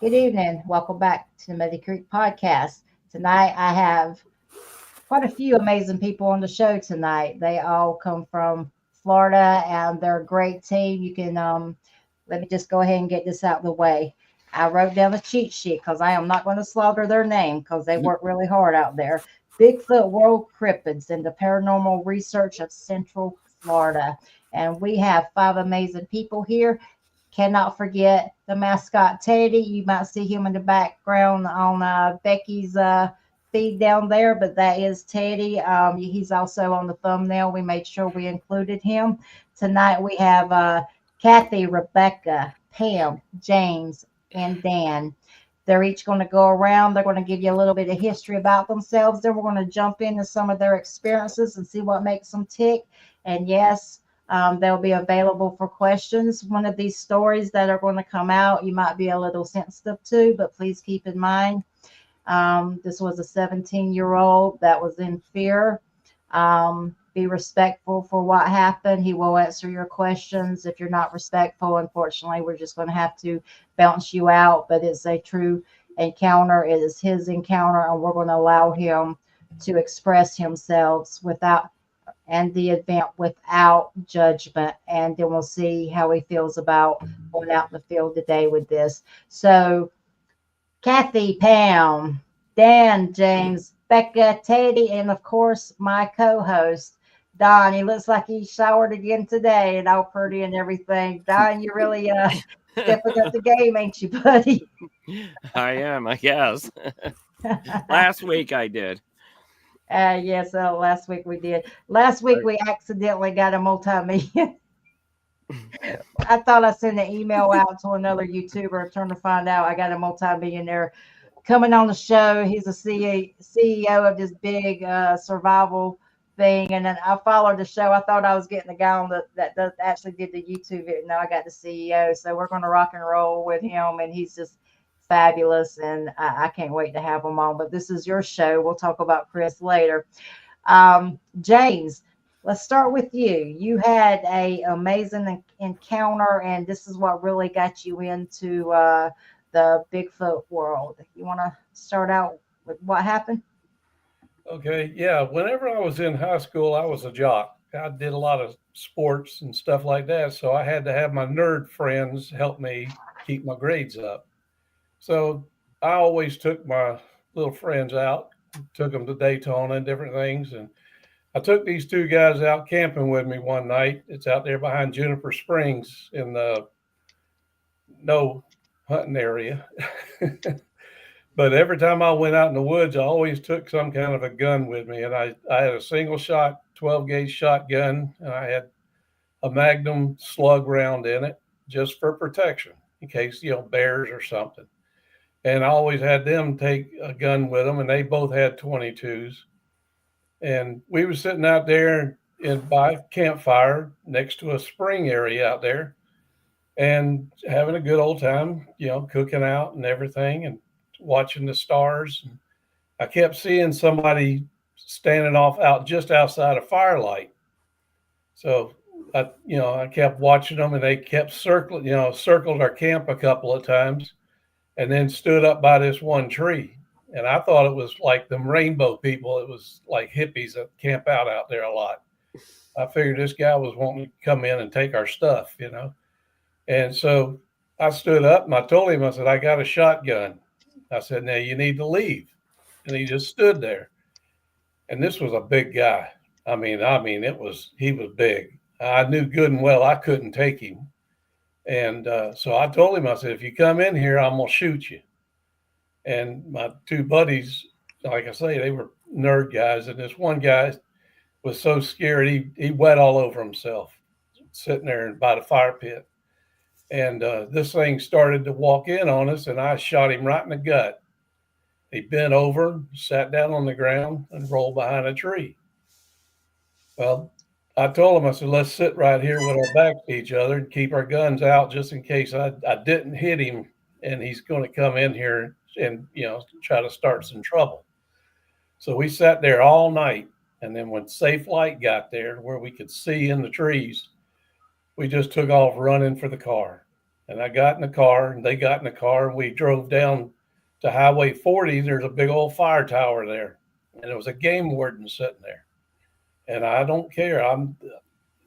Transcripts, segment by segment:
Good evening. Welcome back to the Muddy Creek Podcast. Tonight I have quite a few amazing people on the show tonight. They all come from Florida and they're a great team. You can let me just go ahead and get this out of the way. I wrote down a cheat sheet because I am not going to slaughter their name because they work really hard out there. Bigfoot World Cryptids and the Paranormal Research of Central Florida. And we have five amazing people here. Cannot forget the mascot Teddy. You might see him in the background on Becky's feed down there, but that is Teddy. He's also on the thumbnail. We made sure we included him. Tonight we have Kathy, Rebecca, Pam, James, and Dan. They're each going to go around. They're going to give you a little bit of history about themselves. Then we're going to jump into some of their experiences and see what makes them tick. And yes, they'll be available for questions. One of these stories that are going to come out, you might be a little sensitive to, but please keep in mind, this was a 17-year-old that was in fear. Be respectful for what happened. He will answer your questions. If you're not respectful, unfortunately, we're just going to have to bounce you out. But it's a true encounter. It is his encounter, and we're going to allow him to express himself and the event without judgment. And then we'll see how he feels about going out in the field today with this. So, Kathy, Pam, Dan, James, Becca, Teddy, and of course, my co-host, Don. He looks like he showered again today and all pretty and everything. Don, you really stepping up the game, ain't you, buddy? I am, I guess. Last week I did. Yes, last week we did. Last week we accidentally got a multi-million. I thought I sent an email out to another YouTuber, trying to find out I got a multi-millionaire coming on the show. He's a CEO of this big survival thing, and then I followed the show. I thought I was getting the guy on that actually did the YouTube video. Now I got the CEO, so we're going to rock and roll with him, and he's just fabulous, and I can't wait to have him on. But this is your show. We'll talk about Chris later. James, let's start with you. You had a amazing encounter, and this is what really got you into the Bigfoot world. You want to start out with what happened? Okay, yeah. Whenever I was in high school, I was a jock. I did a lot of sports and stuff like that, so I had to have my nerd friends help me keep my grades up. So I always took my little friends out, took them to Daytona and different things. And I took these two guys out camping with me one night. It's out there behind Juniper Springs in the no hunting area. But every time I went out in the woods, I always took some kind of a gun with me. And I had a single shot, 12 gauge shotgun, and I had a Magnum slug round in it just for protection in case, bears or something. And I always had them take a gun with them, and they both had 22s. And we were sitting out there by a campfire next to a spring area out there and having a good old time, cooking out and everything and watching the stars. And I kept seeing somebody standing off out just outside of firelight. So I kept watching them, and they kept circled our camp a couple of times, and then stood up by this one tree. And I thought it was like them rainbow people. It was like hippies that camp out there a lot. I figured this guy was wanting to come in and take our stuff. And so I stood up and I told him, I said, I got a shotgun. I said, now you need to leave. And he just stood there. And this was a big guy. I mean, he was big. I knew good and well I couldn't take him. And so I told him, I said, if you come in here, I'm going to shoot you. And my two buddies, like I say, they were nerd guys. And this one guy was so scared, he wet all over himself sitting there by the fire pit. And this thing started to walk in on us, and I shot him right in the gut. He bent over, sat down on the ground, and rolled behind a tree. Well, I told him, I said, let's sit right here with our backs to each other and keep our guns out just in case I didn't hit him and he's going to come in here and, try to start some trouble. So we sat there all night. And then when safe light got there where we could see in the trees, we just took off running for the car. And I got in the car, and they got in the car, and we drove down to Highway 40. There's a big old fire tower there, and there was a game warden sitting there. And I don't care. I'm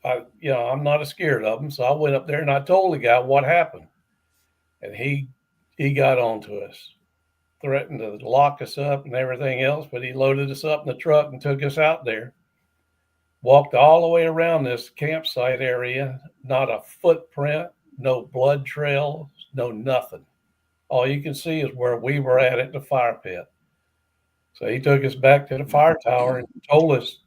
not scared of them. So I went up there and I told the guy what happened, and he got on to us, threatened to lock us up and everything else. But he loaded us up in the truck and took us out there. Walked all the way around this campsite area. Not a footprint, no blood trails, no nothing. All you can see is where we were at the fire pit. So he took us back to the fire tower and told us,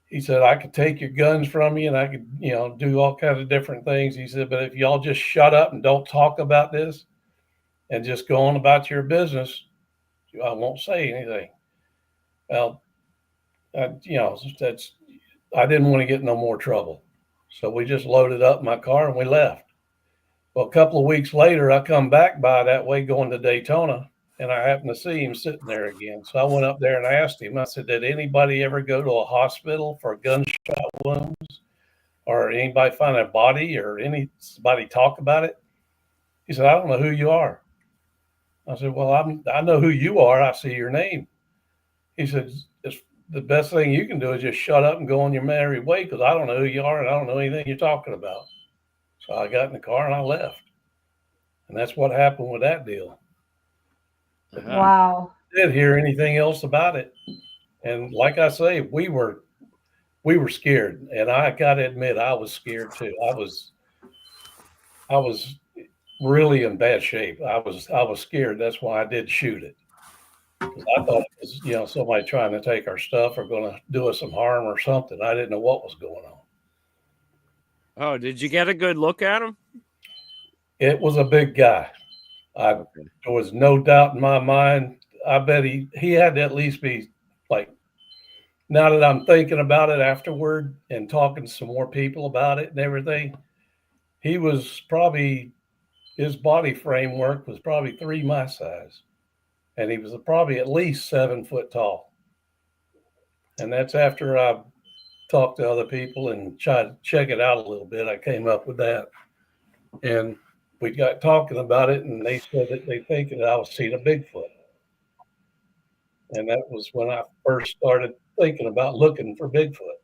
he said, I could take your guns from you and I could, do all kinds of different things. He said, but if y'all just shut up and don't talk about this and just go on about your business, I won't say anything. Well, I didn't want to get in no more trouble. So we just loaded up my car and we left. Well, a couple of weeks later, I come back by that way going to Daytona, and I happened to see him sitting there again. So I went up there and I asked him, I said, did anybody ever go to a hospital for gunshot wounds, or anybody find a body, or anybody talk about it? He said, I don't know who you are. I said, well, I know who you are. I see your name. He said, the best thing you can do is just shut up and go on your merry way, because I don't know who you are and I don't know anything you're talking about. So I got in the car and I left. And that's what happened with that deal. Wow. I didn't hear anything else about it. And like I say, we were scared. And I got to admit, I was scared too. I was really in bad shape. I was scared. That's why I did shoot it. Because I thought it was, somebody trying to take our stuff or going to do us some harm or something. I didn't know what was going on. Oh, did you get a good look at him? It was a big guy. There was no doubt in my mind. I bet he had to at least be, like, now that I'm thinking about it afterward and talking to some more people about it and everything, he was probably, his body framework was probably 3 my size. And he was probably at least 7 foot tall. And that's after I talked to other people and tried to check it out a little bit. I came up with that. And we got talking about it, and they said that they think that I was seeing a Bigfoot. And that was when I first started thinking about looking for Bigfoot.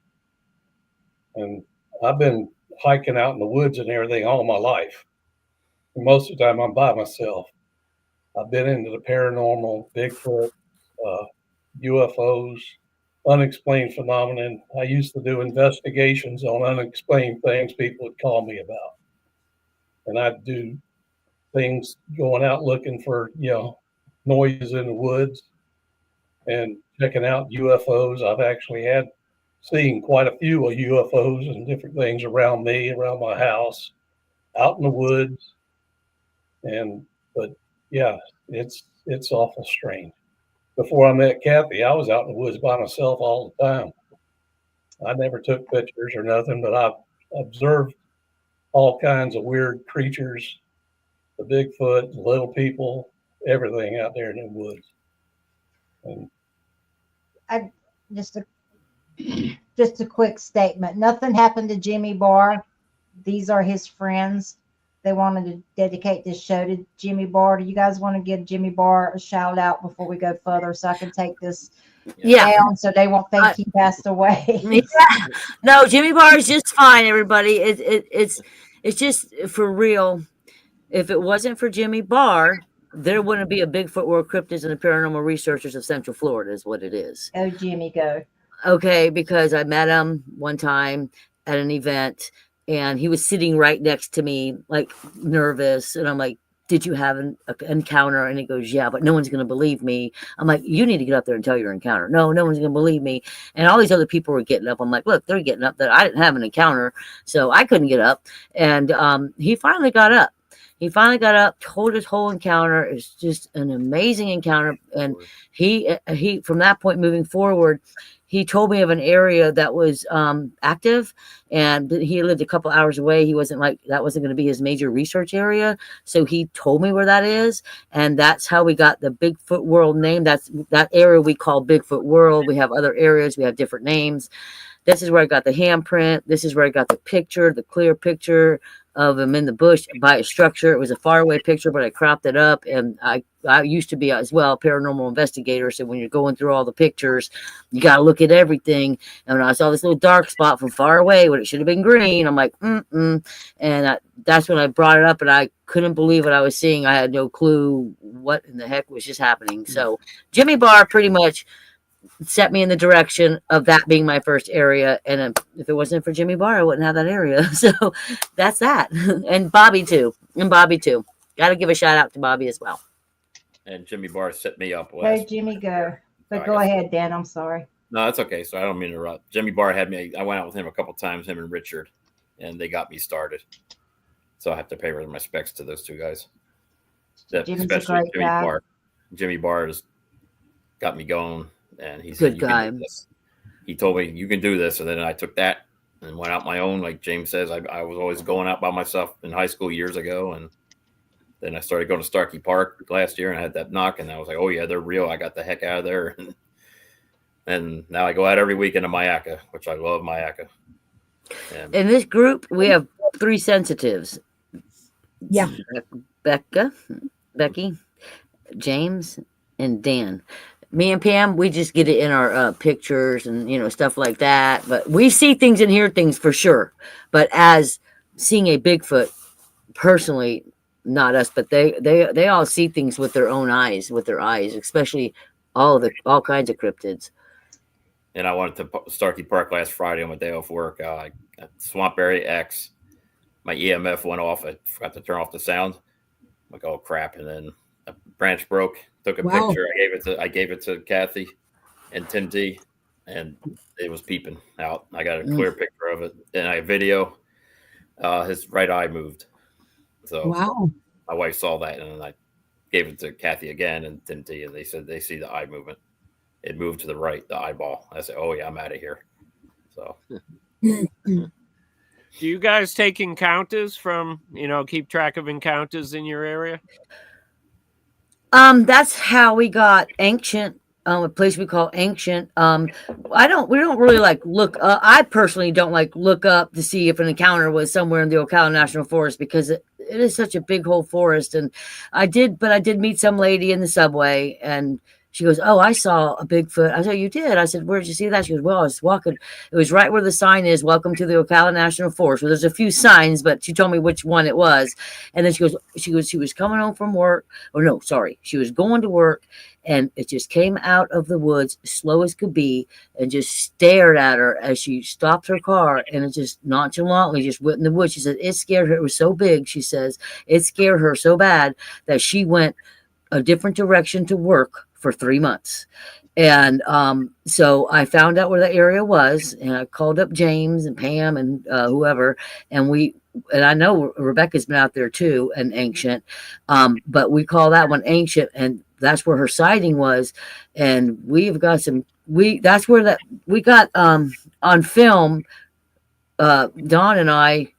And I've been hiking out in the woods and everything all my life. And most of the time I'm by myself. I've been into the paranormal, Bigfoot, UFOs, unexplained phenomenon. I used to do investigations on unexplained things people would call me about. And I'd do things going out looking for, noises in the woods and checking out UFOs. I've actually seen quite a few UFOs and different things around me, around my house, out in the woods. But yeah, it's awful strange. Before I met Kathy, I was out in the woods by myself all the time. I never took pictures or nothing, but I've observed all kinds of weird creatures, the Bigfoot, the little people, everything out there in the woods. And just a quick statement. Nothing happened to Jimmy Barr. These are his friends. They wanted to dedicate this show to Jimmy Barr. Do you guys want to give Jimmy Barr a shout out before we go further, so I can take this down so they won't think he passed away? Yeah. No, Jimmy Barr is just fine, everybody. It's just for real. If it wasn't for Jimmy Barr, there wouldn't be a Bigfoot World Cryptids and the Paranormal Researchers of Central Florida is what it is. Oh, Jimmy, go. Okay, because I met him one time at an event, and he was sitting right next to me, like nervous. And I'm like, did you have an encounter? And he goes, yeah, but no one's going to believe me. I'm like, you need to get up there and tell your encounter. No one's going to believe me. And all these other people were getting up. I'm like, look, they're getting up. That I didn't have an encounter, so I couldn't get up. And he finally got up. Told his whole encounter. It's just an amazing encounter. And he from that point moving forward, he told me of an area that was active, and he lived a couple hours away. He wasn't like, that wasn't going to be his major research area. So he told me where that is. And that's how we got the Bigfoot World name. That's that area we call Bigfoot World. We have other areas. We have different names. this is where I got the handprint. This is where I got the picture, the clear picture of him in the bush by a structure. It was a faraway picture, but I cropped it up. And I used to be as well a paranormal investigator. So when you're going through all the pictures, you got to look at everything. And when I saw this little dark spot from far away when it should have been green, I'm like, And that's when I brought it up, and I couldn't believe what I was seeing. I had no clue what in the heck was just happening. So Jimmy Barr pretty much set me in the direction of that being my first area. And if it wasn't for Jimmy Barr, I wouldn't have that area. So that's that. And Bobby too. Got to give a shout out to Bobby as well. And Jimmy Barr set me up. Let Jimmy go. But go ahead, Dan. I'm sorry. No, that's okay. So I don't mean to interrupt. Jimmy Barr had me. I went out with him a couple times, him and Richard, and they got me started. So I have to pay my respects to those two guys. Jimmy's a great guy. Jimmy Barr has got me going, and he's good guy. He told me you can do this, and then I took that and went out my own. Like James says, I was always going out by myself in high school years ago, and then I started going to Starkey Park last year, and I had that knock, and I was like, oh yeah, they're real. I got the heck out of there, and now I go out every weekend to Mayaca, which I love Mayaca. In this group, we have 3 sensitives. Yeah. Becky, James, and Dan. Me and Pam, we just get it in our pictures and stuff like that. But we see things and hear things for sure. But as seeing a Bigfoot, personally, not us, but they all see things with their own eyes, especially all kinds of cryptids. And I went to Starkey Park last Friday on my day off work. I got Swamp Area X. My EMF went off. I forgot to turn off the sound. I'm like, oh crap! And then a branch broke. Took a picture. I gave it to Kathy and Tim D, and it was peeping out. I got a clear picture of it, and I video. His right eye moved. So my wife saw that, and I gave it to Kathy again and Tim D, and they said they see the eye movement. It moved to the right, the eyeball. I said, oh yeah, I'm out of here. So. Do you guys take encounters from, keep track of encounters in your area? That's how we got Ancient, a place we call Ancient. We don't really look, I personally don't look up to see if an encounter was somewhere in the Ocala National Forest, because it is such a big whole forest. And I did meet some lady in the subway, and she goes, oh, I saw a Bigfoot. I said, you did? I said, where did you see that? She goes, well, I was walking. It was right where the sign is, welcome to the Ocala National Forest. Well, there's a few signs, but she told me which one it was. And then she was coming home from work. Oh, no, sorry. She was going to work, and it just came out of the woods, slow as could be, and just stared at her as she stopped her car, and it just nonchalantly just went in the woods. She said, it scared her. It was so big, she says. It scared her so bad that she went a different direction to work for 3 months. And so I found out where that area was, and I called up James and Pam and whoever, and I know Rebecca's been out there too, and Ancient, but we call that one Ancient, and that's where her sighting was. And we've got that's where we got on film. Dawn and I,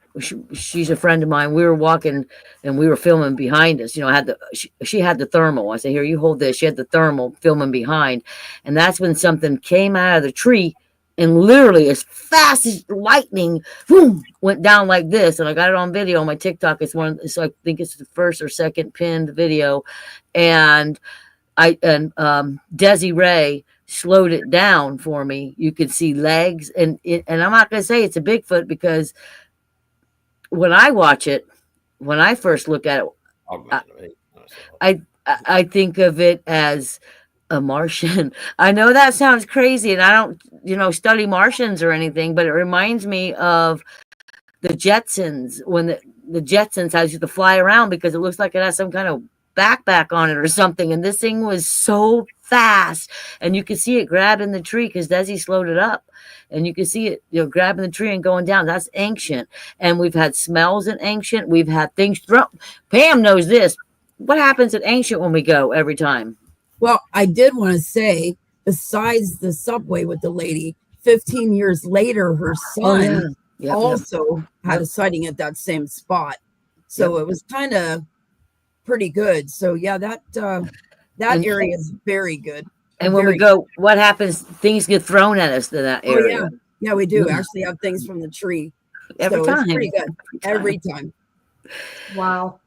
she's a friend of mine. We were walking and we were filming behind us. She had the thermal. I said, here, you hold this. She had the thermal filming behind. And that's when something came out of the tree and literally as fast as lightning, boom, went down like this. And I got it on video on my TikTok. So I think it's the first or second pinned video. And Desi Ray slowed it down for me. You could see legs. And I'm not going to say it's a Bigfoot, because when I watch it, when I first look at it, I think of it as a Martian. I know that sounds crazy, and I don't, study Martians or anything, but it reminds me of the Jetsons, when the Jetsons has you to fly around, because it looks like it has some kind of backpack on it or something. And this thing was so fast, and you could see it grabbing the tree because Desi slowed it up, and you could see it, grabbing the tree and going down. That's Ancient. And we've had smells in Ancient. We've had things thrown. Pam knows this. What happens at Ancient when we go every time? Well, I did want to say, besides the subway with the lady, 15 years later, her son also had a sighting at that same spot. So it was kind of pretty good. So yeah, that area is very good. And when we go, what happens? Things get thrown at us in that area. Yeah, we do actually have things from the tree. Every so time. It's pretty good. Every time. Wow.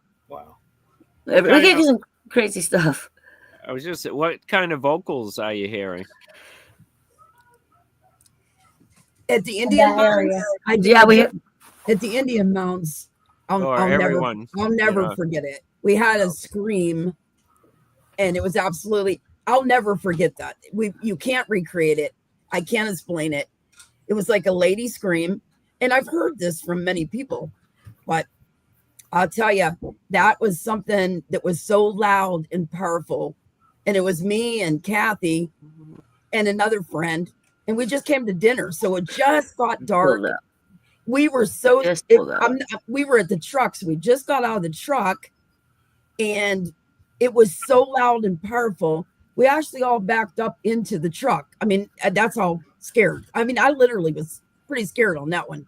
We get some crazy stuff. I was just, what kind of vocals are you hearing? At the Indian mounds, at the Indian mounds, I'll never forget it. We had a scream, and it was absolutely. I'll never forget that. You can't recreate it. I can't explain it. It was like a lady scream, and I've heard this from many people, but I'll tell you, that was something that was so loud and powerful, and it was me and Kathy and another friend. And we just came to dinner, so it just got dark. We were we were at the trucks. We just got out of the truck, and it was so loud and powerful. We actually all backed up into the truck. I mean, that's how scared. I mean, I literally was pretty scared on that one.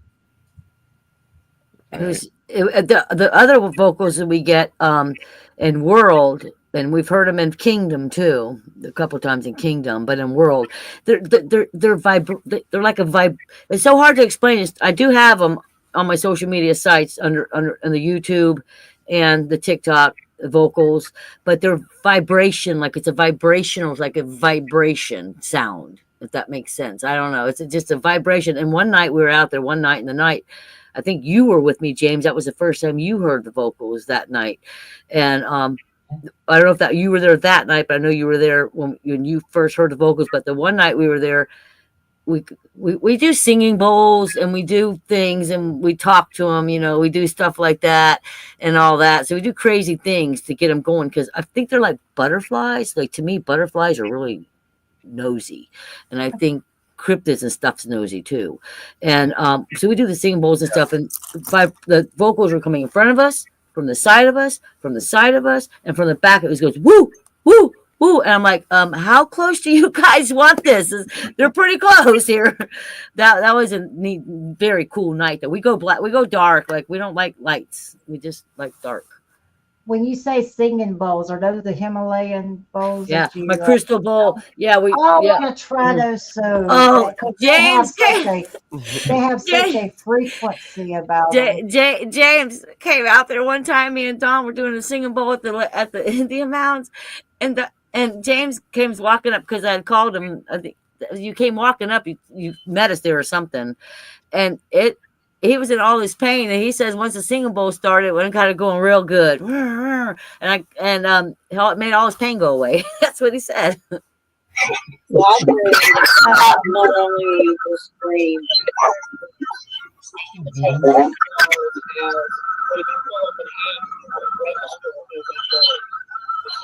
The other vocals that we get in World, and we've heard them in Kingdom too, a couple of times in Kingdom, but in World, they're like a vibe. It's so hard to explain. I do have them on my social media sites under the YouTube and the TikTok vocals, but they're vibration, like it's a vibrational, like a vibration sound, if that makes sense. I don't know. It's just a vibration. And one night we were out there, one night in the night, I think you were with me, James. That was the first time you heard the vocals that night. And I don't know if that you were there that night, but I know you were there when you first heard the vocals. But the one night we were there, we do singing bowls, and we do things, and we talk to them, we do stuff like that and all that. So we do crazy things to get them going, because I think they're like butterflies. Like, to me, butterflies are really nosy, and I think cryptids and stuff's nosy too. And so we do the singing bowls and stuff, and the vocals were coming in front of us, from the side of us, from the side of us, and from the back. It goes woo, woo, woo. And I'm like, how close do you guys want this? They're pretty close here. That was a neat, very cool night. That we go dark. Like, we don't like lights. We just like dark. When you say singing bowls, are those the Himalayan bowls? Yeah, my crystal bowl. Yeah, I want to try those. So, James, they have such a frequency about them. James came out there one time. Me and Don were doing a singing bowl at the Indian Mounds, and James came walking up, because I had called him. I think you came walking up. You met us there or something, and he was in all his pain, and he says once the singing bowl started, it went kind of going real good, and it made all his pain go away. That's what he said. Not only the scream, it's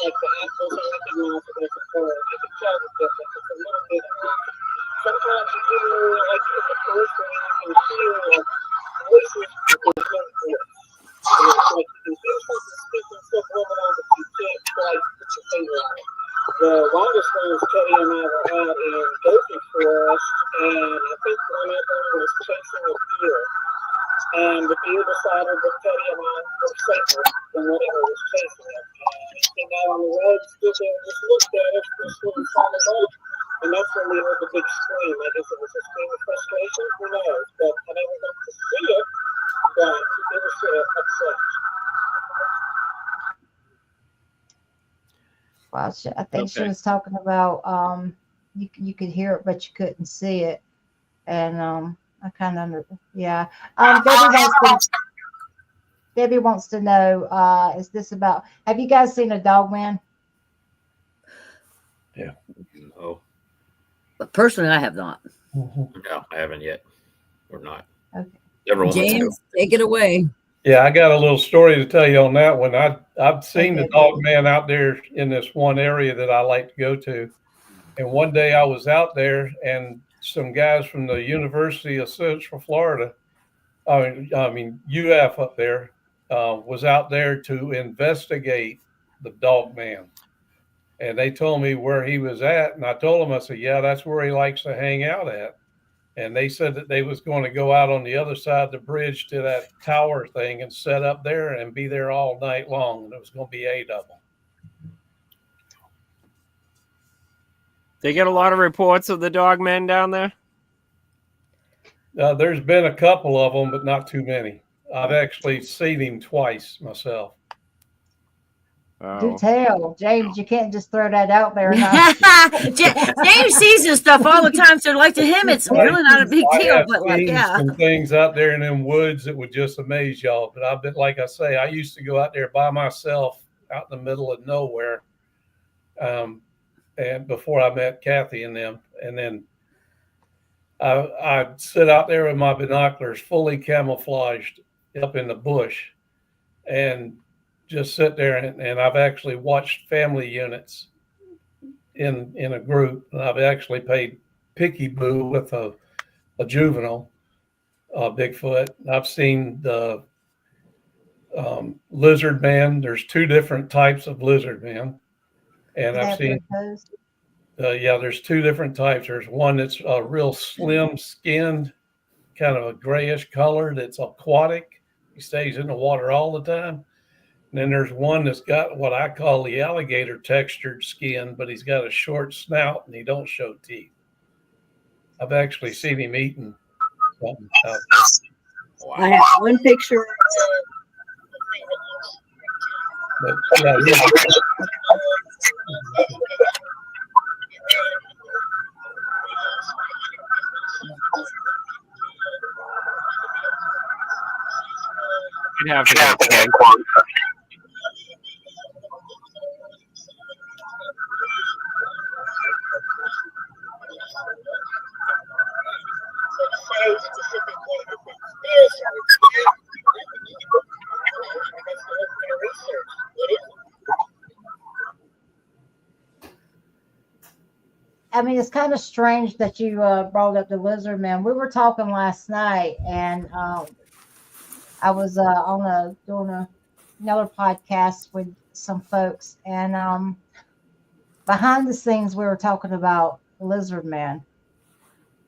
like the apples are recognizable as a bird. You can tell the difference. It's a little bit sometimes you do like the first thing you can hear voices, but there's no voice. And it's like you can hear something speaking subliminal, but you can't quite put your finger on it. The longest ones Teddy and I were out in Gopher Forest, and I think one of them was chasing a deer. And the deer decided that Teddy and I were safer than whatever was chasing it. And he came out on the road, stood there and just looked at us, just sort of followed off. And that's when we heard the big scream. I guess it was a scream of frustration, who knows? But I never got to see it, but he was upset. Well, I think she was talking about you could hear it, but you couldn't see it. And I kind of yeah. Debbie wants to know, is this about, have you guys seen a dog man? Yeah. No. But personally, I have not. No, I haven't yet. Or not. Okay. James, take it away. Yeah, I got a little story to tell you on that one. I've seen the dog man out there in this one area that I like to go to. And one day I was out there, and some guys from the University of Central Florida, I mean UF up there, was out there to investigate the dog man. And they told me where he was at. And I told them, I said, yeah, that's where he likes to hang out at. And they said that they was going to go out on the other side of the bridge to that tower thing and set up there and be there all night long. And it was going to be 8 of them. They get a lot of reports of the dog men down there? There's been a couple of them, but not too many. I've actually seen him twice myself. Do Wow. tell, James. You can't just throw that out there. James sees this stuff all the time, so like to him, it's really not a big I deal. have But like, seen yeah, some things out there in them woods that would just amaze y'all. But I've been, like I say, I used to go out there by myself out in the middle of nowhere, and before I met Kathy and them, and then I'd sit out there with my binoculars, fully camouflaged, up in the bush, and just sit there. And I've actually watched family units in a group, and I've actually played peekaboo with a juvenile Bigfoot. I've seen the lizard man. There's two different types of lizard man, and I've seen. There's two different types. There's one that's a real slim skinned, kind of a grayish color that's aquatic. He stays in the water all the time. And then there's one that's got what I call the alligator textured skin, but he's got a short snout and he don't show teeth. I've actually seen him eating something out there. I have one picture. But yeah, You'd have to go play. I mean, it's kind of strange that you brought up the lizard man. We were talking last night, and I was doing another podcast with some folks, and behind the scenes, we were talking about lizard man,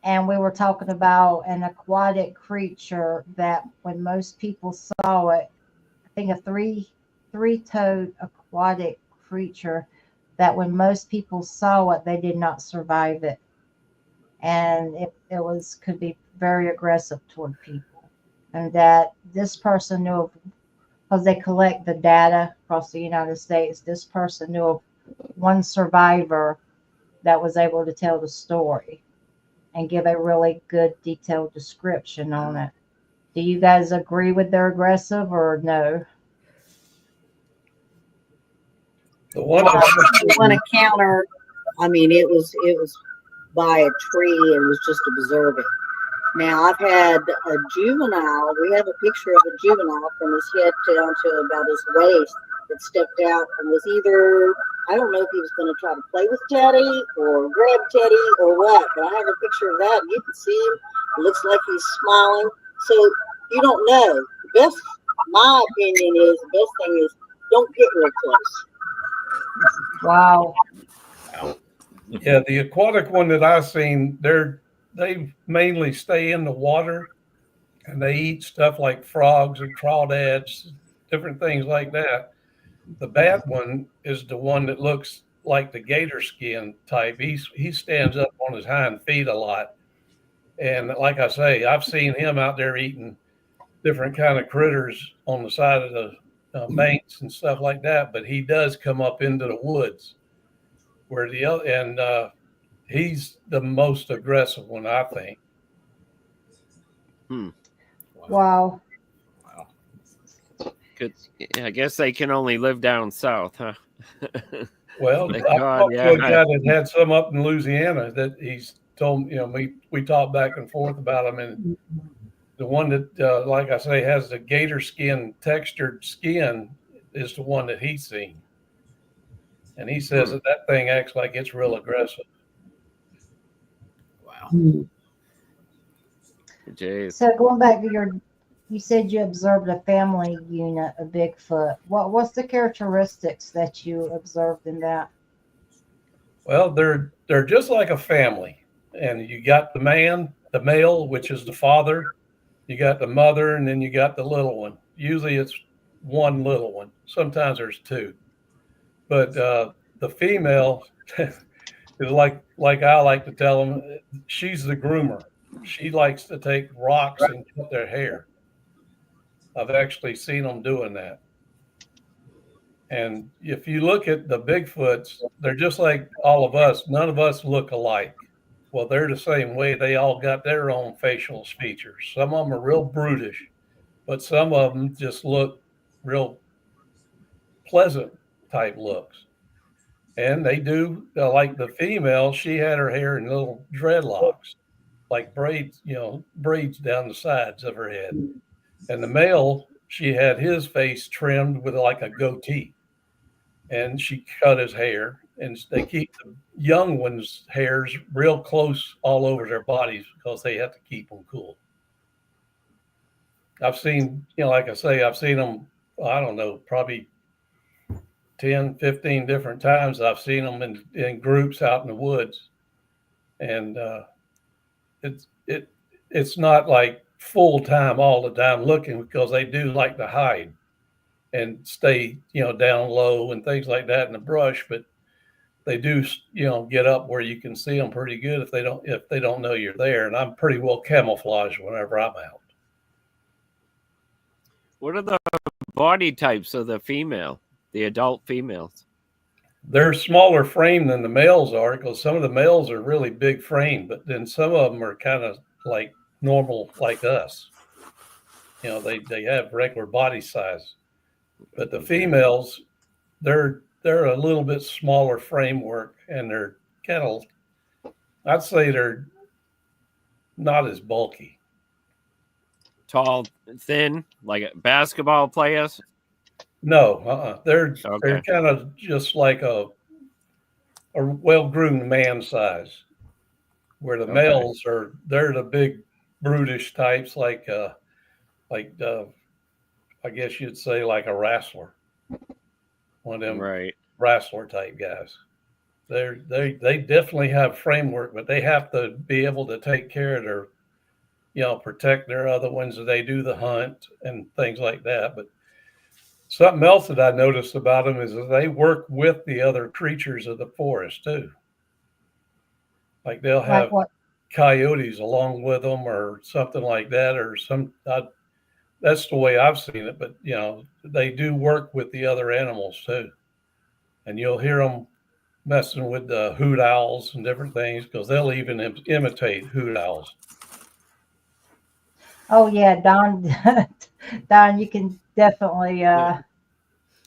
and we were talking about an aquatic creature that, when most people saw it, I think a three-toed aquatic creature, that when most people saw it, they did not survive it, and it could be very aggressive toward people, and that this person knew of, because they collect the data across the United States. This person knew of one survivor that was able to tell the story and give a really good detailed description on it. Do you guys agree with they're aggressive or no? the one One encounter, I mean, it was by a tree and was just observing. Now I've had a juvenile. We have a picture of a juvenile from his head down to about his waist that stepped out and was either, I don't know if he was going to try to play with Teddy or grab Teddy or what, but I have a picture of that. You can see him. It looks like he's smiling. So you don't know. My opinion is, the best thing is don't get real close. Wow. Yeah, the aquatic one that I've seen, they mainly stay in the water, and they eat stuff like frogs and crawdads, different things like that. The bad one is the one that looks like the gator skin type. He stands up on his hind feet a lot, and like I say, I've seen him out there eating different kind of critters on the side of the banks and stuff like that. But he does come up into the woods, where the other, and he's the most aggressive one, I think. Wow. Good. I guess they can only live down south, huh? Well, Thank I God, talked to a yeah. guy that had some up in Louisiana that he's told, we talked back and forth about them, and the one that, like I say, has the gator skin, textured skin, is the one that he's seen. And he says that thing acts like it's real aggressive. Wow. Jeez. So going back to you said you observed a family unit of Bigfoot. What's the characteristics that you observed in that? Well, they're just like a family, and you got the male, which is the father. You got the mother, and then you got the little one. Usually it's one little one. Sometimes there's two. But the female is like I like to tell them, she's the groomer. she likes to take rocks and cut their hair. I've actually seen them doing that. And if you look at the Bigfoots, they're just like all of us. None of us look alike. Well, they're the same way. They all got their own facial features. Some of them are real brutish, but some of them just look real pleasant type looks. And they do, like the female, she had her hair in little dreadlocks, like braids, braids down the sides of her head. And the male, she had his face trimmed with like a goatee. And she cut his hair, and they keep the young ones' hairs real close all over their bodies because they have to keep them cool. I've seen, like I say, I've seen them, I don't know, probably 10, 15 different times. I've seen them in groups out in the woods. And it's not like full time all the time looking, because they do like to hide and stay, down low and things like that in the brush. But they do, get up where you can see them pretty good if they don't know you're there. And I'm pretty well camouflaged whenever I'm out. What are the body types of the adult females? They're smaller frame than the males are, because some of the males are really big frame, but then some of them are kind of like normal, like us. They have regular body size, but the females, they're a little bit smaller framework, and they're kind of, I'd say they're not as bulky. Tall, thin, like basketball players? No, they're Okay. kind of just like a well-groomed man size, where the Okay. males they're the big brutish types, like I guess you'd say like a wrestler, one of them Right. wrestler type guys. They definitely have framework, but they have to be able to take care of their, protect their other ones. They do the hunt and things like that. But something else that I noticed about them is that they work with the other creatures of the forest too. Like they'll have Like what? coyotes along with them or something like that, or that's the way I've seen it. But they do work with the other animals too, and you'll hear them messing with the hoot owls and different things, because they'll even imitate hoot owls. Oh yeah, Don. Don, you can definitely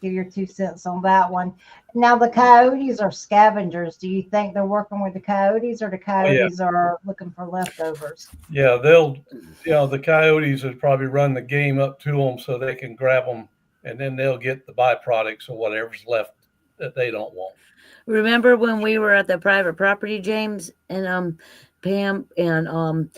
give your 2 cents on that one. Now the coyotes are scavengers. Do you think they're working with the coyotes, or the coyotes are looking for leftovers? Yeah, the coyotes would probably run the game up to them so they can grab them, and then they'll get the byproducts of whatever's left that they don't want. Remember when we were at the private property, James and Pam, and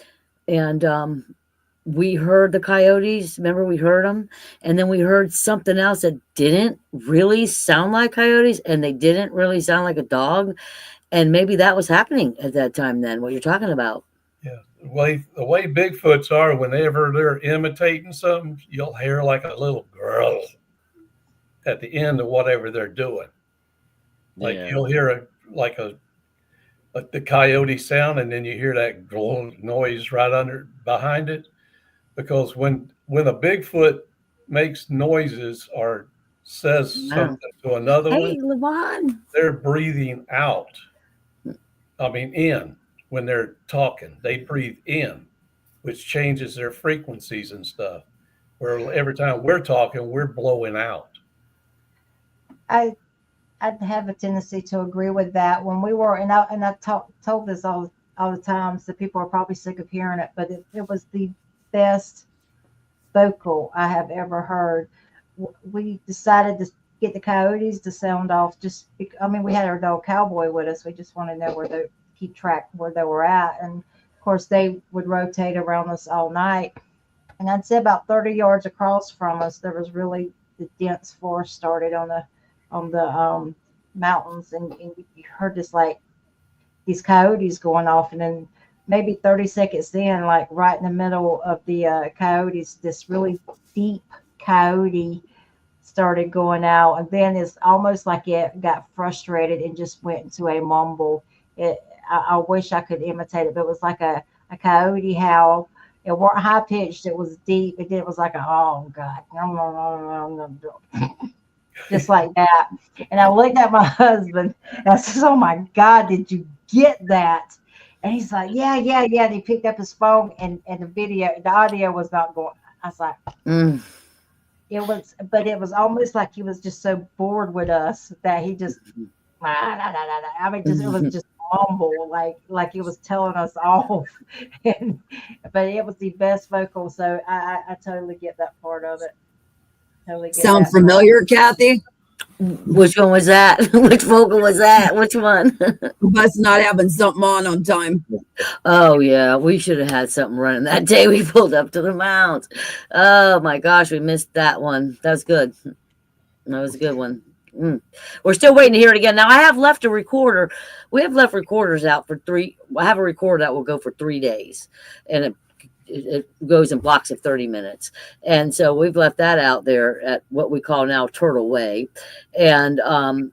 we heard the coyotes? Remember, we heard them, and then we heard something else that didn't really sound like coyotes, and they didn't really sound like a dog, and maybe that was happening at that time. Then what you're talking about? Yeah, the way Bigfoots are, whenever they're imitating something, you'll hear like a little growl at the end of whatever they're doing. Like you'll hear the coyote sound, and then you hear that noise right behind it. Because when a Bigfoot makes noises or says something to another one, Levon, they're breathing out. I mean, in. When they're talking, they breathe in, which changes their frequencies and stuff. Where every time we're talking, we're blowing out. I'd have a tendency to agree with that. When we were, and I told this all the time, so people are probably sick of hearing it, but it was the best vocal I have ever heard. We decided to get the coyotes to sound off. We had our dog Cowboy with us. We just wanted to know keep track where they were at, and of course they would rotate around us all night. And I'd say about 30 yards across from us, there was really the dense forest started on the mountains, and you heard this like these coyotes going off, and then maybe 30 seconds in, like right in the middle of the coyotes, this really deep coyote started going out, and then it's almost like it got frustrated and just went into a mumble. I wish I could imitate it, but it was like a a coyote howl. It weren't high pitched. It was deep. It was like a, oh God, just like that. And I looked at my husband and I said, oh my God, did you get that? And he's like, yeah, yeah, yeah. And he picked up his phone and the audio was not going. I was like, it was almost like he was just so bored with us that he just, I mean, it was just mumble, like it was telling us off. But it was the best vocal. So I totally get that part of it. Totally get Sound that familiar, Kathy? Which one was that? Which vocal was that? Which one? Us not having something on time. Oh yeah, we should have had something running that day we pulled up to the mount. Oh my gosh, we missed that one. That's good. That was a good one. We're still waiting to hear it again. Now I have left a recorder. We have left recorders out for I have a recorder that will go for 3 days, and it goes in blocks of 30 minutes. And so we've left that out there at what we call now Turtle Way. And I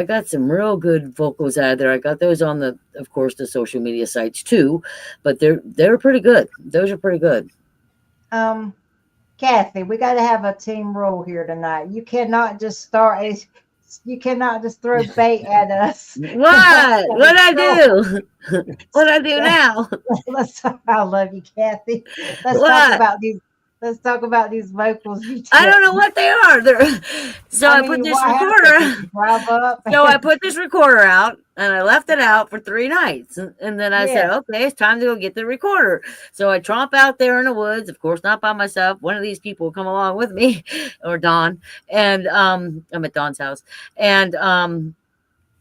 got some real good vocals out of there. I got those on of course, the social media sites too, but they're pretty good. Those are pretty good. Kathy, we got to have a team rule here tonight. You cannot just you cannot just throw bait at us. What? What'd I do? What'd I do now? I love you, Kathy. Let's talk about these vocals. I don't know what they are. I put this recorder. So I put this recorder out and I left it out for 3 nights. And then I said, okay, it's time to go get the recorder. So I tromp out there in the woods, of course, not by myself. One of these people will come along with me, or Dawn. And I'm at Dawn's house. And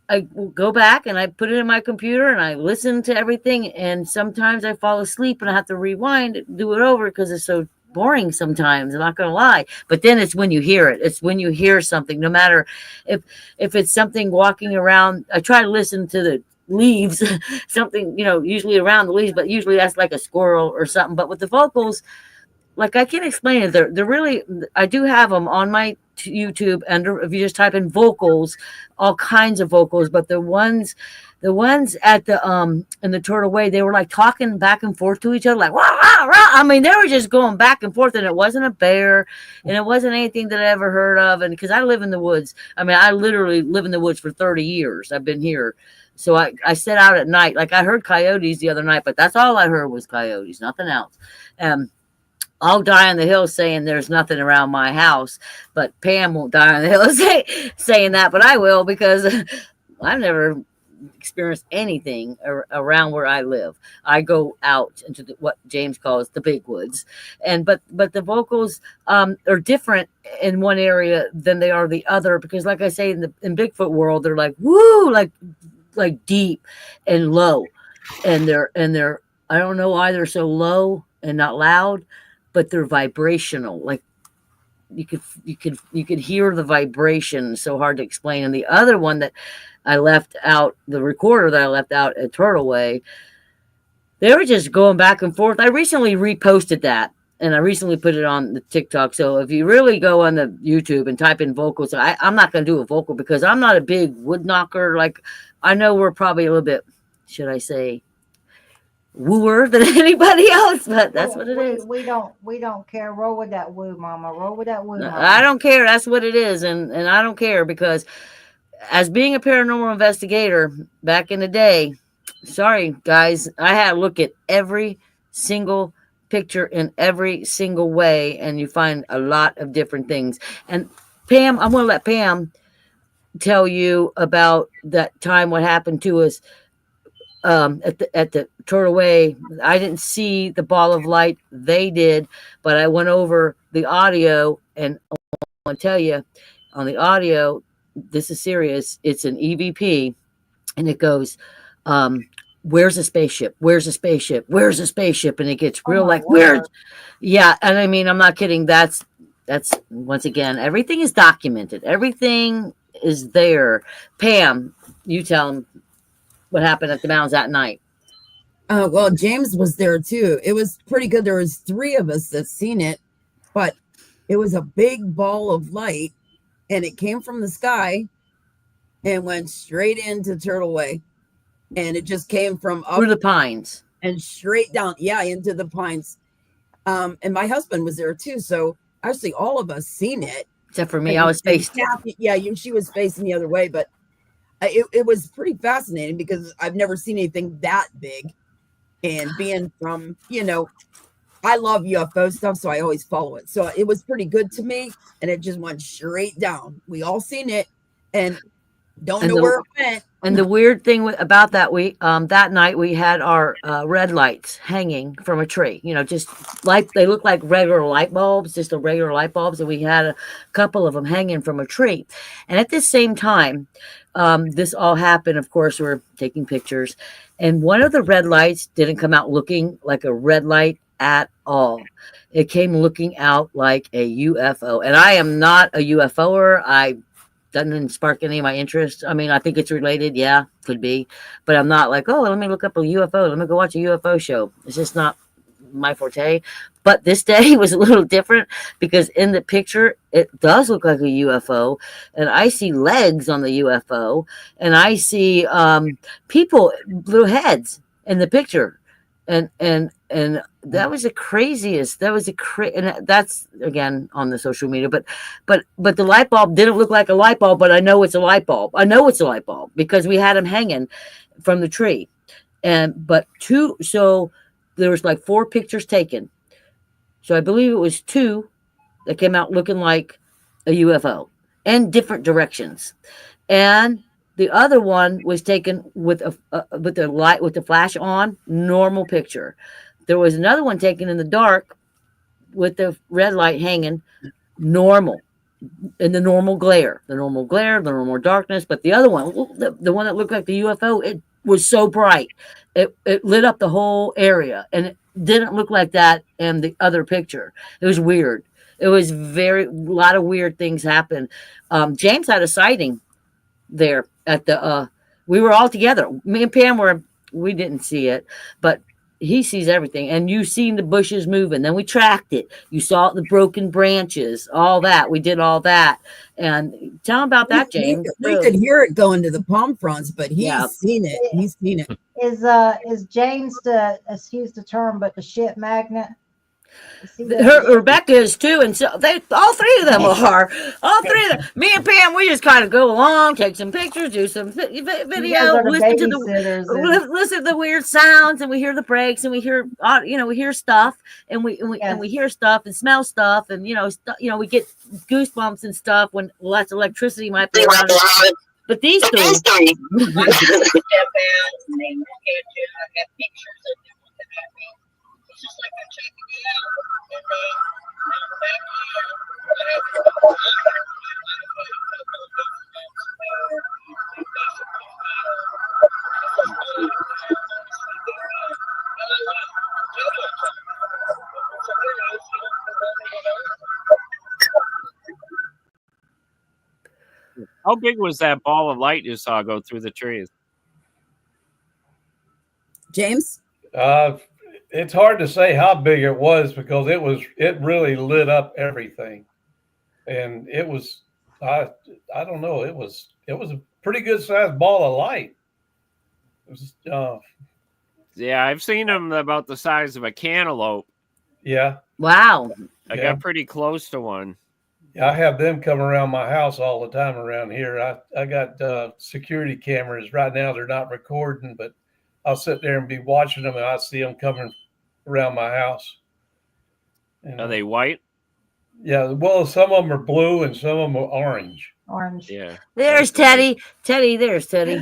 I go back and I put it in my computer and I listen to everything. And sometimes I fall asleep and I have to rewind, do it over because it's so boring sometimes. I'm not going to lie. But then it's when you hear it. It's when you hear something, no matter if it's something walking around. I try to listen to the leaves, something, usually around the leaves, but usually that's like a squirrel or something. But with the vocals, like I can't explain it. They're really, I do have them on my YouTube, and if you just type in vocals, all kinds of vocals, but the ones at the in the Turtle Way, they were like talking back and forth to each other, like rah, rah, rah. I mean, they were just going back and forth, and it wasn't a bear, and it wasn't anything that I ever heard of. And because I live in the woods, I mean, I literally live in the woods for 30 years. I've been here. So I set out at night. Like I heard coyotes the other night, but that's all I heard was coyotes, nothing else. I'll die on the hill saying there's nothing around my house, but Pam won't die on the hill saying that, but I will, because I've never experienced anything around where I live. I go out into what James calls the big woods, but the vocals are different in one area than they are the other, because like I say, in Bigfoot world, they're like woo, like deep and low, and they're I don't know why they're so low and not loud, but they're vibrational. Like you could hear the vibration. So hard to explain. And the other one that I left out, the recorder that I left out at Turtle Way, they were just going back and forth. I recently reposted that, and I recently put it on the TikTok. So if you really go on the YouTube and type in vocals, I'm not going to do a vocal because I'm not a big wood knocker. Like I know we're probably a little bit, should I say, wooer than anybody else, but that's what it is. We don't care. Roll with that woo, mama. Roll with that woo, mama. I don't care. That's what it is, and I don't care, because as being a paranormal investigator back in the day, sorry guys, I had to look at every single picture in every single way, and you find a lot of different things. And Pam, I'm going to let Pam tell you about that time, what happened to us at the Turtle Way. I didn't see the ball of light, they did, but I went over the audio, and I want to tell you, on the audio, this is serious, it's an EVP, and it goes, where's a spaceship, where's a spaceship, where's a spaceship, and it gets real weird. Yeah, and I mean, I'm not kidding. That's once again, everything is documented, everything is there. Pam, you tell them what happened at the mountains that night. Well, James was there too. It was pretty good. There was 3 of us that seen it, but it was a big ball of light, and it came from the sky and went straight into Turtle Way. and it just came from up Through the pines. and straight down, into the pines. And my husband was there too, so actually all of us seen it. Except for me, I was faced. Kathy, she was facing the other way, but it was pretty fascinating because I've never seen anything that big. And being from, I love UFO stuff, so I always follow it. So it was pretty good to me, and it just went straight down. We all seen it, and don't know where it went. And the weird thing about that, that night we had our red lights hanging from a tree. Just they look like regular light bulbs, just a regular light bulbs, and we had a couple of them hanging from a tree. And at the same time, this all happened. Of course, we're taking pictures, and one of the red lights didn't come out looking like a red light at all. It came looking out like a UFO, and I am not a UFOer. Doesn't spark any of my interest. I mean, I think it's related. Yeah, could be. But I'm not like, oh, let me look up a UFO. Let me go watch a UFO show. It's just not my forte. But this day was a little different because in the picture, it does look like a UFO. And I see legs on the UFO. And I see people, little heads in the picture. And that was the craziest. And that's again on the social media. But the light bulb didn't look like a light bulb. But I know it's a light bulb. I know it's a light bulb because we had them hanging from the tree. So there was like 4 pictures taken. So I believe it was 2 that came out looking like a UFO in different directions, and the other one was taken with the light, with the flash on, normal picture. There was another one taken in the dark with the red light hanging, normal, in the normal glare, the normal darkness. But the other one, the one that looked like the UFO, it was so bright. It lit up the whole area, and it didn't look like that in the other picture. It was weird. It was a lot of weird things happened. James had a sighting there at we were all together. Me and Pam we didn't see it, but he sees everything. And you seen the bushes moving. Then we tracked it. You saw the broken branches, all that. We did all that. And tell him about that, James. We could hear it going to the palm fronds, but he's seen it. He's seen it. Is James excuse the term, but the shit magnet? Rebecca is too, and so all 3 of them are. All 3 of them. Me and Pam, we just kind of go along, take some pictures, do some video, listen to the weird sounds, and we hear the breaks, and we hear we hear stuff, and we hear stuff and smell stuff, and we get goosebumps and stuff when lots of electricity might be around. But these 3. Just like they're checking me out, and then back in, How big was that ball of light you saw go through the trees? James? It's hard to say how big it was because it really lit up everything. And it was, I don't know, it was a pretty good sized ball of light. It was, yeah, I've seen them about the size of a cantaloupe. Yeah. Wow. I got pretty close to one. Yeah, I have them come around my house all the time around here. I got security cameras right now. They're not recording, but I'll sit there and be watching them, and I see them coming around my house. And, are they white? Yeah, well, some of them are blue and some of them are orange. Yeah. There's Teddy. There's Teddy.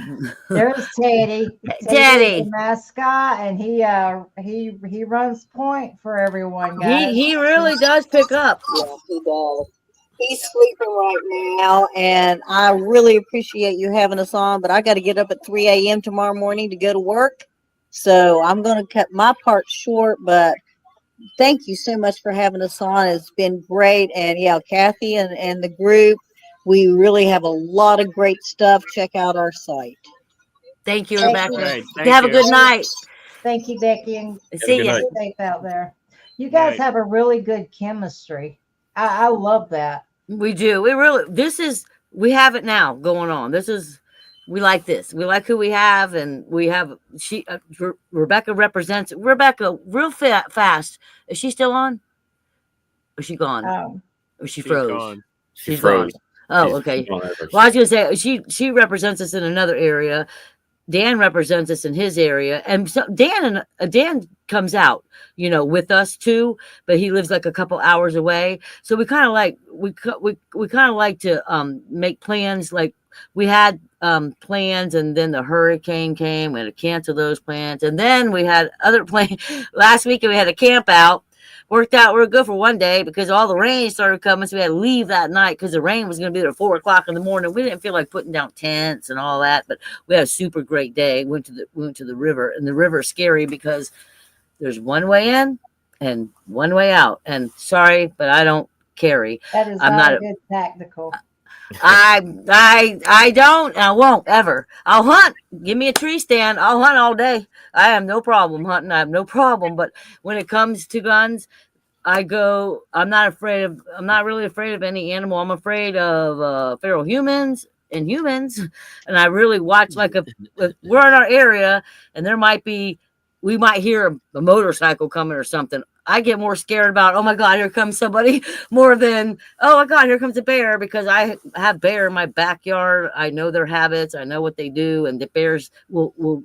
There's Teddy. Teddy, the mascot, and he runs point for everyone, guys. He really does pick up. Yeah, he does. He's sleeping right now, and I really appreciate you having us on, but I got to get up at 3 a.m. tomorrow morning to go to work. So I'm going to cut my part short, but thank you so much for having us on. It's been great. And yeah, Kathy and the group, we really have a lot of great stuff. Check out our site. Thank you, Rebecca. Right, have a good night. Thank you, Becky, and see you. Safe out there. You guys have a really good chemistry. I love that. We do. We have it now going on. We like this. We like who we have, and we have Rebecca represents Rebecca real fast. Is she still on? Or is she gone? Or she froze? Gone. She froze. Gone. Oh, She's okay. gone over. Well, I was gonna say she represents us in another area. Dan represents us in his area, and so Dan comes out, with us too, but he lives like a couple hours away. So we kind of like we kind of like to make plans. Like we had plans, and then the hurricane came. We had to cancel those plans, and then we had other plans. Last weekend we had a camp out. Worked out real good for one day because all the rain started coming, so we had to leave that night because the rain was going to be there at 4:00 in the morning. We didn't feel like putting down tents and all that, but we had a super great day. Went to the river, and the river's scary because there's one way in and one way out. And sorry, but I don't carry. That is I'm not not a good tactical. I don't. I won't ever. I'll hunt. Give me a tree stand. I'll hunt all day. I have no problem hunting. I have no problem. But when it comes to guns, I'm not really afraid of any animal. I'm afraid of feral humans and humans. And I really watch, like if we're in our area and we might hear a motorcycle coming or something. I get more scared about, oh my God, here comes somebody, more than, oh my God, here comes a bear, because I have bear in my backyard. I know their habits. I know what they do. And the bears will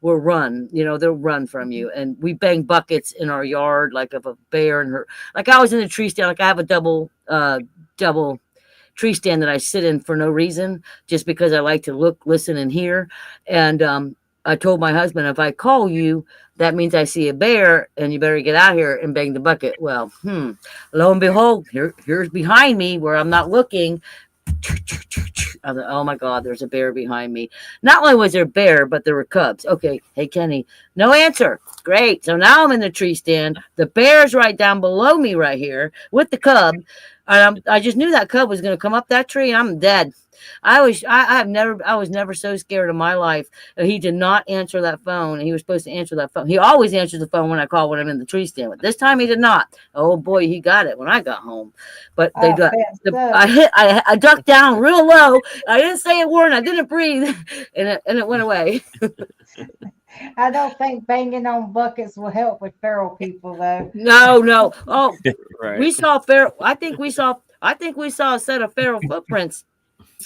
run, they'll run from you. And we bang buckets in our yard, like of a bear and her, like I was in the tree stand, like I have a double tree stand that I sit in for no reason, just because I like to look, listen, and hear. And, I told my husband, if I call you, that means I see a bear and you better get out here and bang the bucket. Well, lo and behold, here's behind me where I'm not looking. I was like, oh my God, there's a bear behind me. Not only was there a bear, but there were cubs. Okay. Hey, Kenny, no answer. Great. So now I'm in the tree stand. The bear's right down below me right here with the cub. And I just knew that cub was going to come up that tree and I'm dead. I was never so scared in my life. He did not answer that phone. He was supposed to answer that phone. He always answers the phone when I call when I'm in the tree stand. But this time he did not. Oh boy, he got it when I got home. But I ducked down real low. I didn't say a word. I didn't breathe, and it went away. I don't think banging on buckets will help with feral people, though. No. Oh, Right. we saw feral. I think we saw a set of feral footprints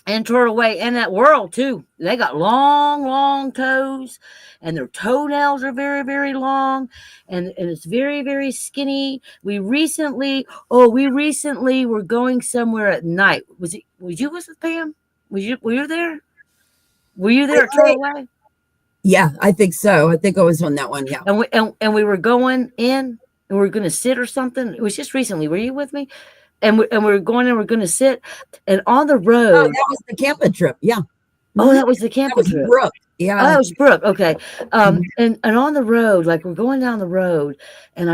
and Turtle Way in that world too. They got long toes, and their toenails are very, very long, and it's very, very skinny. We recently were going somewhere at night. Was you with Pam? Were you there? Were you there at Turtle Way? Yeah, I think so. I think I was on that one. Yeah. And we were going in and we were going to sit or something. It was just recently. Were you with me? And we were going and we're going to sit, and on the road. Oh, that was the camping trip. Yeah. Oh, that was the camping trip. Brooke. Yeah. Oh, that was Brooke. Okay. And on the road, like we're going down the road, and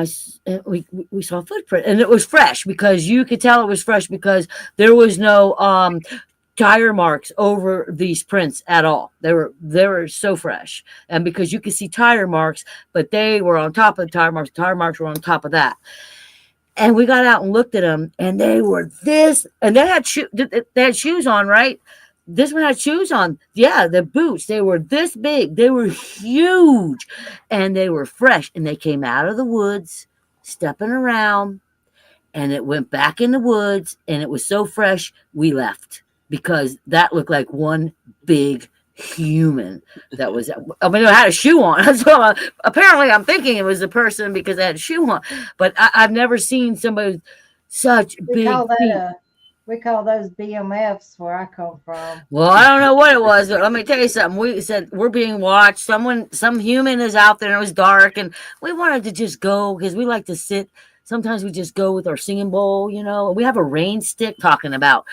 we saw a footprint, and it was fresh, because you could tell it was fresh because there was no tire marks over these prints at all. They were so fresh, and because you could see tire marks, but they were on top of the tire marks. Tire marks were on top of that. And we got out and looked at them, and they were this, and they had shoes on, right? This one had shoes on. Yeah, the boots, they were this big. They were huge, and they were fresh, and they came out of the woods, stepping around, and it went back in the woods, and it was so fresh, we left, because that looked like one big human that was, I mean, it had a shoe on. So apparently I'm thinking it was a person because they had a shoe on, but I've never seen somebody such big feet. We call those BMFs where I come from. Well, I don't know what it was, but let me tell you something. We said we're being watched. Some human is out there, and it was dark, and we wanted to just go because we like to sit. Sometimes we just go with our singing bowl, We have a rain stick talking about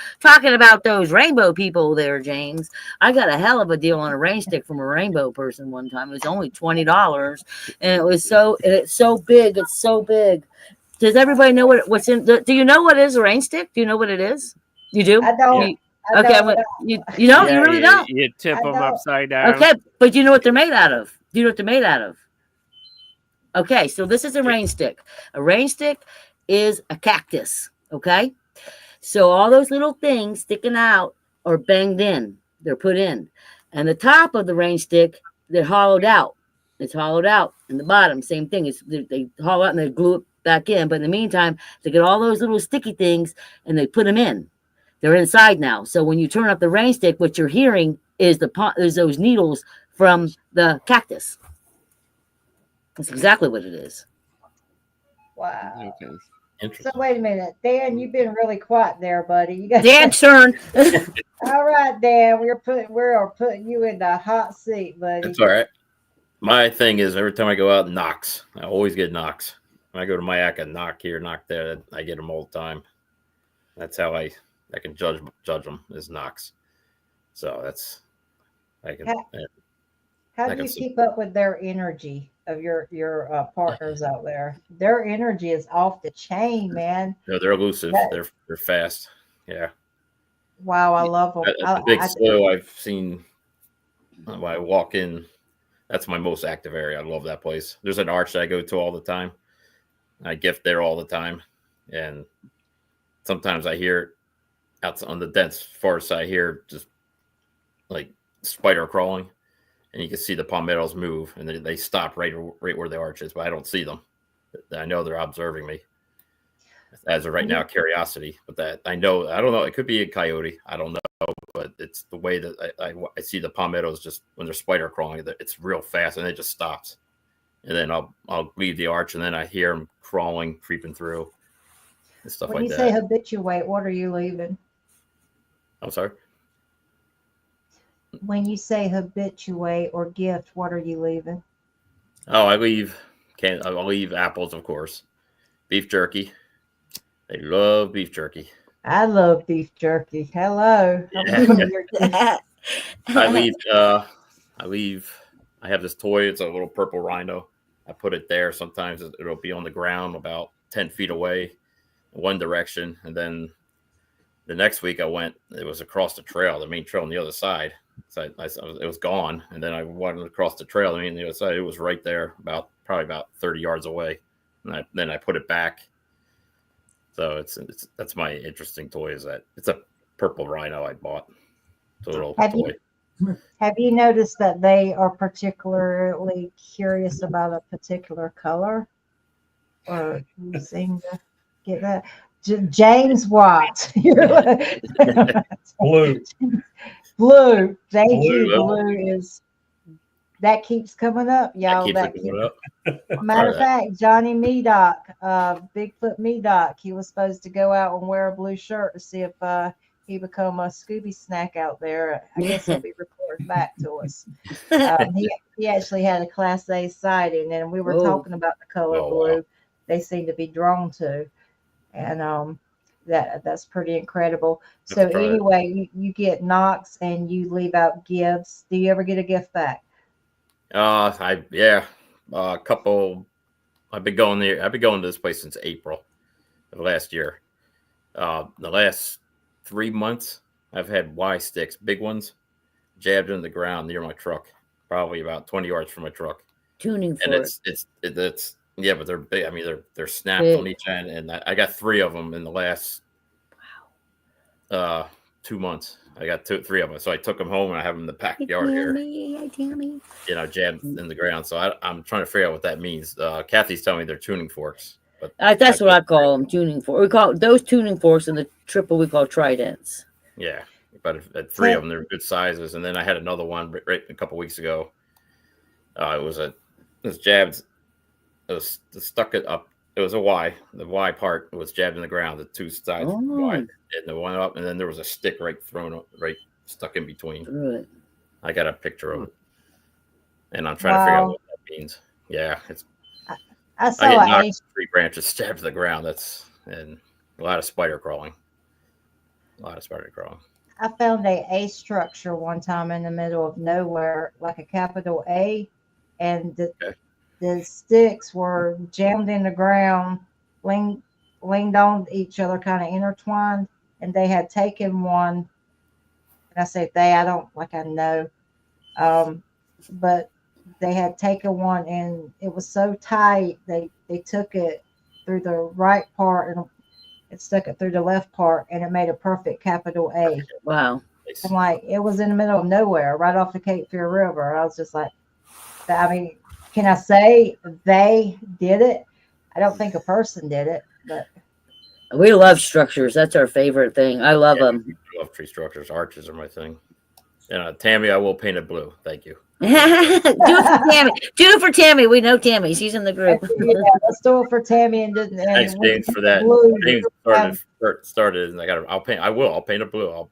those rainbow people there, James. I got a hell of a deal on a rain stick from a rainbow person one time. It was only $20, and it's so big. It's so big. Does everybody know what's in? Do you know what is a rain stick? Do you know what it is? You do? I don't. You don't? Yeah, you really don't? You tip them upside down. Okay, but you know what they're made out of? Do you know what they're made out of? Okay, so this is a rain stick. A rain stick is a cactus, okay? So all those little things sticking out are banged in. They're put in. And the top of the range stick, they're hollowed out. It's hollowed out. And the bottom, same thing. They hollow out and they glue it back in. But in the meantime, they get all those little sticky things and they put them in. They're inside now. So when you turn up the range stick, what you're hearing is those needles from the cactus. That's exactly what it is. Wow. Okay. So Interesting. wait a minute, Dan, you've been really quiet there, buddy. You got Dan's turn. all right, Dan. We are putting you in the hot seat, buddy. That's all right. My thing is every time I go out, knocks. I always get knocks. When I go to Mayaca, knock here, knock there. I get them all the time. That's how I can judge them is knocks. So that's I can. How do you keep up with their energy of your partners out there? Their energy is off the chain, man. No, they're elusive. They're fast. Yeah. Wow, I love them. The big slow I've seen when I walk in. That's my most active area. I love that place. There's an arch that I go to all the time. I gift there all the time, and sometimes I hear out on the dense forest. I hear just like spider crawling, and you can see the palmettos move, and they stop right where the arch is, but I don't see them. I know they're observing me. As of right now, curiosity, but that I don't know. It could be a coyote. I don't know, but it's the way that I see the palmettos just when they're spider crawling. It's real fast, and it just stops. And then I'll leave the arch, and then I hear them crawling, creeping through, and stuff like that. When you say habituate, what are you leaving? I'm sorry. When you say habituate or gift, what are you leaving? Oh, I'll leave apples, of course. Beef jerky. They love beef jerky. I love beef jerky. Hello. Yeah. I have this toy. It's a little purple rhino. I put it there. Sometimes it'll be on the ground about 10 feet away in one direction. And then the next week it was across the trail, the main trail on the other side. So it was gone. And then I went across the trail. On the other side, it was right there, probably about 30 yards away. And then I put it back. So that's my interesting toy. Is that it's a purple rhino I bought. It's a little toy. Have you noticed that they are particularly curious about a particular color? Or you seem to get that? James Watt. Blue. Blue. Thank you. Blue. Blue that keeps coming up, y'all. Matter of fact, Johnny Meadock, Bigfoot Meadock, he was supposed to go out and wear a blue shirt to see if he become a Scooby snack out there. I guess he'll be reporting back to us. He actually had a Class A sighting, and we were talking about the color blue. Wow. They seem to be drawn to, and that's pretty incredible. So anyway, you get knocks and you leave out gifts. Do you ever get a gift back? A couple. I've been going there. I've been going to this place since April of last year. The last 3 months, I've had Y sticks, big ones, jabbed in the ground near my truck, probably about 20 yards from my truck. Tuning for and it's yeah, but they're big. I mean, they're snapped big on each end, and I got 3 of them in the last 2 months. I got 3 of them, so I took them home and I have them in the backyard here. Jabbed in the ground. So I'm trying to figure out what that means. Kathy's telling me they're tuning forks, but that's what I call them, tuning forks. We call those tuning forks, and the triple we call tridents. Yeah, but at 3 of them, they're good sizes. And then I had another one right a couple weeks ago. It was jabbed. It was stuck it up. It was a Y. The Y part was jabbed in the ground. The 2 sides wide, and the one up, and then there was a stick right stuck in between. Right. I got a picture of it, and I'm trying to figure out what that means. Yeah, I get knocked 3 branches stabbed to the ground. And a lot of spider crawling. I found a structure one time in the middle of nowhere, like a capital A, and the sticks were jammed in the ground, leaned on each other, kind of intertwined, and they had taken one. And I say they, I don't like I know, but they had taken one, and it was so tight they took it through the right part and it stuck it through the left part, and it made a perfect capital A. Wow! And like it was in the middle of nowhere, right off the Cape Fear River. I was just like, I mean, can I say they did it? I don't think a person did it, but We love structures. That's our favorite thing. I love them. I love tree structures. Arches are my thing. And Tammy, I will paint it blue. Thank you. Do it for Tammy. Do it for Tammy. We know Tammy. She's in the group. yeah, let's do it for Tammy and Thanks, James, for that. James started, and I'll paint. I'll paint it blue. I'll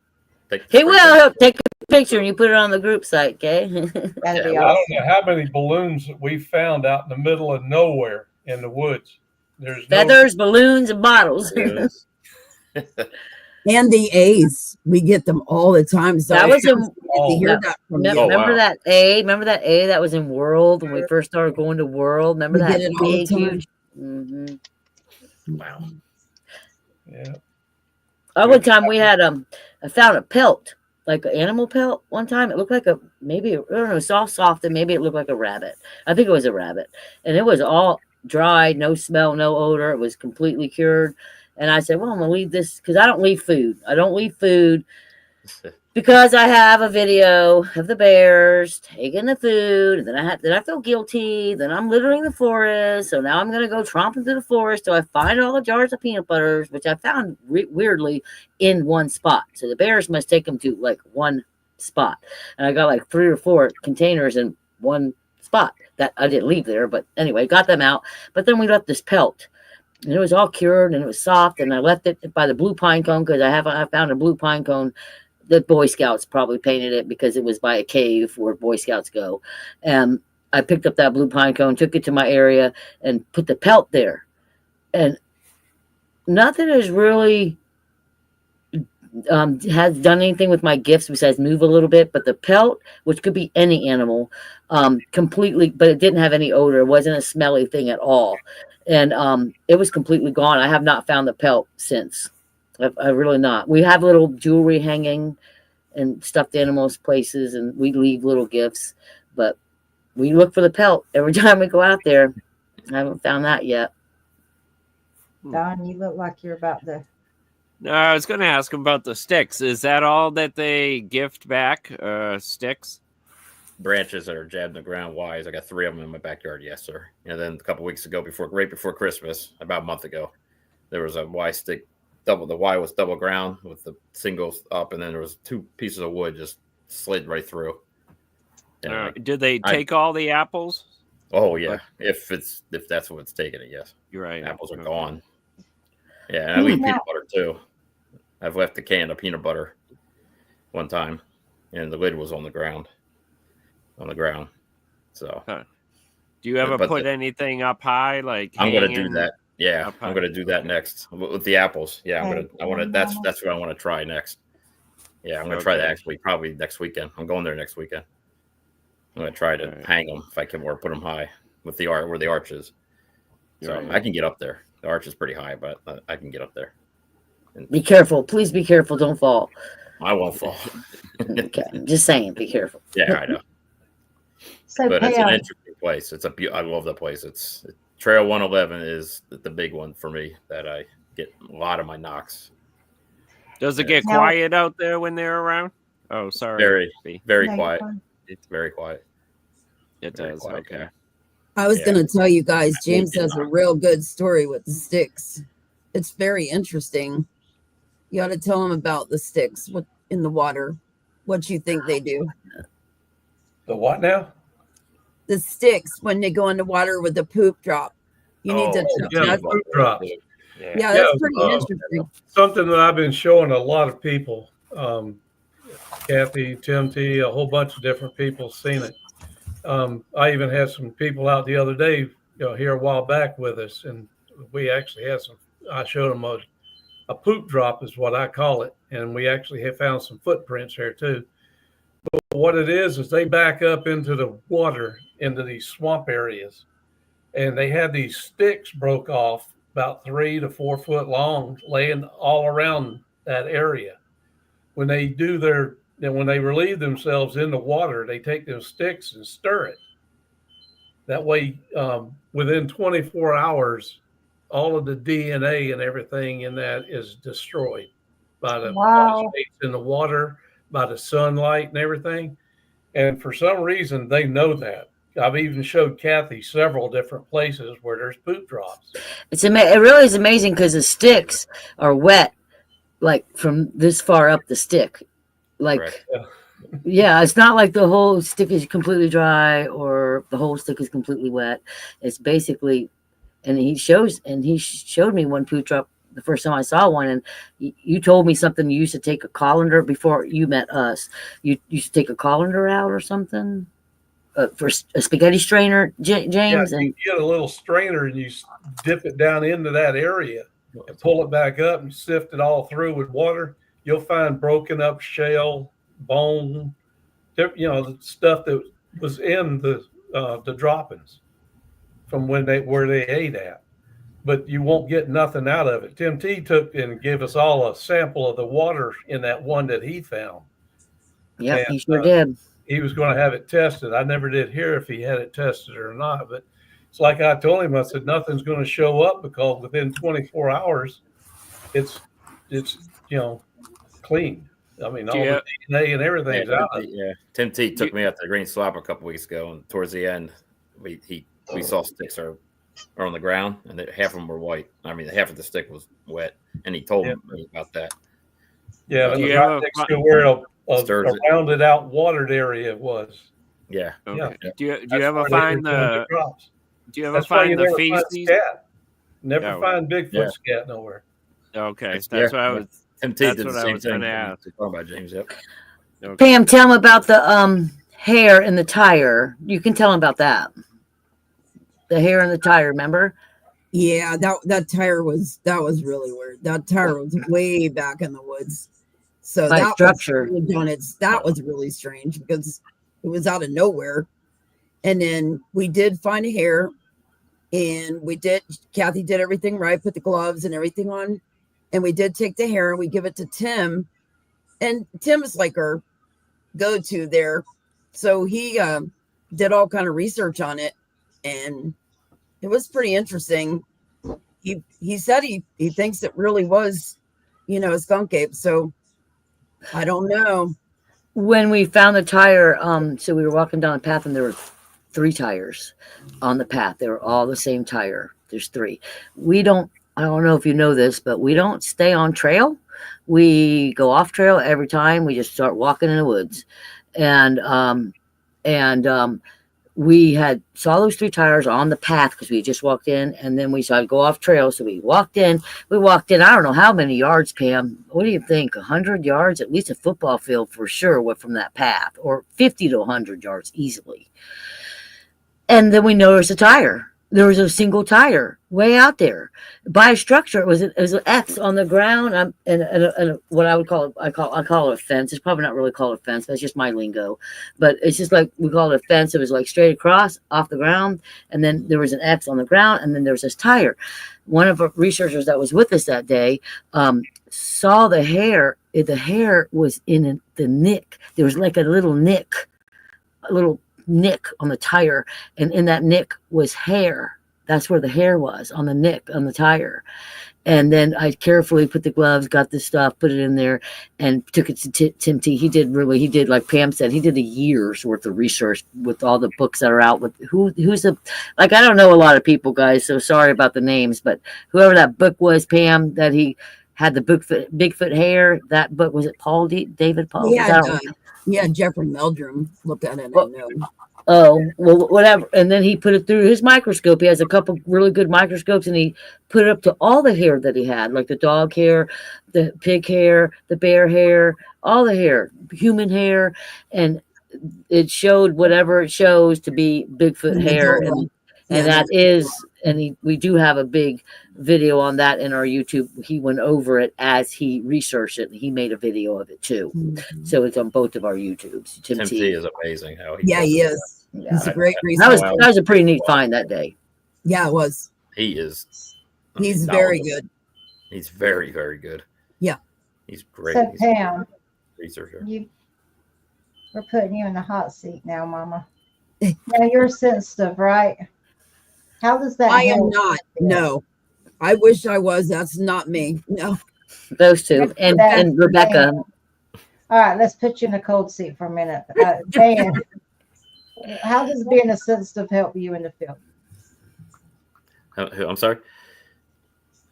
take. He will. He'll take a picture and you put it on the group site. Okay. That'd be I awesome. don't know how many balloons that we found out in the middle of nowhere in the woods. There's feathers, balloons, and bottles. And the A's, we get them all the time. So That was in. to hear that from you. Remember that A? Remember that A that was in World when we first started going to World? Remember We that get it all the big, time. huge? Mm-hmm. Wow. Yeah. One time we had I found a pelt, like an animal pelt. One time it looked like I don't know, soft, and maybe it looked like a rabbit. I think it was a rabbit, and it was all dry, no smell, no odor. It was completely cured. And I said, well, I'm gonna leave this because I don't leave food. I don't leave food because I have a video of the bears taking the food. And then I feel guilty. Then I'm littering the forest. So now I'm gonna go tromping through the forest till I find all the jars of peanut butters, which I found weirdly in one spot. So the bears must take them to like one spot. And I got like 3 or 4 containers in one spot that I didn't leave there. But anyway, got them out. But then we left this pelt. And it was all cured and it was soft. And I left it by the blue pine cone because I found a blue pine cone. The Boy Scouts probably painted it because it was by a cave where Boy Scouts go. And I picked up that blue pine cone, took it to my area, and put the pelt there. And nothing has really has done anything with my gifts besides move a little bit. But the pelt, which could be any animal, completely, but it didn't have any odor. It wasn't a smelly thing at all. And it was completely gone. I have not found the pelt since. I really not. We have little jewelry hanging and stuffed animals places, and we leave little gifts. But we look for the pelt every time we go out there. I haven't found that yet. Don, you look like you're about to. No, I was going to ask him about the sticks. Is that all that they gift back? Sticks? Branches that are jabbed in the ground wise. I got 3 of them in my backyard. Yes, sir. And then a couple weeks ago, right before Christmas, about a month ago, there was a Y stick. The Y was double ground with the singles up, and then there was 2 pieces of wood just slid right through. Did they take all the apples? Oh yeah, if that's what's taking it, yes. You're right. Apples are gone. Yeah, and I leave peanut butter too. I've left a can of peanut butter one time, and the lid was on the ground. So, do you ever put anything up high? Like I'm going to do that. Yeah, I'm going to do that next with the apples. Yeah, that's what I want to try next. Yeah, I'm going to try that actually probably next weekend. I'm going there next weekend. I'm going to try to hang them if I can, or put them high with the where the arch is. So I can get up there. The arch is pretty high, but I can get up there. Be careful. Please be careful. Don't fall. I won't fall. Okay, I'm just saying, be careful. Yeah, I know. So but it's an interesting place. I love the place. Trail 111 is the big one for me that I get a lot of my knocks. Does it get quiet out there when they're around? Oh, sorry. Very quiet. It's very quiet. It does. Okay. I was going to tell you guys, James has a real good story with the sticks. It's very interesting. You ought to tell him about the sticks in the water. What you think they do? The what now? The sticks when they go in the water with the poop drop. You need to poop drops. Yeah, that's pretty interesting. Something that I've been showing a lot of people. Kathy, Tim T, a whole bunch of different people seen it. I even had some people out the other day, here a while back with us, and we actually had some. I showed them a poop drop is what I call it, and we actually have found some footprints here too. But what it is they back up into the water, into these swamp areas, and they had these sticks broke off about 3 to 4 foot long, laying all around that area. When they when they relieve themselves in the water, they take those sticks and stir it. That way, within 24 hours, all of the DNA and everything in that is destroyed by the phosphates in the water, by the sunlight and everything. And for some reason, they know that. I've even showed Kathy several different places where there's poop drops. It really is amazing because the sticks are wet, like from this far up the stick. Like, yeah, it's not like the whole stick is completely dry or the whole stick is completely wet. It's basically, and he showed me one poop drop the first time I saw one. And you told me something. You used to take a colander before you met us. You used to take a colander out or something. For a spaghetti strainer, James. Yeah, you get a little strainer and you dip it down into that area and pull it back up and sift it all through with water. You'll find broken up shell, bone, the stuff that was in the droppings from where they ate at. But you won't get nothing out of it. Tim T took and gave us all a sample of the water in that one that he found. Yeah, he sure did. He was going to have it tested. I never did hear if he had it tested or not, but it's like I told him, I said, nothing's going to show up because within 24 hours, it's clean. I mean, all the DNA and everything's out. Yeah. Tim T took me out to the Green Slop a couple weeks ago, and towards the end, we saw sticks are on the ground, and half of them were white. I mean, half of the stick was wet, and he told me about that. Yeah, but right next to where a rounded out watered area was. Yeah. Okay. Yeah. Do you ever find the feces? Never find Bigfoot scat nowhere. Okay, that's what I was. Tim T That's did what the I same was thing. going to ask. Talking about James, yep. Okay. Pam, tell him about the hair in the tire. You can tell him about that. The hair in the tire, remember? Yeah, that tire was really weird. That tire was way back in the woods. So that structure that was really strange because it was out of nowhere. And then we did find a hair, and Kathy did everything right, put the gloves and everything on, and we did take the hair and we give it to Tim, and Tim is like our go-to there. So he did all kind of research on it, and it was pretty interesting. He said he thinks it really was, a skunk ape. So I don't know. When we found the tire, so we were walking down the path and there were 3 tires on the path. They were all the same tire. There's 3. I don't know if you know this, but we don't stay on trail. We go off trail every time. We just start walking in the woods. And we saw those 3 tires on the path because we just walked in, and then we saw it go off trail. So we walked in. I don't know how many yards, Pam. What do you think? 100 yards? At least a football field for sure went from that path, or 50 to 100 yards easily. And then we noticed a tire. There was a single tire way out there by a structure. It was an X on the ground, and what I call it a fence. It's probably not really called a fence. That's just my lingo, but it's just like we call it a fence. It was like straight across off the ground, and then there was an X on the ground, and then there was this tire. One of our researchers that was with us that day saw the hair. The hair was in the nick. There was like a little nick on the tire, and in that nick was hair. That's where the hair was, on the nick on the tire. And then I carefully put the gloves, got the stuff, put it in there, and took it to Tim T. He did like Pam said, he did a year's worth of research with all the books that are out with who's the, like, I don't know a lot of people, guys, so sorry about the names, but whoever that book was, Pam, that he had the Bigfoot hair, that book, was it David Paul? Yeah, Jeffrey Meldrum looked at it. Oh, well, whatever. And then he put it through his microscope. He has a couple really good microscopes, and he put it up to all the hair that he had, like the dog hair, the pig hair, the bear hair, all the hair, human hair. And it showed whatever it shows to be Bigfoot hair. We do have a big video on that in our YouTube. He went over it as he researched it, and he made a video of it too. Mm-hmm. So it's on both of our YouTubes. Tim T is amazing. He is. Yeah. He's a great researcher. That was a pretty neat find that day. Yeah, it was. He is. He's very good. He's very, very good. Yeah. He's great. So Pam, researcher. We're putting you in the hot seat now, Mama. Now you're sensitive, right? How does that? I am not. No, I wish I was. That's not me. No. Those two and Rebecca. All right, let's put you in the cold seat for a minute. Dan, how does being a sensitive help you in the field? I'm sorry.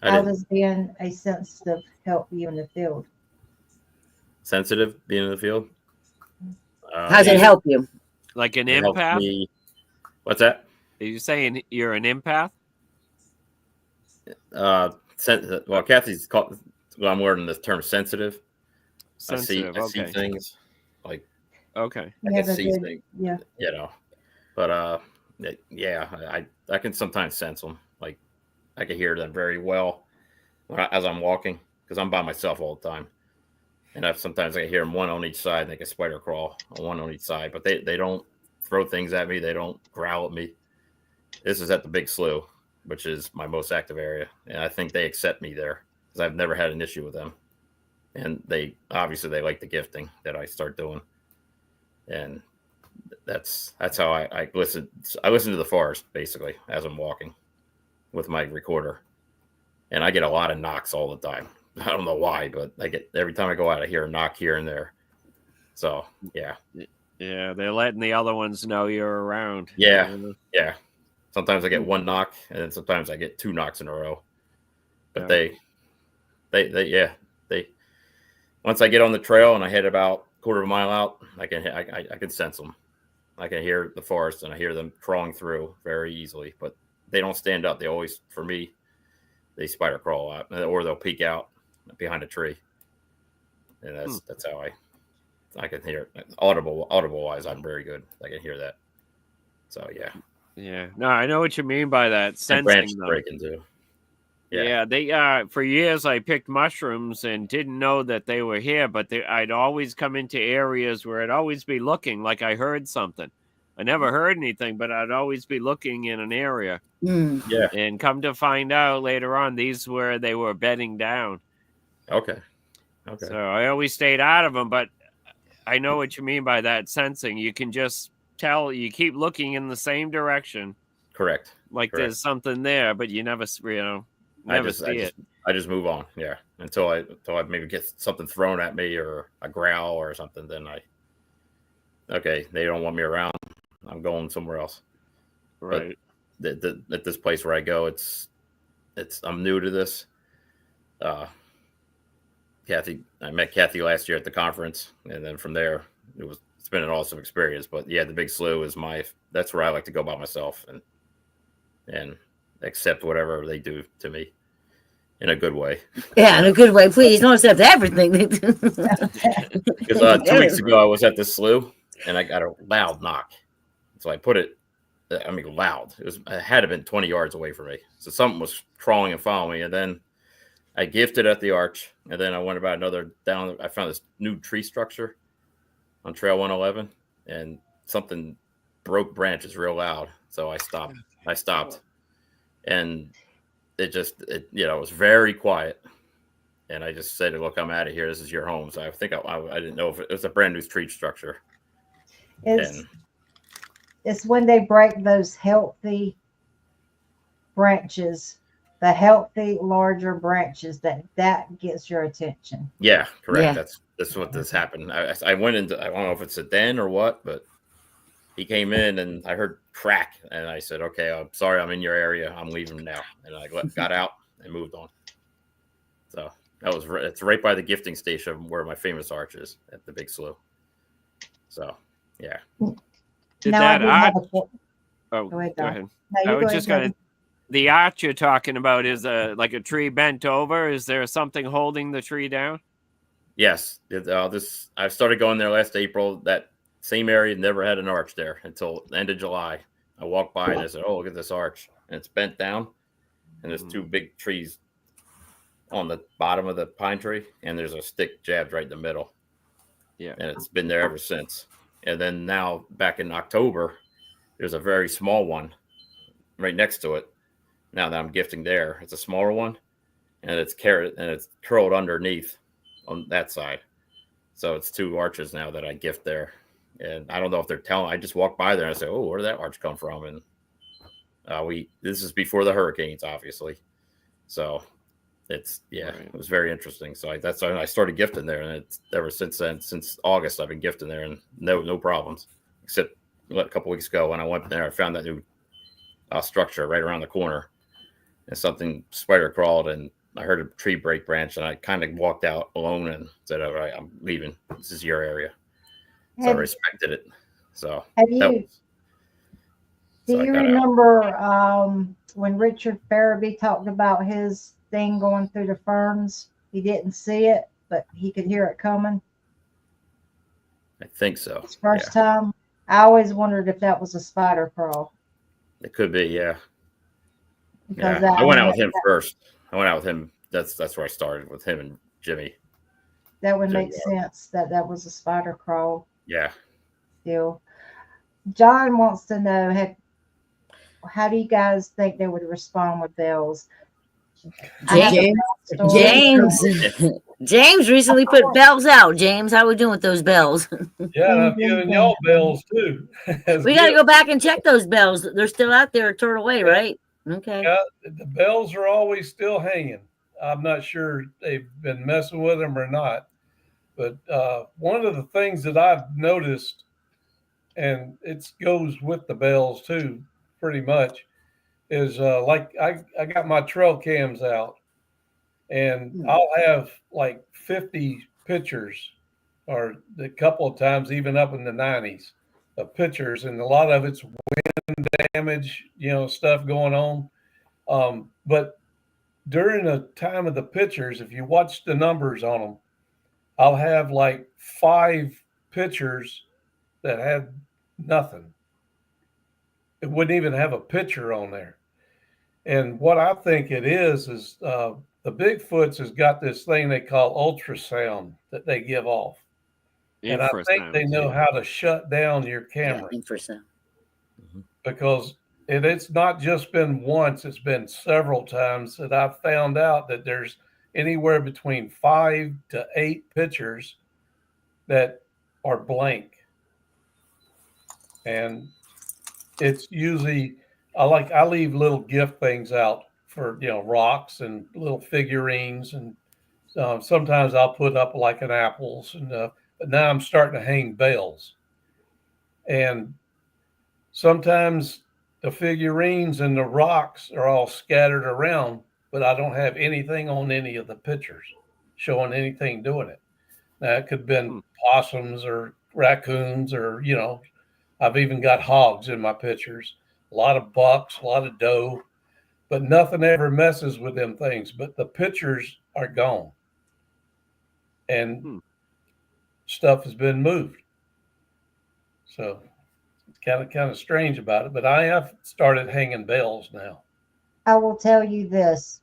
How does being a sensitive help you in the field? Sensitive being in the field. How does it help you? Like an It helps empath? me. What's that? Are you saying you're an empath? Well, Kathy's called. Well, I'm learning this term sensitive. Sensitive. I see Okay. things like Okay. I Yeah, can see good. things, Yeah. you know. But yeah, I can sometimes sense them. Like I can hear them very well as I'm walking because I'm by myself all the time, and sometimes I hear them one on each side, and they can spider crawl on one on each side. But they don't throw things at me. They don't growl at me. This is at the Big Slough, which is my most active area, and I think they accept me there because I've never had an issue with them. And they obviously like the gifting that I start doing, and that's how I listen. I listen to the forest basically as I'm walking with my recorder, and I get a lot of knocks all the time. I don't know why, but I get every time I go out, I hear a knock here and there. So yeah, they're letting the other ones know you're around. Yeah. Sometimes I get one knock, and then sometimes I get two knocks in a row. But they once I get on the trail and I head about a quarter of a mile out, I can sense them. I can hear the forest, and I hear them crawling through very easily. But they don't stand up. They always, for me, they spider crawl out, or they'll peek out behind a tree, and that's how I can hear it. Audible wise, I'm very good. I can hear that. So yeah. No, I know what you mean by that. And branch Sensing them. breaking too. Yeah, they for years I picked mushrooms and didn't know that they were here, but I'd always come into areas where I'd always be looking like I heard something. I never heard anything, but I'd always be looking in an area. Yeah. And come to find out later on, these were they were bedding down. Okay. So I always stayed out of them, but I know what you mean by that sensing. You can just tell. You keep looking in the same direction. Correct. Like there's something there, but you never see it. I just move on. Yeah. Until I maybe get something thrown at me or a growl or something. Then they don't want me around. I'm going somewhere else. Right. But at this place where I go, I'm new to this. I met Kathy last year at the conference, and then from there it's been an awesome experience. But yeah, the Big Slough is that's where I like to go by myself and accept whatever they do to me in a good way. Yeah, in a good way. Please don't accept everything. Because 2 weeks ago I was at the slough and I got a loud knock. So I put it, loud. It had to have been 20 yards away from me. So something was crawling and following me. And then I gifted at the arch. And then I went about another down. I found this new tree structure on Trail 111. And something broke branches real loud. So I stopped. And it was very quiet. And I just said, look, I'm out of here. This is your home. So I think I didn't know if it was a brand new tree structure. It's when they break those healthy branches, the healthy larger branches that gets your attention. Yeah, correct. Yeah. That's what this happened. I went into, I don't know if it's a den or what, but he came in and I heard crack and I said, okay, I'm sorry, I'm in your area. I'm leaving now. And I got out and moved on. So it's right by the gifting station where my famous arch is at the Big Slough. So yeah. Did now that I arch? go Go ahead. No, I was just going to. The arch you're talking about is like a tree bent over. Is there something holding the tree down? Yes. I started going there last April. That same area never had an arch there until the end of July. I walked by and I said, "Oh, look at this arch!" And it's bent down, and there's two big trees on the bottom of the pine tree, and there's a stick jabbed right in the middle. Yeah, and it's been there ever since. And then now, back in October, there's a very small one right next to it. Now that I'm gifting there, it's a smaller one, and it's curled underneath on that side. So it's two arches now that I gift there. And I don't know if they're telling. I just walked by there and I say, "Oh, where did that arch come from?" And this is before the hurricanes, obviously. So It was very interesting. So that's when I started gifting there, and it's ever since then, since August, I've been gifting there, and no problems. Except a couple weeks ago when I went there, I found that new structure right around the corner, and something spider crawled, and I heard a tree break branch, and I kind of walked out alone and said, "All right, I'm leaving. This is your area." So I respected it. So do you remember when Richard Farabee talked about his thing going through the ferns? He didn't see it, but he could hear it coming. I think so. His first time. I always wondered if that was a spider crawl. It could be, yeah. Because I went out with him first. I went out with him. That's where I started, with him and Jimmy. That would make sense that was a spider crawl. Yeah. Still, John wants to know how do you guys think they would respond with bells? James recently put bells out. James, how we doing with those bells? Yeah, I'm giving y'all bells too. We got to go back and check those bells. They're still out there, Turtle Way, right? Okay. Yeah, the bells are always still hanging. I'm not sure they've been messing with them or not. But one of the things that I've noticed, and it goes with the bells too, pretty much, is like I got my trail cams out, and I'll have like 50 pictures, or a couple of times even up in the 90s of pictures, and a lot of it's wind damage, stuff going on. But during the time of the pictures, if you watch the numbers on them, I'll have like 5 pictures that had nothing. It wouldn't even have a picture on there. And what I think it is the Bigfoots has got this thing they call ultrasound that they give off. And I think they know how to shut down your camera. Infrasound. Because it's not just been once, it's been several times that I've found out that there's anywhere between 5 to 8 pictures that are blank. And it's usually, I leave little gift things out for, rocks and little figurines. And sometimes I'll put up like an apples. But now I'm starting to hang bells. And sometimes the figurines and the rocks are all scattered around, but I don't have anything on any of the pictures showing anything doing it. Now, it could have been possums or raccoons or, I've even got hogs in my pictures, a lot of bucks, a lot of doe, but nothing ever messes with them things. But the pictures are gone. And stuff has been moved. So it's kind of strange about it, but I have started hanging bells now. I will tell you this.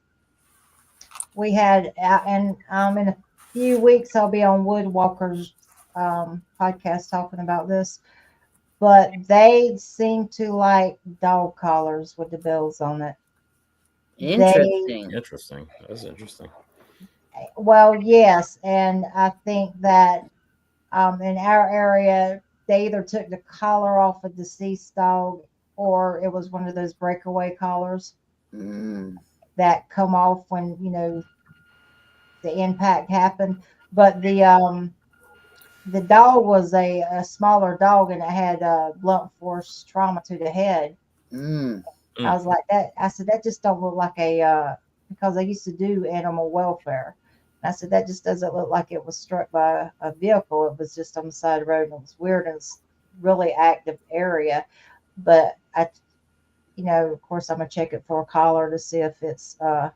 We had, and in a few weeks, I'll be on Woodwalker's podcast talking about this, but they seem to like dog collars with the bells on it. Interesting. That's interesting. Well, yes, and I think that in our area, they either took the collar off a deceased dog, or it was one of those breakaway collars that come off when the impact happened. But the dog was a smaller dog, and it had blunt force trauma to the head. I was like that. I said that just don't look like because I used to do animal welfare. I said, that just doesn't look like it was struck by a vehicle. It was just on the side of the road, and it was weird, and it's really active area. But of course, I'm going to check it for a collar to see if it's, bag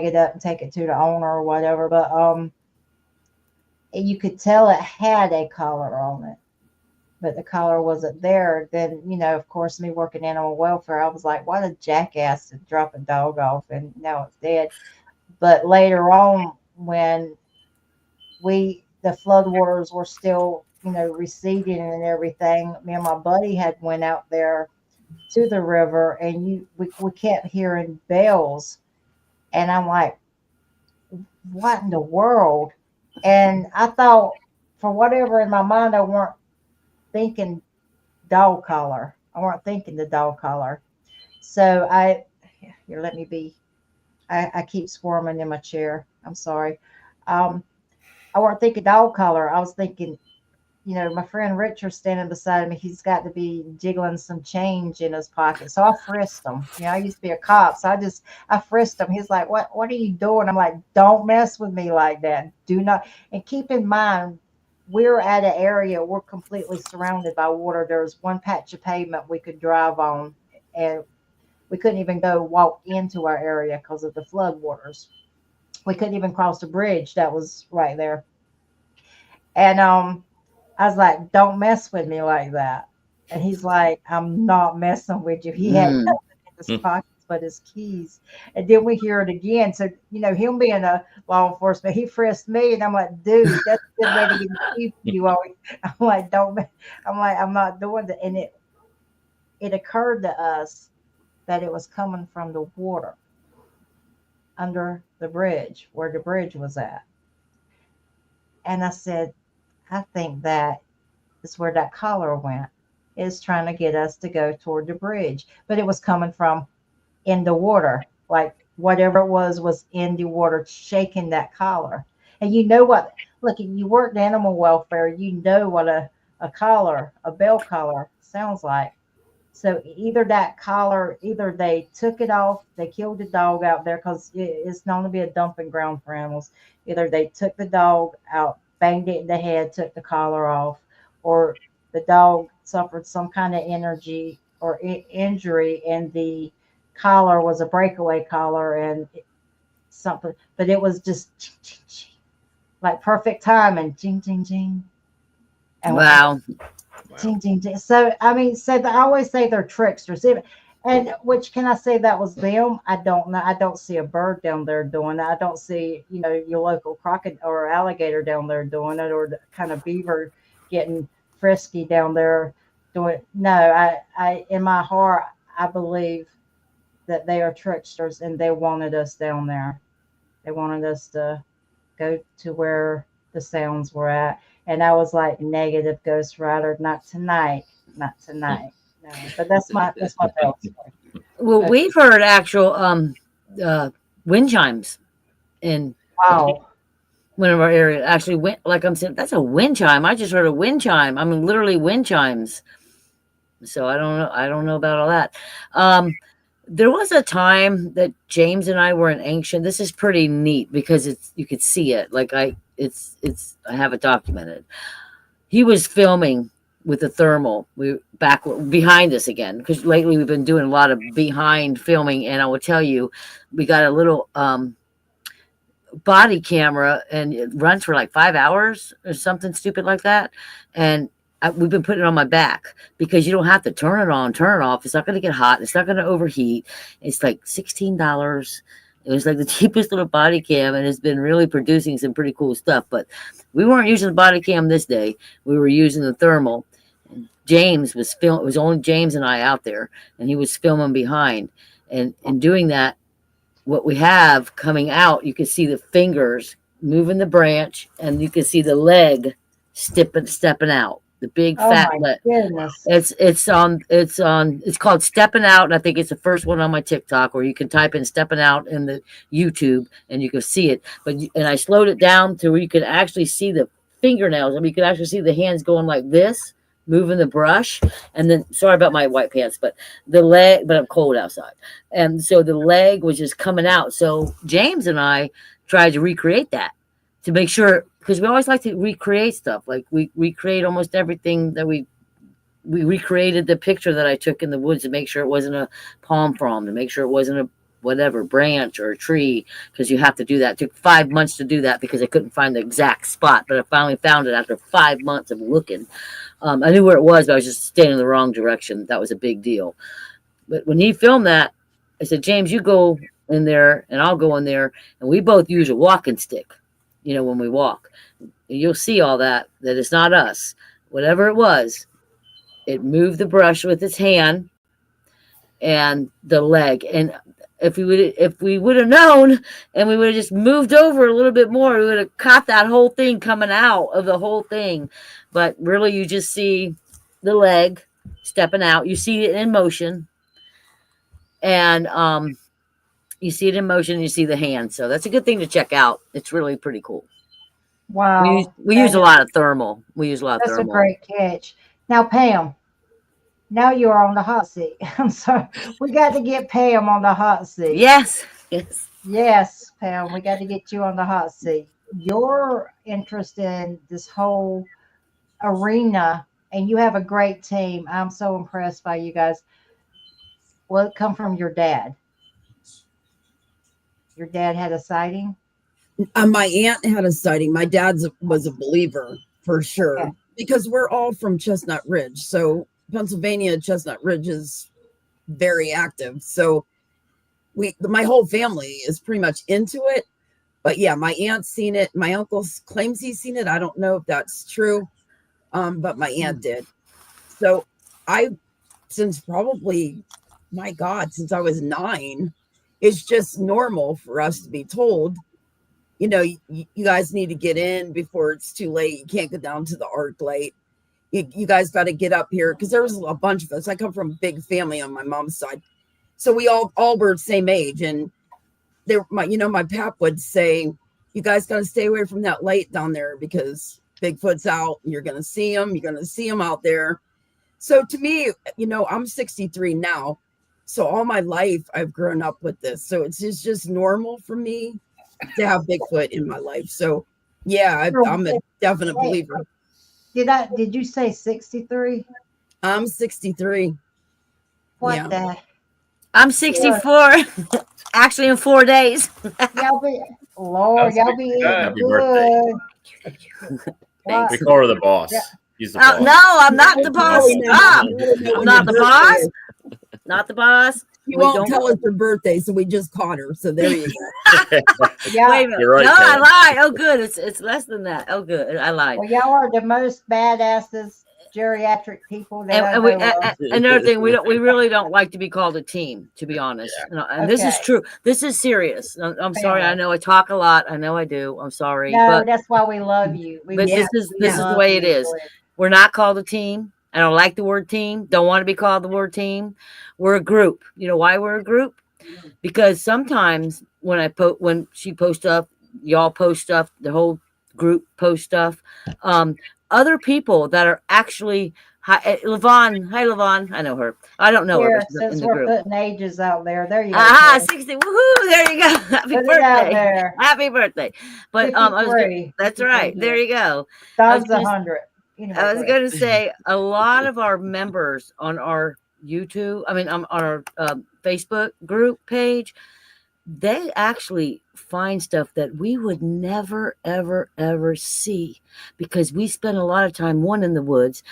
it up and take it to the owner or whatever. But you could tell it had a collar on it, but the collar wasn't there. Then, of course, me working animal welfare, I was like, what a jackass to drop a dog off, and now it's dead. But later on, when the floodwaters were still, receding and everything, me and my buddy had went out there to the river, and we kept hearing bells. And I'm like, what in the world? And I thought, for whatever in my mind, I weren't thinking dog collar. I weren't thinking the dog collar. So here, let me be I keep squirming in my chair. I'm sorry. Um, I wasn't thinking dog collar. I was thinking, my friend Richard's standing beside me. He's got to be jiggling some change in his pocket. So I frisked him. I used to be a cop. So I frisked him. He's like, what are you doing? I'm like, don't mess with me like that. Do not. And keep in mind, we're at an area, we're completely surrounded by water. There's one patch of pavement we could drive on, and we couldn't even go walk into our area because of the flood waters. We couldn't even cross the bridge that was right there. And I was like, don't mess with me like that. And he's like, I'm not messing with you. He had nothing in his pockets but his keys. And then we hear it again. So, him being a law enforcement, he frisked me. And I'm like, dude, that's a good way to get a key for you always. I'm like, I'm not doing that. And it occurred to us that it was coming from the water under the bridge, where the bridge was at. And I said, I think that is where that collar went. It's trying to get us to go toward the bridge. But it was coming from in the water. Like whatever it was in the water shaking that collar. And you know what? Look, if you worked animal welfare, you know what a collar, a bell collar sounds like. So either that collar, either they took it off, they killed the dog out there because it's known to be a dumping ground for animals. Either they took the dog out, banged it in the head, took the collar off, or the dog suffered some kind of energy or injury, and the collar was a breakaway collar and something. But it was just like perfect time and ching, ching, ching. And wow. Ding, ding, ding. So I always say they're tricksters. And which can I say that was them? I don't know. I don't see a bird down there doing that. I don't see, your local crocodile or alligator down there doing it, or the kind of beaver getting frisky down there doing it. No, I in my heart, I believe that they are tricksters and they wanted us down there. They wanted us to go to where the sounds were at. And I was like, negative Ghost Rider, not tonight, not tonight. No, but that's my bell story. Well, we've heard actual wind chimes in one of our areas. Actually, like I'm saying, that's a wind chime. I just heard a wind chime. I mean, literally wind chimes. So I don't know. I don't know about all that. There was a time that James and I were in ancient. This is pretty neat because you could see it. Like I have it documented. He was filming with a thermal. We back behind us again, because lately we've been doing a lot of behind filming. And I will tell you, we got a little body camera, and it runs for like 5 hours or something stupid like that. And we've been putting it on my back because you don't have to turn it on, turn it off. It's not going to get hot. It's not going to overheat. It's like $16. It was like the cheapest little body cam, and it's been really producing some pretty cool stuff. But we weren't using the body cam this day. We were using the thermal. And James was filming. It was only James and I out there, and he was filming behind. And in doing that, what we have coming out, you can see the fingers moving the branch, and you can see the leg stepping out. The big fat leg. It's called Stepping Out, and I think it's the first one on my TikTok, or you can type in Stepping Out in the YouTube and you can see it. And I slowed it down to where you could actually see the fingernails. I mean, you could actually see the hands going like this, moving the brush. And then, sorry about my white pants, but the leg, but I'm cold outside. And so the leg was just coming out. So James and I tried to recreate that to make sure, because we always like to recreate stuff. Like we recreate almost everything that we recreated the picture that I took in the woods to make sure it wasn't a palm frond, to make sure it wasn't a whatever branch or a tree, because you have to do that. It took 5 months to do that because I couldn't find the exact spot, but I finally found it after 5 months of looking. I knew where it was, but I was just standing in the wrong direction. That was a big deal. But when he filmed that, I said, James, you go in there and I'll go in there, and we both use a walking stick. When we walk, you'll see all that it's not us. Whatever it was, it moved the brush with its hand and the leg. And if we would have known, and we would have just moved over a little bit more, we would have caught that whole thing coming out of the whole thing. But really, you just see the leg stepping out. You see it in motion. And You see it in motion. You see the hand. So that's a good thing to check out. It's really pretty cool. Wow. We use a lot of thermal. We use a lot of That's thermal. a great catch. Now, Pam, now you are on the hot seat. I'm sorry. We got to get Pam on the hot seat. Yes. Yes, Pam, we got to get you on the hot seat. Your interest in this whole arena, and you have a great team. I'm so impressed by you guys. Well, it come from your dad. Your dad had a sighting? My aunt had a sighting. My dad was a believer for sure, Okay. because we're all from Chestnut Ridge. So Pennsylvania, Chestnut Ridge is very active. So my whole family is pretty much into it. But yeah, my aunt's seen it. My uncle claims he's seen it. I don't know if that's true, but my aunt did. So since probably, my God, since I was 9, it's just normal for us to be told, you know, you guys need to get in before it's too late. You can't go down to the arc light. You guys got to get up here, because there was a bunch of us. I come from a big family on my mom's side, so we all were the same age. And my pap would say, "You guys got to stay away from that light down there, because Bigfoot's out. And you're gonna see him. You're gonna see him out there." So to me, I'm 63 now, so all my life I've grown up with this. So it's just normal for me to have Bigfoot in my life. So yeah, I'm a definite believer. Did you say 63? I'm 63. What Yeah. the? I'm 64. Actually, in 4 days. Y'all be, Lord, y'all be eating Happy good. birthday. We call her the boss. Yeah. He's the boss. No, I'm not the boss. Stop. I'm not the boss. Not the boss. You won't tell us her birthday, so we just caught her. So there you go. Yeah. Wait a minute. You're right, No, Pam. I lied. Oh, good. It's less than that. Oh, good. I lied. Well, y'all are the most badasses geriatric people that I And know of. another thing, we really don't like to be called a team, to be honest. And this is Okay. true. This is serious. I'm sorry. I know I talk a lot. I know I do. I'm sorry. No, but that's why we love you. this is the way it is. We're not called a team. I don't like the word team. Don't want to be called the word team. We're a group. You know why we're a group? Because sometimes when she posts stuff, y'all post stuff, the whole group post stuff. Other people that are actually hi Levon. I know her. I don't know her. Here, But she's since in the we're group. putting ages out there, you go. Aha, 60. Woohoo! There you go. Happy Put it out birthday. there. Happy birthday. But that's 53. right. There you go. Don's 100. I was going to say a lot of our members on our YouTube, on our Facebook group page, they actually find stuff that we would never, ever, ever see, because we spend a lot of time in the woods.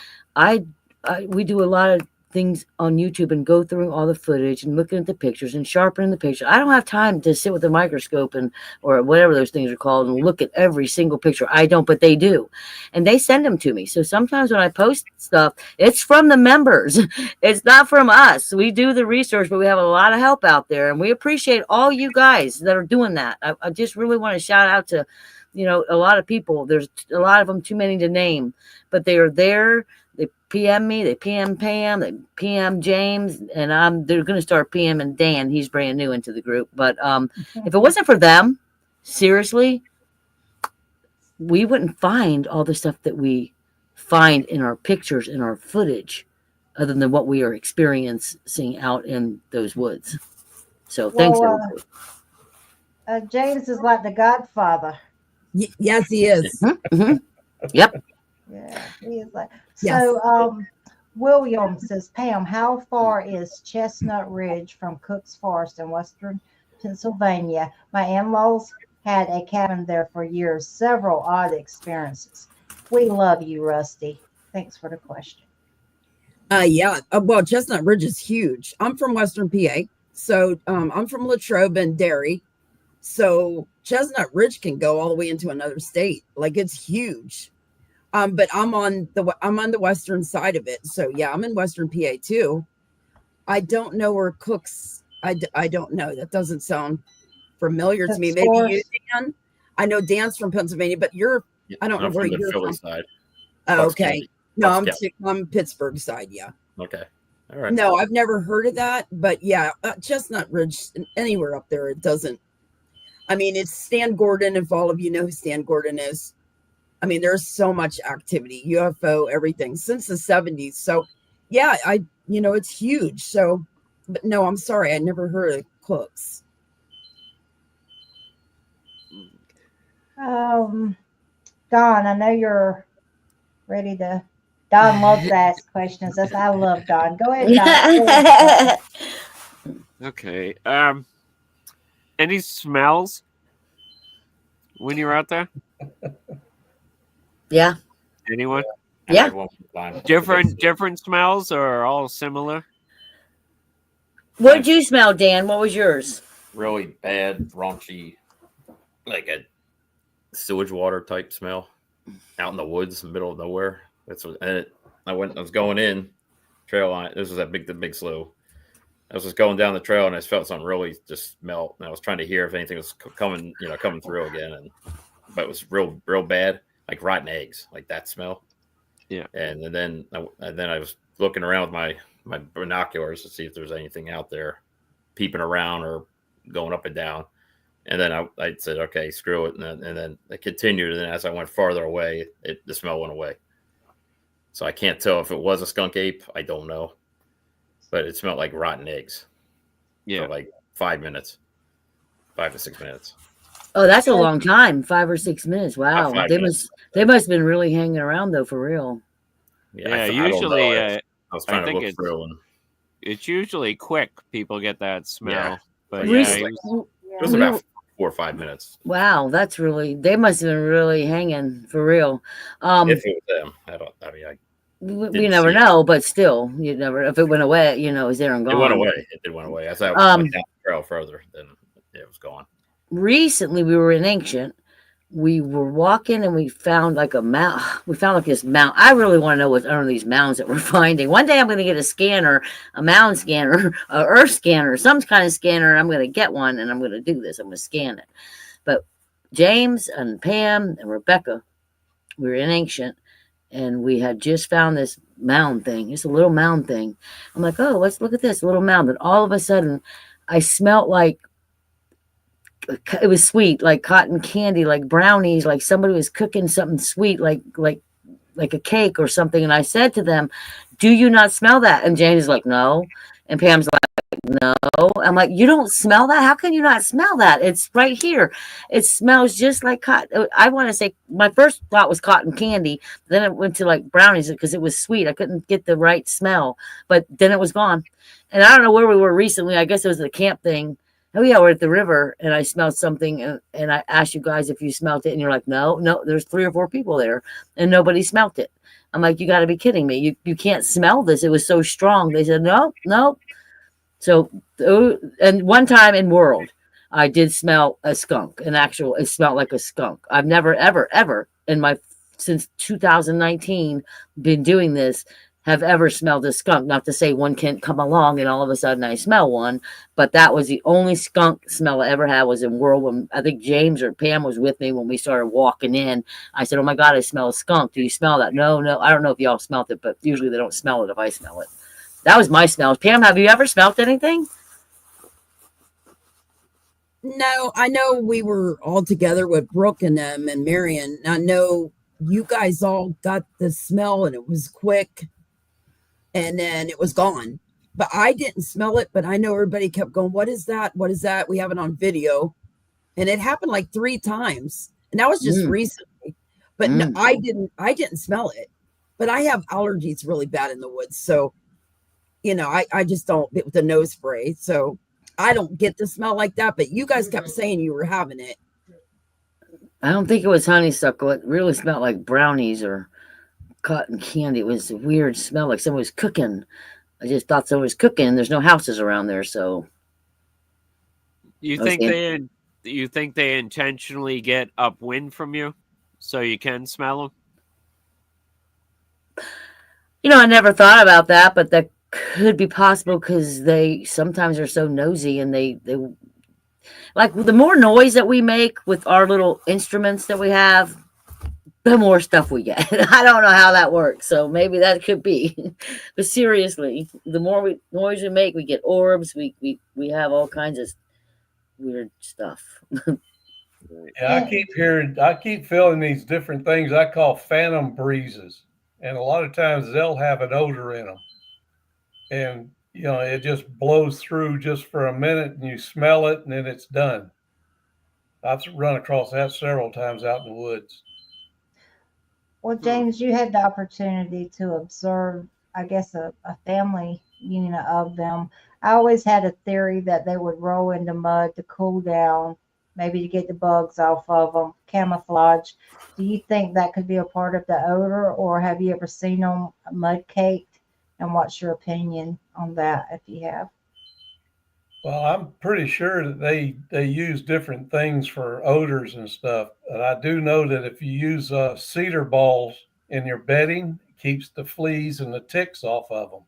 We do a lot of things on YouTube and go through all the footage and looking at the pictures and sharpening the picture. I don't have time to sit with a microscope or whatever those things are called and look at every single picture. I don't, but they do. And they send them to me. So sometimes when I post stuff, it's from the members. It's not from us. We do the research, but we have a lot of help out there. And we appreciate all you guys that are doing that. I just really want to shout out to, a lot of people. There's a lot of them, too many to name, but they are there. They PM me, they PM Pam, they PM James, and they're going to start PMing Dan. He's brand new into the group. But if it wasn't for them, seriously, we wouldn't find all the stuff that we find in our pictures, in our footage, other than what we are experiencing out in those woods. So thanks, everybody. James is like the Godfather. Yes, he is. Mm-hmm. Yep. Yeah, he is like. Yes. So, William says, Pam, how far is Chestnut Ridge from Cook's Forest in western Pennsylvania? My in-laws had a cabin there for years. Several odd experiences. We love you, Rusty. Thanks for the question. Yeah. Well, Chestnut Ridge is huge. I'm from Western PA, so I'm from Latrobe and Derry. So Chestnut Ridge can go all the way into another state. Like, it's huge. But I'm on the western side of it. So yeah, I'm in Western PA too. I don't know where Cook's. I don't know. That doesn't sound familiar to me. Maybe you, Dan. I know Dan's from Pennsylvania, but I don't know where you're Philly from. side. Oh, okay. No, Bucks I'm Pittsburgh side. Yeah. Okay. All right. No, I've never heard of that, but yeah, Chestnut Ridge, anywhere up there, it doesn't. I mean, it's Stan Gordon. If all of you know who Stan Gordon is, I mean, there's so much activity, UFO, everything since the 70s. So, yeah, it's huge. So, but no, I'm sorry, I never heard of Cooks. Don, I know you're ready to. Don loves to ask questions. I love Don. Go ahead, Don. Okay. Any smells when you're out there? Yeah. Anyone? Yeah. Different smells or all similar? What did you smell, Dan? What was yours? Really bad, raunchy, like a sewage water type smell out in the woods, in the middle of nowhere. I was going in trail line. This was the big slough. I was just going down the trail and I felt something really just smell. And I was trying to hear if anything was coming through again. But it was real bad, like rotten eggs, like that smell. Yeah. And then I was looking around with my binoculars to see if there's anything out there peeping around or going up and down. And then I said, okay, screw it. And then I continued. And then as I went farther away, the smell went away. So I can't tell if it was a skunk ape. I don't know. But it smelled like rotten eggs. Yeah. For like 5 minutes. 5 to 6 minutes. Oh, that's a long time. 5 or 6 minutes. Wow. They must have been really hanging around though, for real. Yeah, usually I was trying to look through and it's usually quick. People get that smell. Yeah. But it was about 4 or 5 minutes. Wow, they must have been really hanging for real. If it was them, we never know, but still, you never. If it went away, it's there and gone. It went away. It did went away. As I went down the trail further, then it was gone. Recently, we were in Ancient. We were walking and we found like a mound. We found like this mound. I really want to know what's under these mounds that we're finding. One day I'm going to get a scanner, a mound scanner, a earth scanner, some kind of scanner. I'm going to get one and I'm going to do this. I'm going to scan it. But James and Pam and Rebecca, we were in Ancient and we had just found this mound thing. It's a little mound thing. I'm like, oh, let's look at this little mound. And all of a sudden I smelled like, it was sweet, like cotton candy, like brownies, like somebody was cooking something sweet, like a cake or something. And I said to them, do you not smell that? And Jane's like, no. And Pam's like, no. I'm like, you don't smell that? How can you not smell that? It's right here. It smells just like cotton. I want to say my first thought was cotton candy. Then it went to like brownies because it was sweet. I couldn't get the right smell, but then it was gone. And I don't know where we were recently. I guess it was the camp thing. Oh yeah, we're at the river and I smelled something and I asked you guys if you smelled it and you're like, no, there's 3 or 4 people there and nobody smelled it. I'm like, you got to be kidding me. You can't smell this. It was so strong. They said, no. So, and one time in World, I did smell a skunk, it smelled like a skunk. I've never, ever since 2019 been doing this, have ever smelled a skunk. Not to say one can't come along and all of a sudden I smell one, but that was the only skunk smell I ever had was in World when I think James or Pam was with me when we started walking in. I said, oh my God, I smell a skunk. Do you smell that? No. I don't know if y'all smelled it, but usually they don't smell it if I smell it. That was my smell. Pam, have you ever smelled anything? No, I know we were all together with Brooke and them and Marion. I know you guys all got the smell and it was quick. And then it was gone. But I didn't smell it, but I know everybody kept going, what is that? What is that? We have it on video. And it happened like 3 times. And that was just recently. But no, I didn't smell it. But I have allergies really bad in the woods. So, I just don't with the nose spray. So I don't get the smell like that. But you guys kept saying you were having it. I don't think it was honeysuckle. It really smelled like brownies or cotton candy. It was a weird smell, like someone was cooking. I just thought someone was cooking. There's no houses around there, so. You think they intentionally get upwind from you so you can smell them? I never thought about that, but that could be possible because they sometimes are so nosy and they like the more noise that we make with our little instruments that we have, the more stuff we get. I don't know how that works, so maybe that could be. But seriously, the more noise we make, we get orbs. We have all kinds of weird stuff. Yeah, I keep feeling these different things I call phantom breezes, and a lot of times they'll have an odor in them, and it just blows through just for a minute, and you smell it, and then it's done. I've run across that several times out in the woods. Well, James, you had the opportunity to observe, I guess, a family unit of them. I always had a theory that they would roll into mud to cool down, maybe to get the bugs off of them, camouflage. Do you think that could be a part of the odor, or have you ever seen them mud caked? And what's your opinion on that, if you have? Well, I'm pretty sure that they use different things for odors and stuff. But I do know that if you use cedar balls in your bedding, it keeps the fleas and the ticks off of them.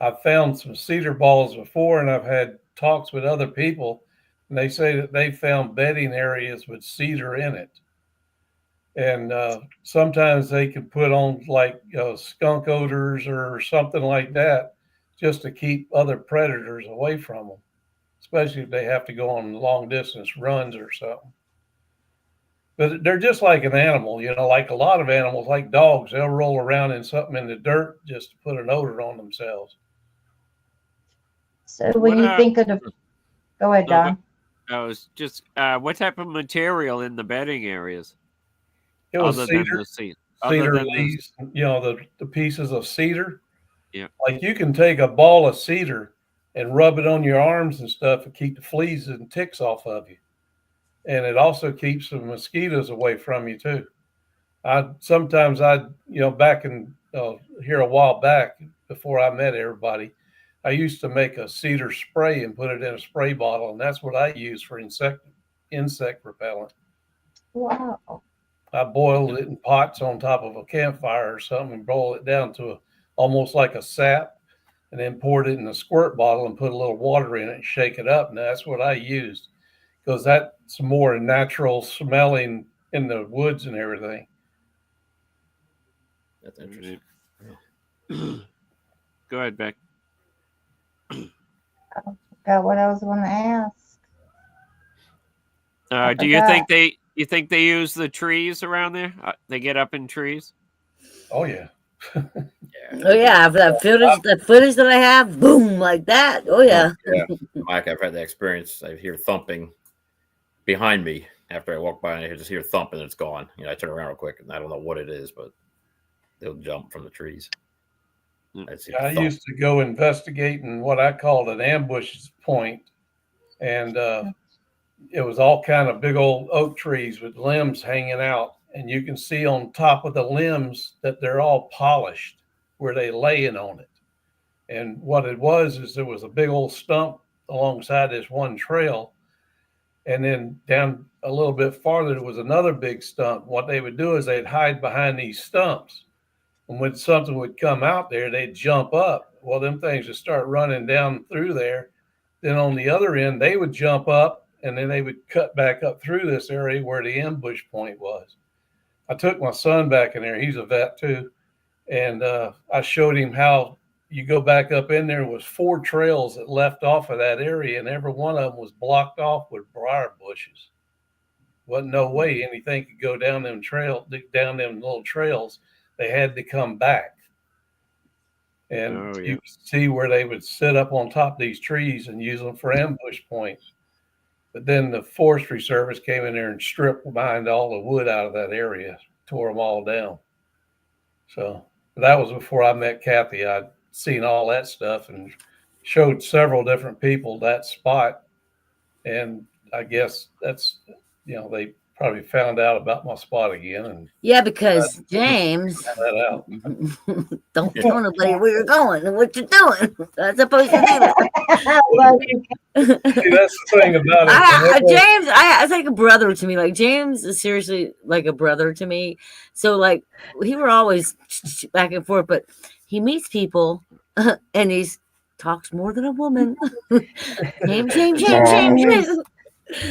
I've found some cedar balls before, and I've had talks with other people, and they say that they found bedding areas with cedar in it. And sometimes they can put on like skunk odors or something like that just to keep other predators away from them, especially if they have to go on long distance runs or something. But they're just like an animal, like a lot of animals, like dogs, they'll roll around in something in the dirt just to put an odor on themselves. So when you think of the, go ahead, Don. I was just, what type of material in the bedding areas? It was cedar leaves, the pieces of cedar. Yeah. Like you can take a ball of cedar and rub it on your arms and stuff and keep the fleas and ticks off of you. And it also keeps the mosquitoes away from you too. Sometimes back in here a while back before I met everybody, I used to make a cedar spray and put it in a spray bottle, and that's what I use for insect repellent. Wow. I boiled it in pots on top of a campfire or something and boil it down to almost like a sap, and then poured it in a squirt bottle and put a little water in it and shake it up. And that's what I used because that's more natural smelling in the woods and everything. That's interesting. Go ahead, Beck. I forgot what I was going to ask. Do you think they use the trees around there? They get up in trees? Oh yeah. Oh yeah, that footage that I have, boom, like that. Oh yeah. Yeah, Mike, I've had that experience. I hear thumping behind me after I walk by, and I just hear thumping, and it's gone. I turn around real quick, and I don't know what it is, but they'll jump from the trees. I used to go investigate in what I called an ambush point, and it was all kind of big old oak trees with limbs hanging out, and you can see on top of the limbs that they're all polished where they laying on it. And what it was is there was a big old stump alongside this one trail, and then down a little bit farther there was another big stump. What they would do is they'd hide behind these stumps, and when something would come out there, they'd jump up. Well, them things would start running down through there. Then on the other end, they would jump up, and then they would cut back up through this area where the ambush point was. I took my son back in there. He's a vet too. And I showed him how you go back up in there. Was 4 trails that left off of that area, and every one of them was blocked off with briar bushes. Wasn't no way anything could go down them little trails. They had to come back. And you could see where they would sit up on top of these trees and use them for ambush points. But then the Forestry Service came in there and stripped behind all the wood out of that area, tore them all down. So that was before I met Kathy. I'd seen all that stuff and showed several different people that spot. And I guess that's, they probably found out about my spot again. And yeah, because James, don't tell nobody where you're going and what you're doing. That's supposed to do that. See, that's the thing about it. James, it's like a brother to me. Like James is seriously like a brother to me. So like we were always back and forth, but he meets people and he talks more than a woman. James.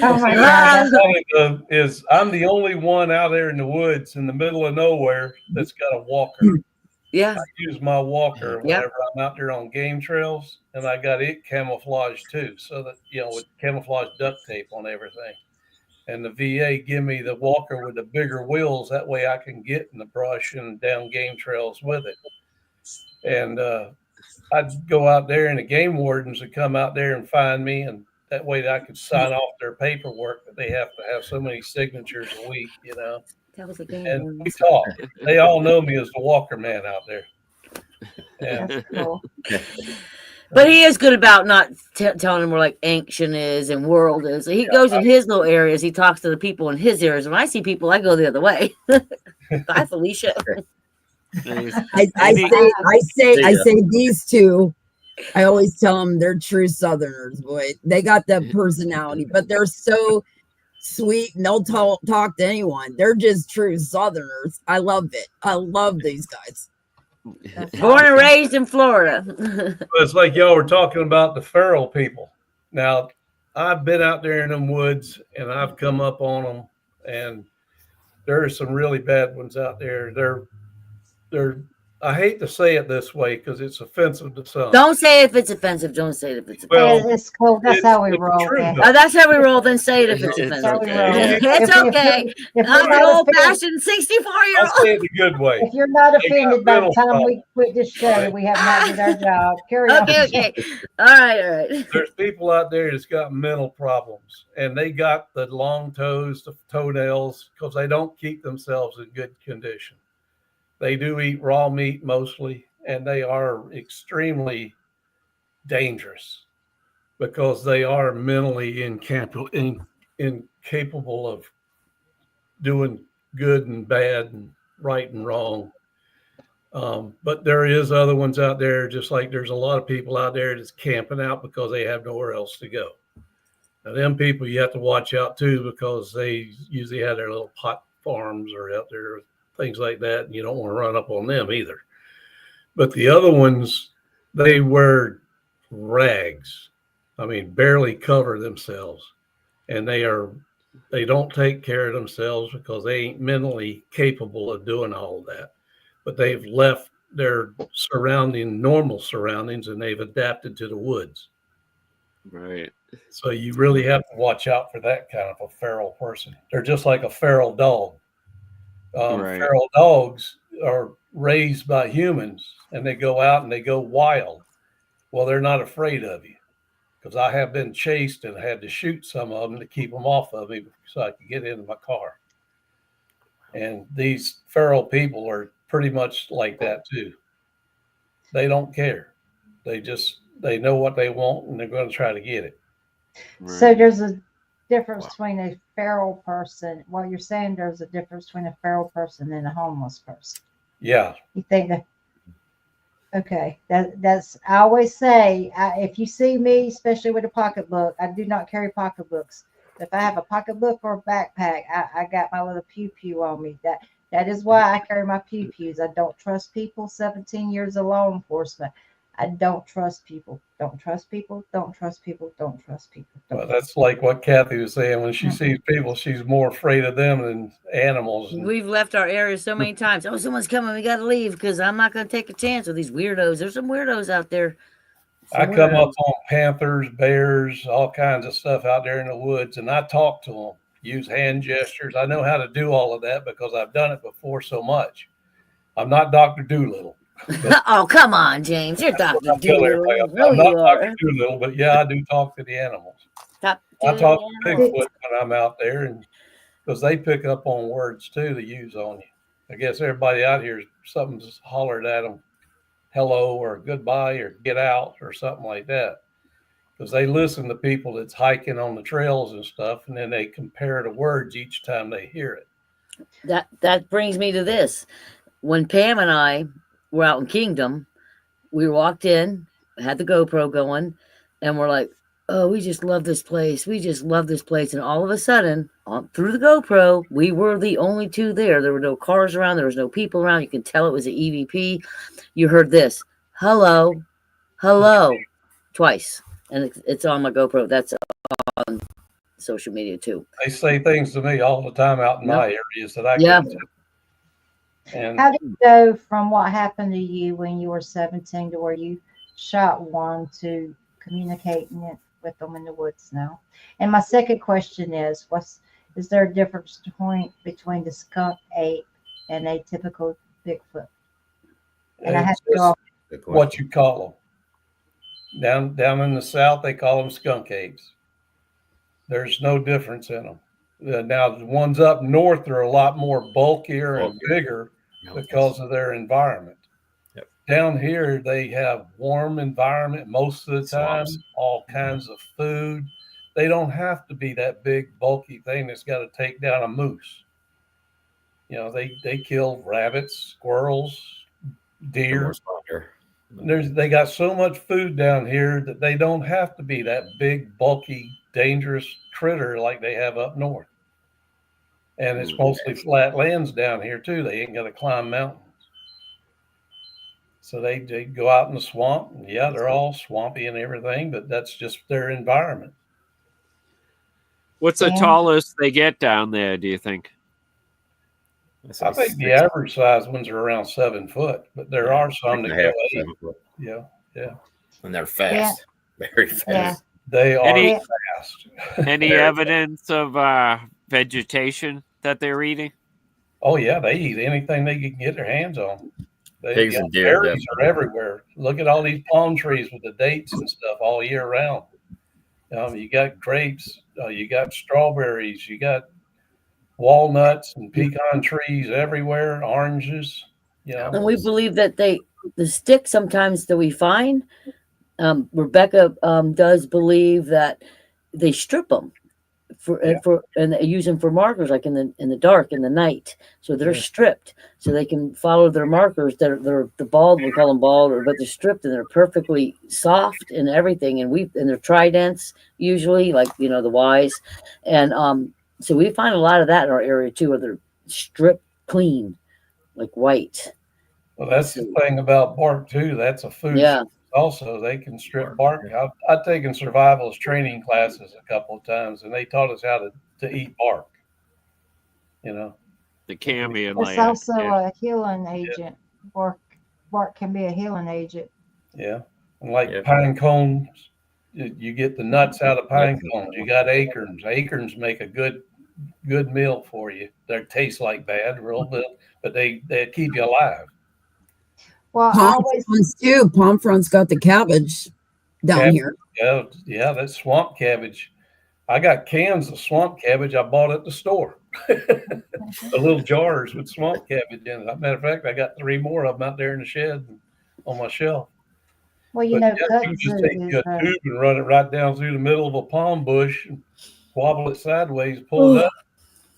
Oh my What's God. funny, though, is I'm the only one out there in the woods in the middle of nowhere that's got a walker. Yeah. I use my walker Yep. whenever I'm out there on game trails, and I got it camouflaged too, so that with camouflage duct tape on everything. And the VA give me the walker with the bigger wheels. That way I can get in the brush and down game trails with it. And I'd go out there, and the game wardens would come out there and find me, and that way I could sign off their paperwork that they have to have so many signatures a week, That was a game. And we talk. They all know me as the walker man out there. And That's cool. But he is good about not telling them where like ancient is and world is. He goes in his little areas. He talks to the people in his areas. When I see people, I go the other way. Bye, Felicia. I say these two. I always tell them they're true Southerners, boy. They got that personality, but they're so sweet and they'll talk to anyone. They're just true Southerners. I love it. I love these guys. Born and raised in Florida. It's like y'all were talking about the feral people. Now, I've been out there in them woods and I've come up on them, and there are some really bad ones out there. They're I hate to say it this way because it's offensive to some. Don't say it if it's offensive. Don't say it if it's offensive. Well, It's cool. That's how we roll. true, Yeah. though. Oh, that's how we roll. Then say it if it's It's offensive. okay. It's okay. If I'm you're an not old offended, fashioned 64-year-old. I'll say it the good way. if you're not They got offended by the mental time we problems. quit this show, we have not did our job. Carry on. Okay. All right. There's people out there that's got mental problems, and they got the long toes, the toenails, because they don't keep themselves in good condition. They do eat raw meat mostly, and they are extremely dangerous because they are mentally incapable of doing good and bad and right and wrong. But there is other ones out there, just like there's a lot of people out there that's camping out because they have nowhere else to go. Now, them people you have to watch out too, because they usually have their little pot farms or out there, things like that, and you don't want to run up on them either. But the other ones, they wear rags. I mean, barely cover themselves, and they don't take care of themselves because they ain't mentally capable of doing all of that. But they've left their normal surroundings, and they've adapted to the woods. Right. So you really have to watch out for that kind of a feral person. They're just like a feral dog. Right. Feral dogs are raised by humans, and they go out and they go wild. Well, they're not afraid of you, because I have been chased and had to shoot some of them to keep them off of me so I could get into my car. And these feral people are pretty much like that too. They don't care. They know what they want, and they're going to try to get it. So there's a difference between a feral person. What you're saying, there's a difference between a feral person and a homeless person. Yeah. You think that? Okay, that's. I always say, if you see me, especially with a pocketbook, I do not carry pocketbooks. If I have a pocketbook or a backpack, I got my little pew on me. That is why I carry my pews. I don't trust people. 17 years of law enforcement. I don't trust people. Don't trust people. Don't trust people. Don't trust people. Well, that's like what Kathy was saying. When she sees people, she's more afraid of them than animals. We've left our area so many times. Oh, someone's coming. We got to leave because I'm not going to take a chance with these weirdos. There's some weirdos out there. I come up on panthers, bears, all kinds of stuff out there in the woods, and I talk to them, use hand gestures. I know how to do all of that because I've done it before so much. I'm not Dr. Doolittle. Oh, come on, James. You're Dr. Doolittle. I'm not Dr. Doolittle, but yeah, I do talk to the animals. I talk to Bigfoot when I'm out there, and because they pick up on words too to use on you. I guess everybody out here, something's hollered at them, hello or goodbye or get out or something like that, because they listen to people that's hiking on the trails and stuff, and then they compare the words each time they hear it. That brings me to this. When Pam and I were out in Kingdom, we walked in, had the GoPro going, and we're like, oh, we just love this place. We just love this place. And all of a sudden, through the GoPro, we were the only two there. There were no cars around. There was no people around. You could tell it was an EVP. You heard this, hello, twice. And it's on my GoPro. That's on social media too. They say things to me all the time out in my areas that I Yeah. go to. And How did you go from what happened to you when you were 17 to where you shot one to communicating it with them in the woods now? And my second question is, is there a difference point between the skunk ape and a typical Bigfoot? And I have it's to go just what you call them. Down in the South, they call them skunk apes. There's no difference in them. Now, the ones up north are a lot more bulkier and bigger because of their environment. Yep. Down here, they have warm environment most of the time, all kinds of food. They don't have to be that big, bulky thing that's got to take down a moose. You know, they kill rabbits, squirrels, deer. They got so much food down here that they don't have to be that big, bulky, dangerous critter like they have up north. And it's mostly flat lands down here too. They ain't got to climb mountains. So they go out in the swamp. And yeah, they're all swampy and everything, but that's just their environment. What's the tallest they get down there, do you think? I think the average size ones are around 7 foot, but there are some that go 8. Yeah, yeah. And they're fast. Very fast. Yeah. They are fast. Any evidence of vegetation that they're eating? Oh yeah, they eat anything they can get their hands on. Pigs and deer. Berries are everywhere. Look at all these palm trees with the dates and stuff all year round. You got grapes, you got strawberries, you got walnuts and pecan trees everywhere, oranges. And we believe that the sticks sometimes that we find, Rebecca does believe that they strip them and they use them for markers, like in the dark, in the night. So they're stripped, so they can follow their markers. They're the bald, we call them bald, but they're stripped and they're perfectly soft and everything. And they're tridents usually, like the Ys, and so we find a lot of that in our area too, where they're stripped clean, like white. Well, that's the thing about bark too. That's a food. Yeah. Also, they can strip bark. I've taken survivalist training classes a couple of times, and they taught us how to eat bark. The Cambion It's also a healing agent. Bark can be a healing agent. Yeah, and like pine cones, you get the nuts out of pine cones. You got acorns. Acorns make a good meal for you. They taste like bad, real bit, but they keep you alive. Well, Palm fronds got the cabbage down here. Yeah, that's swamp cabbage. I got cans of swamp cabbage I bought at the store. The little jars with swamp cabbage in it. Matter of fact, I got 3 more of them out there in the shed on my shelf. Well, you can just take a tube and run it right down through the middle of a palm bush, and wobble it sideways, pull it up,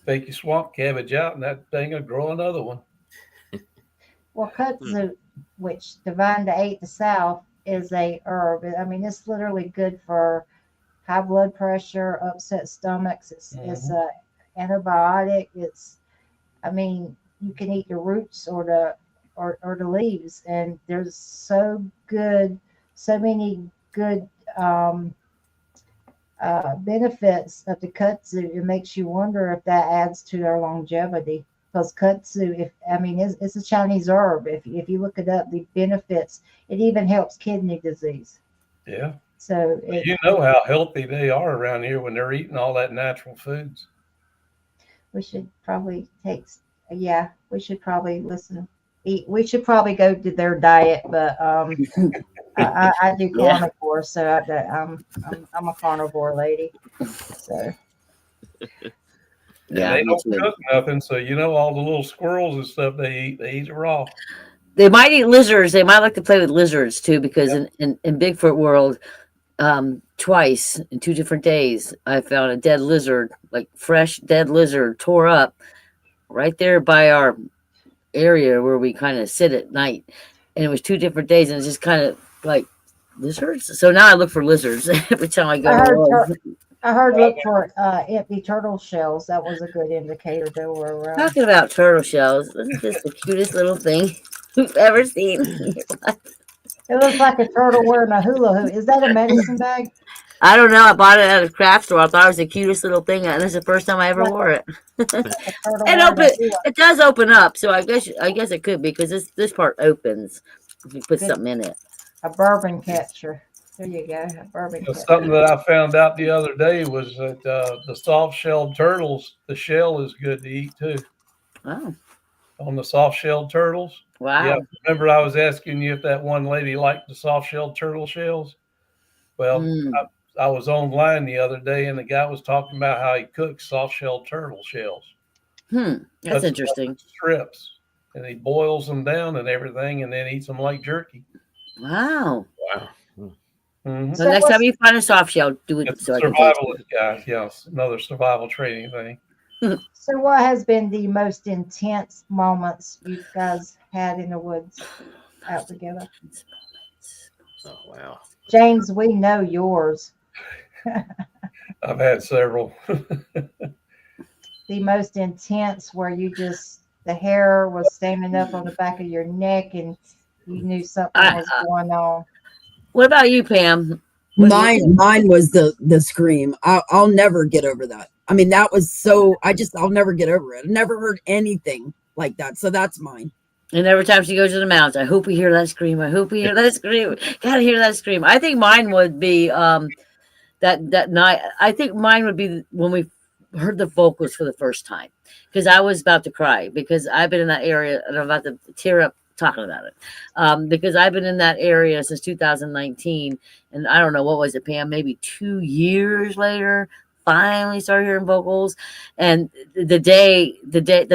take your swamp cabbage out, and that thing will grow another one. Well, kudzu, which Divine to 8 the South, is a herb. I mean, it's literally good for high blood pressure, upset stomachs. It's a antibiotic. You can eat the roots or the leaves, and there's so many good benefits of the kudzu. It makes you wonder if that adds to their longevity. Because kudzu, it's a Chinese herb. If you look it up, the benefits, it even helps kidney disease. Yeah. So you know how healthy they are around here when they're eating all that natural foods. We should probably we should probably we should probably go to their diet, but I do carnivore, so I'm a carnivore lady. So. Yeah, they don't cook nothing, so all the little squirrels and stuff they eat it raw. They might eat lizards. They might like to play with lizards too, because in Bigfoot world, twice in 2 different days, I found a dead lizard, like fresh dead lizard, tore up right there by our area where we kind of sit at night, and it was 2 different days, and it's just kind of like lizards. So now I look for lizards every time I go. I heard look for empty turtle shells. That was a good indicator they were around. Talking about turtle shells, isn't this the cutest little thing we've ever seen? It looks like a turtle wearing a hula hoop. Is that a medicine bag? I don't know. I bought it at a craft store. I thought it was the cutest little thing, and this is the first time I ever wore it. It does open up, so I guess it could be because this part opens if you put something in it. A bourbon catcher. There you go. A bourbon catcher. Something that I found out the other day was that the soft-shelled turtles, the shell is good to eat too. Oh. On the soft-shelled turtles. Wow. Yeah, remember I was asking you if that one lady liked the soft-shelled turtle shells? Well, I was online the other day, and the guy was talking about how he cooks soft-shelled turtle shells. That's interesting. Strips, and he boils them down and everything, and then eats them like jerky. Wow. Mm-hmm. So next time you find a soft shell, do it. It's so survivalist guy. Yes, another survival training thing. So what has been the most intense moments you guys had in the woods out together? Oh, wow. James, we know yours. I've had several. The most intense where you just, the hair was standing up on the back of your neck and you knew something was going on. What about you, Pam? Mine was the scream. I'll never get over that. I mean, that was so, I'll never get over it. I've never heard anything like that. So that's mine. And every time she goes to the mountains, I hope we hear that scream. I hope we hear that scream. Gotta hear that scream. I think mine would be that night. I think mine would be when we heard the vocals for the first time, because I was about to cry because I've been in that area and I'm about to tear up talking about it, because I've been in that area since 2019, and I don't know, what was it, Pam, maybe 2 years later finally started hearing vocals. And the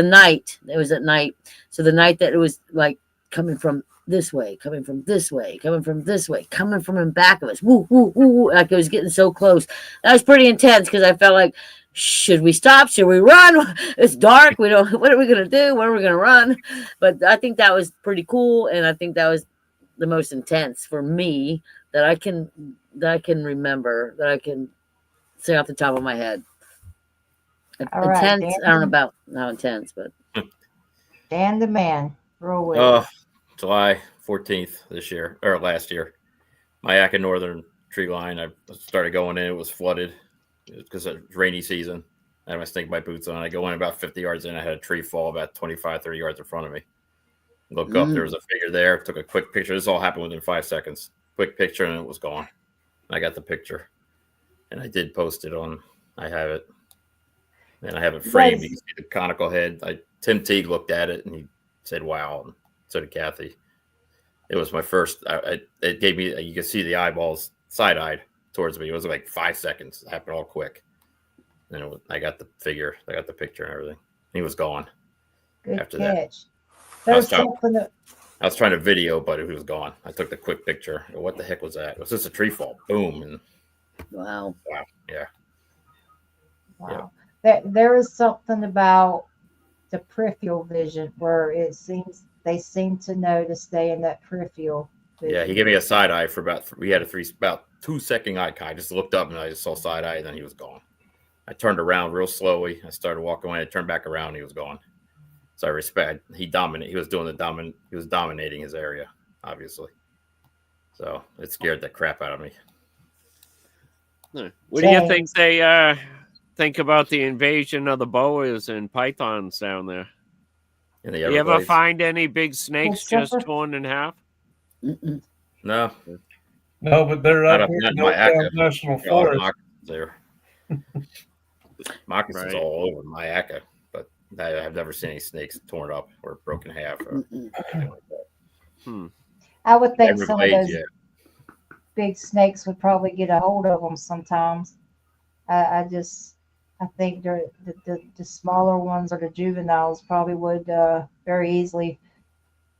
night, it was at night, so the night that it was like coming from this way, coming from this way, coming from this way, coming from in back of us, woo, woo, woo, woo, like it was getting so close. That was pretty intense because I felt like, should we stop? Should we run? It's dark. What are we going to do? Where are we going to run? But I think that was pretty cool. And I think that was the most intense for me that I can remember, that I can say off the top of my head. All intense. Right, I don't know about how intense, but. Dan the man. Roll with it. July 14th last year. Mayaca Northern tree line. I started going in. It was flooded. Because it's rainy season. I had my snake bite boots on. I go in about 50 yards in. I had a tree fall about 25, 30 yards in front of me. Look up, there was a figure there. Took a quick picture. This all happened within 5 seconds. Quick picture, and it was gone. I got the picture. And I did post it on. I have it. And I have it framed. You can see the conical head. Tim Teague looked at it, and he said, wow. And so did Kathy. It was my first. It gave me, you can see the eyeballs side-eyed towards me. It was like 5 seconds. It happened all quick. And I got the figure. I got the picture and everything. He was gone. Good after catch. That. I was trying to video, but it was gone. I took the quick picture. What the heck was that? It was just a tree fall. Boom. And wow. Yeah. Wow. Yeah. There is something about the peripheral vision where they seem to know to stay in that peripheral vision. Yeah, he gave me a side eye for about 2 second eye contact. I just looked up and I just saw side eye, and then he was gone. I turned around real slowly. I started walking away. I turned back around, and he was gone. So I respect. He was dominating his area, obviously. So it scared the crap out of me. What do you think they think about the invasion of the boas and pythons down there? You ever find any big snakes just torn in half? Mm-mm. No, but they're up here in the National Forest. Moccasins all over Mayaca, but I have never seen any snakes torn up or broken in half. Or anything like that. I would think some of those big snakes would probably get a hold of them sometimes. I think the smaller ones or the juveniles probably would very easily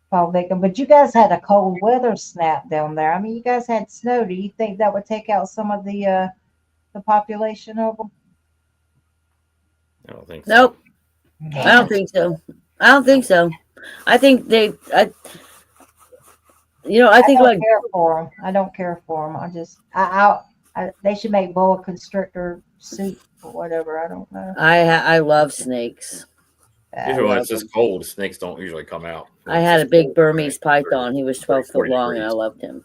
fall victim. But you guys had a cold weather snap down there. I mean, you guys had snow. Do you think that would take out some of the population of them? I don't think so. Nope. I don't think so. I think I don't care for them. I don't care for them. They should make boa constrictor soup or whatever. I don't know. I love snakes. Usually when it's just cold, snakes don't usually come out. I had a big Burmese python. He was 12 foot long, and I loved him.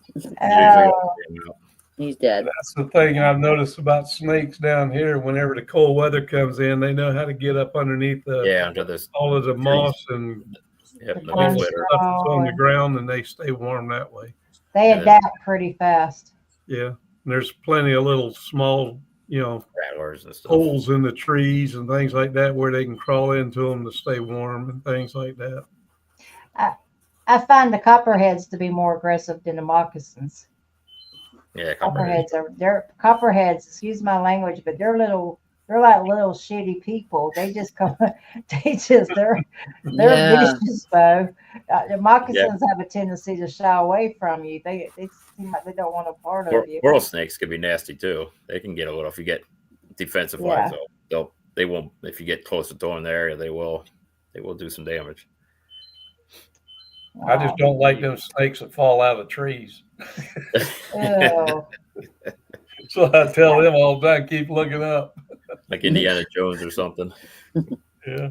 He's dead. That's the thing I've noticed about snakes down here. Whenever the cold weather comes in, they know how to get up underneath under this. all of the moss and Yep, the Pine leaf stuff litter. that's on the straw. ground, and they stay warm that way. They Yeah. adapt pretty fast. Yeah, and there's plenty of little small, Rattlers and stuff. holes in the trees and things like that where they can crawl into them to stay warm and things like that. I find the copperheads to be more aggressive than the moccasins. Yeah, copperhead. They're copperheads, excuse my language, but they're like little shitty people. They just come, they're Yeah. vicious, Bo. The moccasins have a tendency to shy away from you. They seem like they don't want a part of you. World snakes can be nasty too. They can get a little if you get defensive lines. They won't if you get closer to them in the area. They will do some damage. I just don't like them snakes that fall out of trees. Ew. So I tell them all the time, keep looking up. Like Indiana Jones or something. Yeah.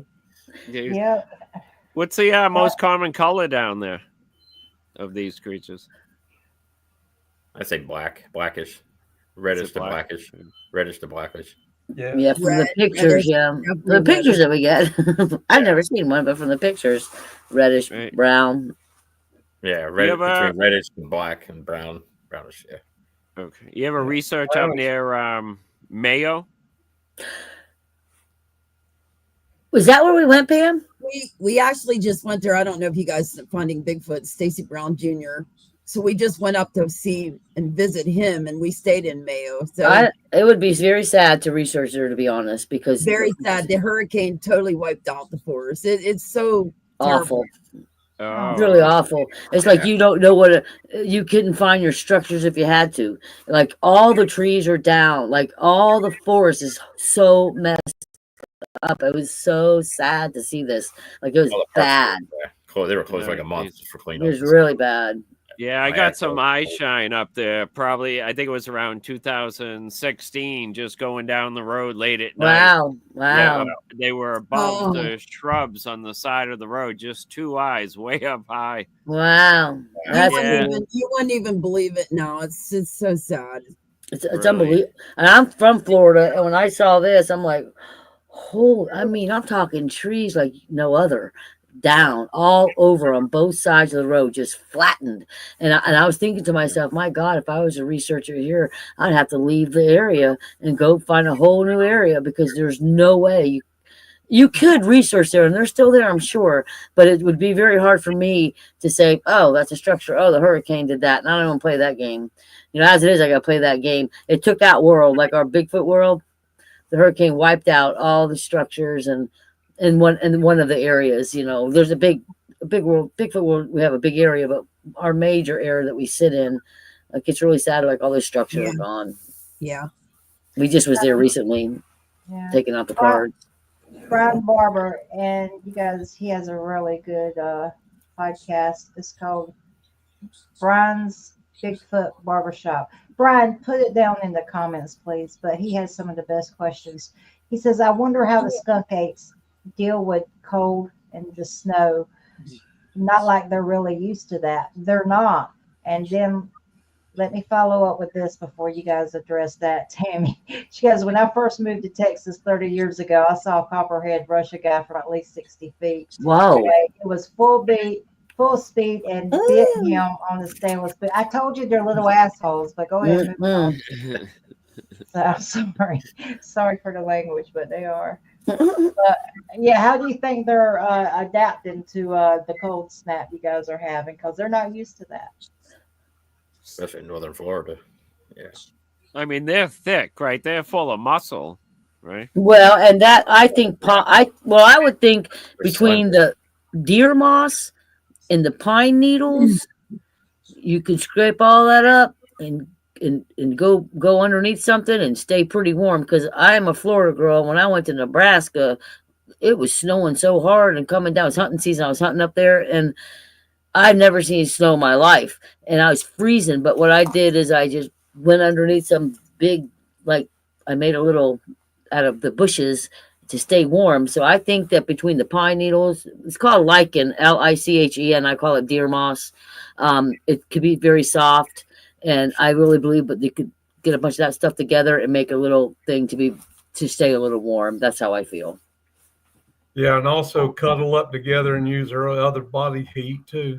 Yep. What's the most common color down there of these creatures? I say blackish, reddish Is it to black? blackish, reddish to blackish. Yeah. Yeah, from the Red, pictures, reddish, yeah. definitely The pictures that we get. I've never seen one, but from the pictures, reddish, Right. brown. Yeah, between reddish and black and brownish. Yeah. Okay. You ever research up near Mayo? Was that where we went, Pam? We actually just went there. I don't know if you guys are finding Bigfoot, Stacy Brown Jr. So we just went up to see and visit him, and we stayed in Mayo. So It would be very sad to research there, to be honest, because very sad. The hurricane totally wiped out the forest. It's so awful. Oh, Really awful. It's like you don't know you couldn't find your structures if you had to. Like all the trees are down. Like all the forest is so messed up. It was so sad to see this. Like it was bad. They were closed like a month for cleanup. It was really bad. Yeah, I got some eye shine up there. Probably, I think it was around 2016, just going down the road late at night. Wow. Yeah, they were above the shrubs on the side of the road, just two eyes way up high. Wow. That's you wouldn't even believe it now. It's so sad. It's unbelievable. And I'm from Florida, and when I saw this, I'm like, I'm talking trees like no other. Down all over on both sides of the road, just flattened. And I was thinking to myself, my God, if I was a researcher here, I'd have to leave the area and go find a whole new area, because there's no way you could research there, and they're still there, I'm sure, but it would be very hard for me to say, oh, that's a structure. Oh, the hurricane did that. And I don't want to play that game. As it is, I got to play that game. It took that world, like our Bigfoot world. The hurricane wiped out all the structures and in one of the areas, there's a big world, Bigfoot world. We have a big area, but our major area that we sit in, like it's really sad. Like all those structures are gone. Yeah, we just was there recently, taking out the cards. Brian Barber, and you guys, he has a really good podcast. It's called Brian's Bigfoot Barbershop. Brian, put it down in the comments, please. But he has some of the best questions. He says, "I wonder how the skunk apes deal with cold and the snow. Not like they're really used to that. They're not." And then let me follow up with this before you guys address that. Tammy, she goes, "When I first moved to Texas 30 years ago, I saw a copperhead rush a guy from at least 60 feet. Wow. It was full speed and bit him on the stainless boot." I told you they're little assholes, but go ahead. So, I'm sorry for the language, but they are. But yeah, how do you think they're adapting to the cold snap you guys are having? Because they're not used to that, especially in northern Florida. Yeah, I mean, they're thick, right? They're full of muscle, right? Well, and that I think I would think between the deer moss and the pine needles, you can scrape all that up and go underneath something and stay pretty warm. Because I am a Florida girl. When I went to Nebraska, it was snowing so hard and coming down. It was hunting season. I was hunting up there, and I've never seen snow in my life, and I was freezing. But what I did is I just went underneath some big, like I made a little out of the bushes to stay warm. So I think that between the pine needles, it's called lichen, Lichen. I call it deer moss. It could be very soft. And I really believe, but they could get a bunch of that stuff together and make a little thing to stay a little warm. That's how I feel. Yeah, and also cuddle up together and use their other body heat too.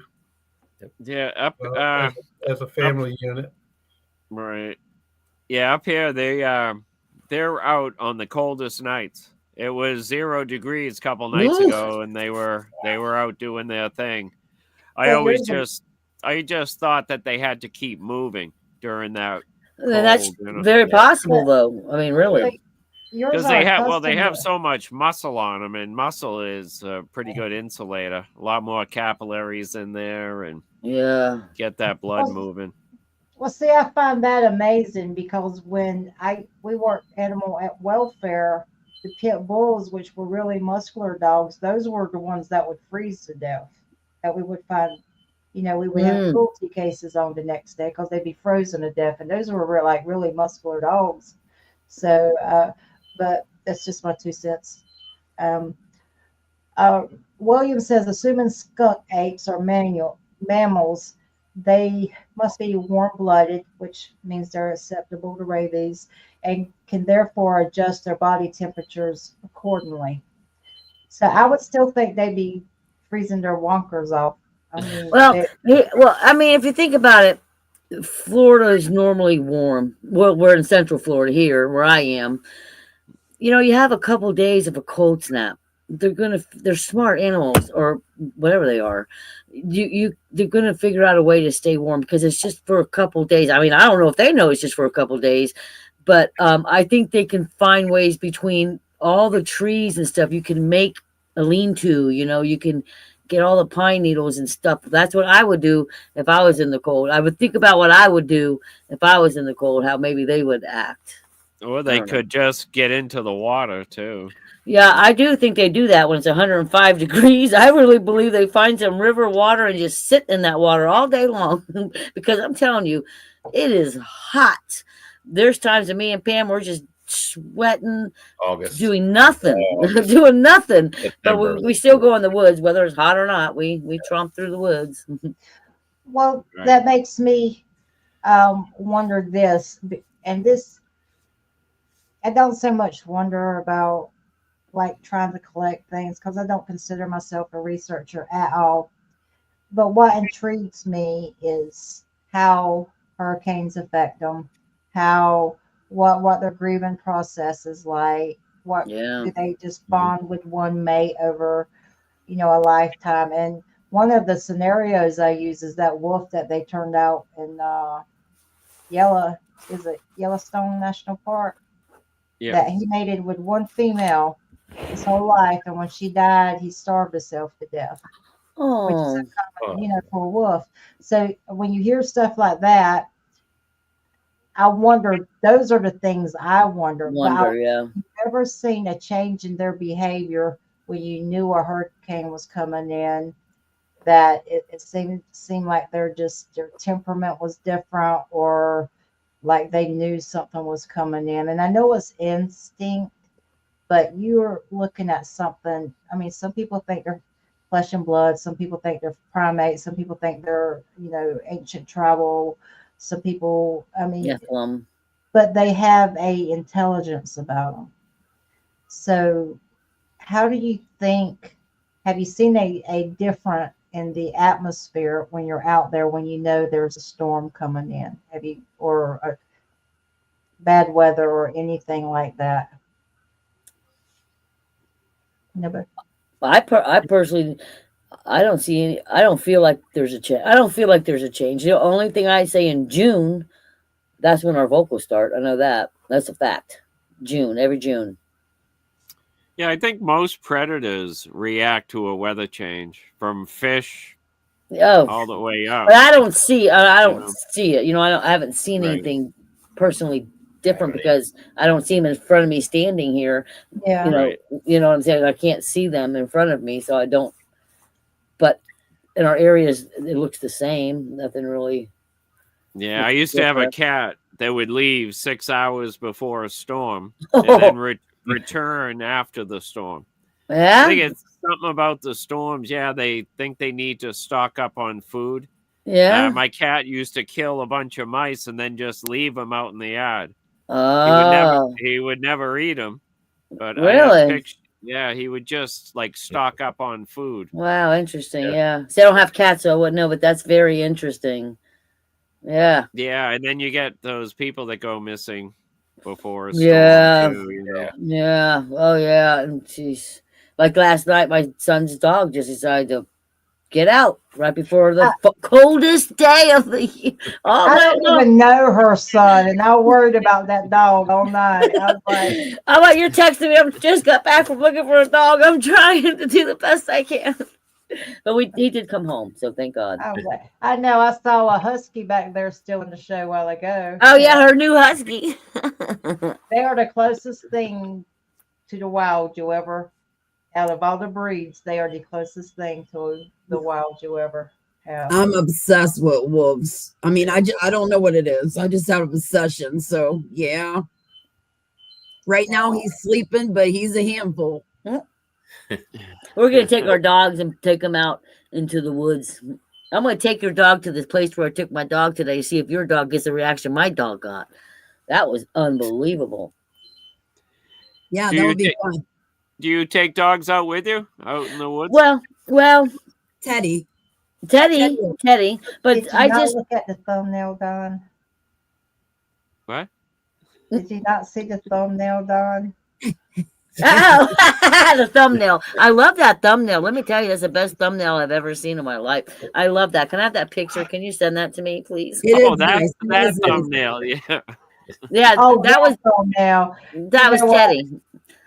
Yeah, as a family unit. Right. Yeah, up here they're out on the coldest nights. It was 0 degrees a couple nights Oof. ago, and they were out doing their thing. Well, I just thought that they had to keep moving during that And that's cold, you know? very possible, though. I mean, really. yours Because are they have accustomed so much muscle on them, and muscle is a pretty good insulator. A lot more capillaries in there, and Yeah. get that blood Well, moving. Well, see, I find that amazing because when we worked animal at welfare, the pit bulls, which were really muscular dogs, those were the ones that would freeze to death. That we would find, we would have Mm. cruelty cases on the next day because they'd be frozen to death, and those were like really muscular dogs. So, but that's just my 2 cents. Um, uh, William says, assuming skunk apes are mammals, they must be warm blooded, which means they're susceptible to rabies, and can therefore adjust their body temperatures accordingly. So I would still think they'd be freezing their wonkers off. I mean, Well, I mean, if you think about it, Florida is normally warm. Well, we're in Central Florida here, where I am. You have a couple days of a cold snap. They're smart animals, or whatever they are. They're gonna figure out a way to stay warm because it's just for a couple days. I mean, I don't know if they know it's just for a couple days, but I think they can find ways between all the trees and stuff. You can make a lean-to. You can get all the pine needles and stuff. That's what I would do if I was in the cold. I would think about what I would do if I was in the cold, how maybe they would act. Or they could just get into the water too. Yeah, I do think they do that when it's 105 degrees. I really believe they find some river water and just sit in that water all day long because I'm telling you, it is hot. There's times that me and Pam we're just sweating, August. doing nothing, doing nothing. But we still go in the woods, whether it's hot or not. We tromp through the woods. well, Right. that makes me wonder this, and this I don't so much wonder about like trying to collect things because I don't consider myself a researcher at all. But what intrigues me is how hurricanes affect them, how what their grieving process is like. What Yeah. do they just bond with one mate over, a lifetime? And one of the scenarios I use is that wolf that they turned out in Yellowstone National Park. Yeah. That he mated with one female his whole life, and when she died, he starved himself to death, which is Oh, uncommon, for a wolf. So when you hear stuff like that, I wonder. Those are the things I wonder. But I've yeah. never seen a change in their behavior when you knew a hurricane was coming in. That it seemed like their temperament was different, or like they knew something was coming in. And I know it's instinct, but you're looking at something. I mean, some people think they're flesh and blood. Some people think they're primates. Some people think they're, ancient tribal. Some people, Nephilim. but they have a intelligence about them. So how do you think, have you seen a different in the atmosphere when you're out there, when you know there's a storm coming in? Have you, or a bad weather or anything like that? No, but I personally, I don't see any. I don't feel like there's a change. I don't feel like there's a change. The only thing I say in June, that's when our vocals start. I know that. That's a fact. June, every June. Yeah, I think most predators react to a weather change from fish Oh, all the way up. but I don't see. I don't see it. I haven't seen Right. anything personally different because I don't see them in front of me standing here. yeah. Right. You know what I'm saying? I can't see them in front of me, so I don't. But in our areas, it looks the same. Nothing really. Yeah, I used to have a cat that would leave 6 hours before a storm and then return after the storm. Yeah. I think it's something about the storms. Yeah, they think they need to stock up on food. Yeah. My cat used to kill a bunch of mice and then just leave them out in the yard. Oh, He would never eat them. But I have really? pictures. Yeah, he would just like stock up on food. Wow, interesting. Yeah. See, I don't have cats, so I wouldn't know, but that's very interesting. Yeah. Yeah, and then you get those people that go missing before a storm Yeah. too. You know. Yeah. Oh, yeah. And jeez, like last night, my son's dog just decided to get out right before the coldest day of the year. Oh, I my don't God. even know her son, and I worried about that dog all night. I was like, I'm like, you're texting me. I just got back from looking for a dog. I'm trying to do the best I can. But he did come home, so thank God. I know I saw a husky back there still in the show a while ago. Oh, yeah, her new husky. They are the closest thing to the wild you ever, out of all the breeds, they are the closest thing to the wild you ever have. I'm obsessed with wolves. I mean, I don't know what it is. I just have an obsession. So, yeah. Right now he's sleeping, but he's a handful. We're going to take our dogs and take them out into the woods. I'm going to take your dog to this place where I took my dog today to see if your dog gets the reaction my dog got. That was unbelievable. Yeah, that would be fun. Do you take dogs out with you out in the woods? Well, Teddy. But Did you I not just look at the thumbnail, Don? What? Did you not see the thumbnail, Don? Oh, the thumbnail. I love that thumbnail. Let me tell you, that's the best thumbnail I've ever seen in my life. I love that. Can I have that picture? Can you send that to me, please? That thumbnail, yeah. Yeah, that was thumbnail. That was Teddy.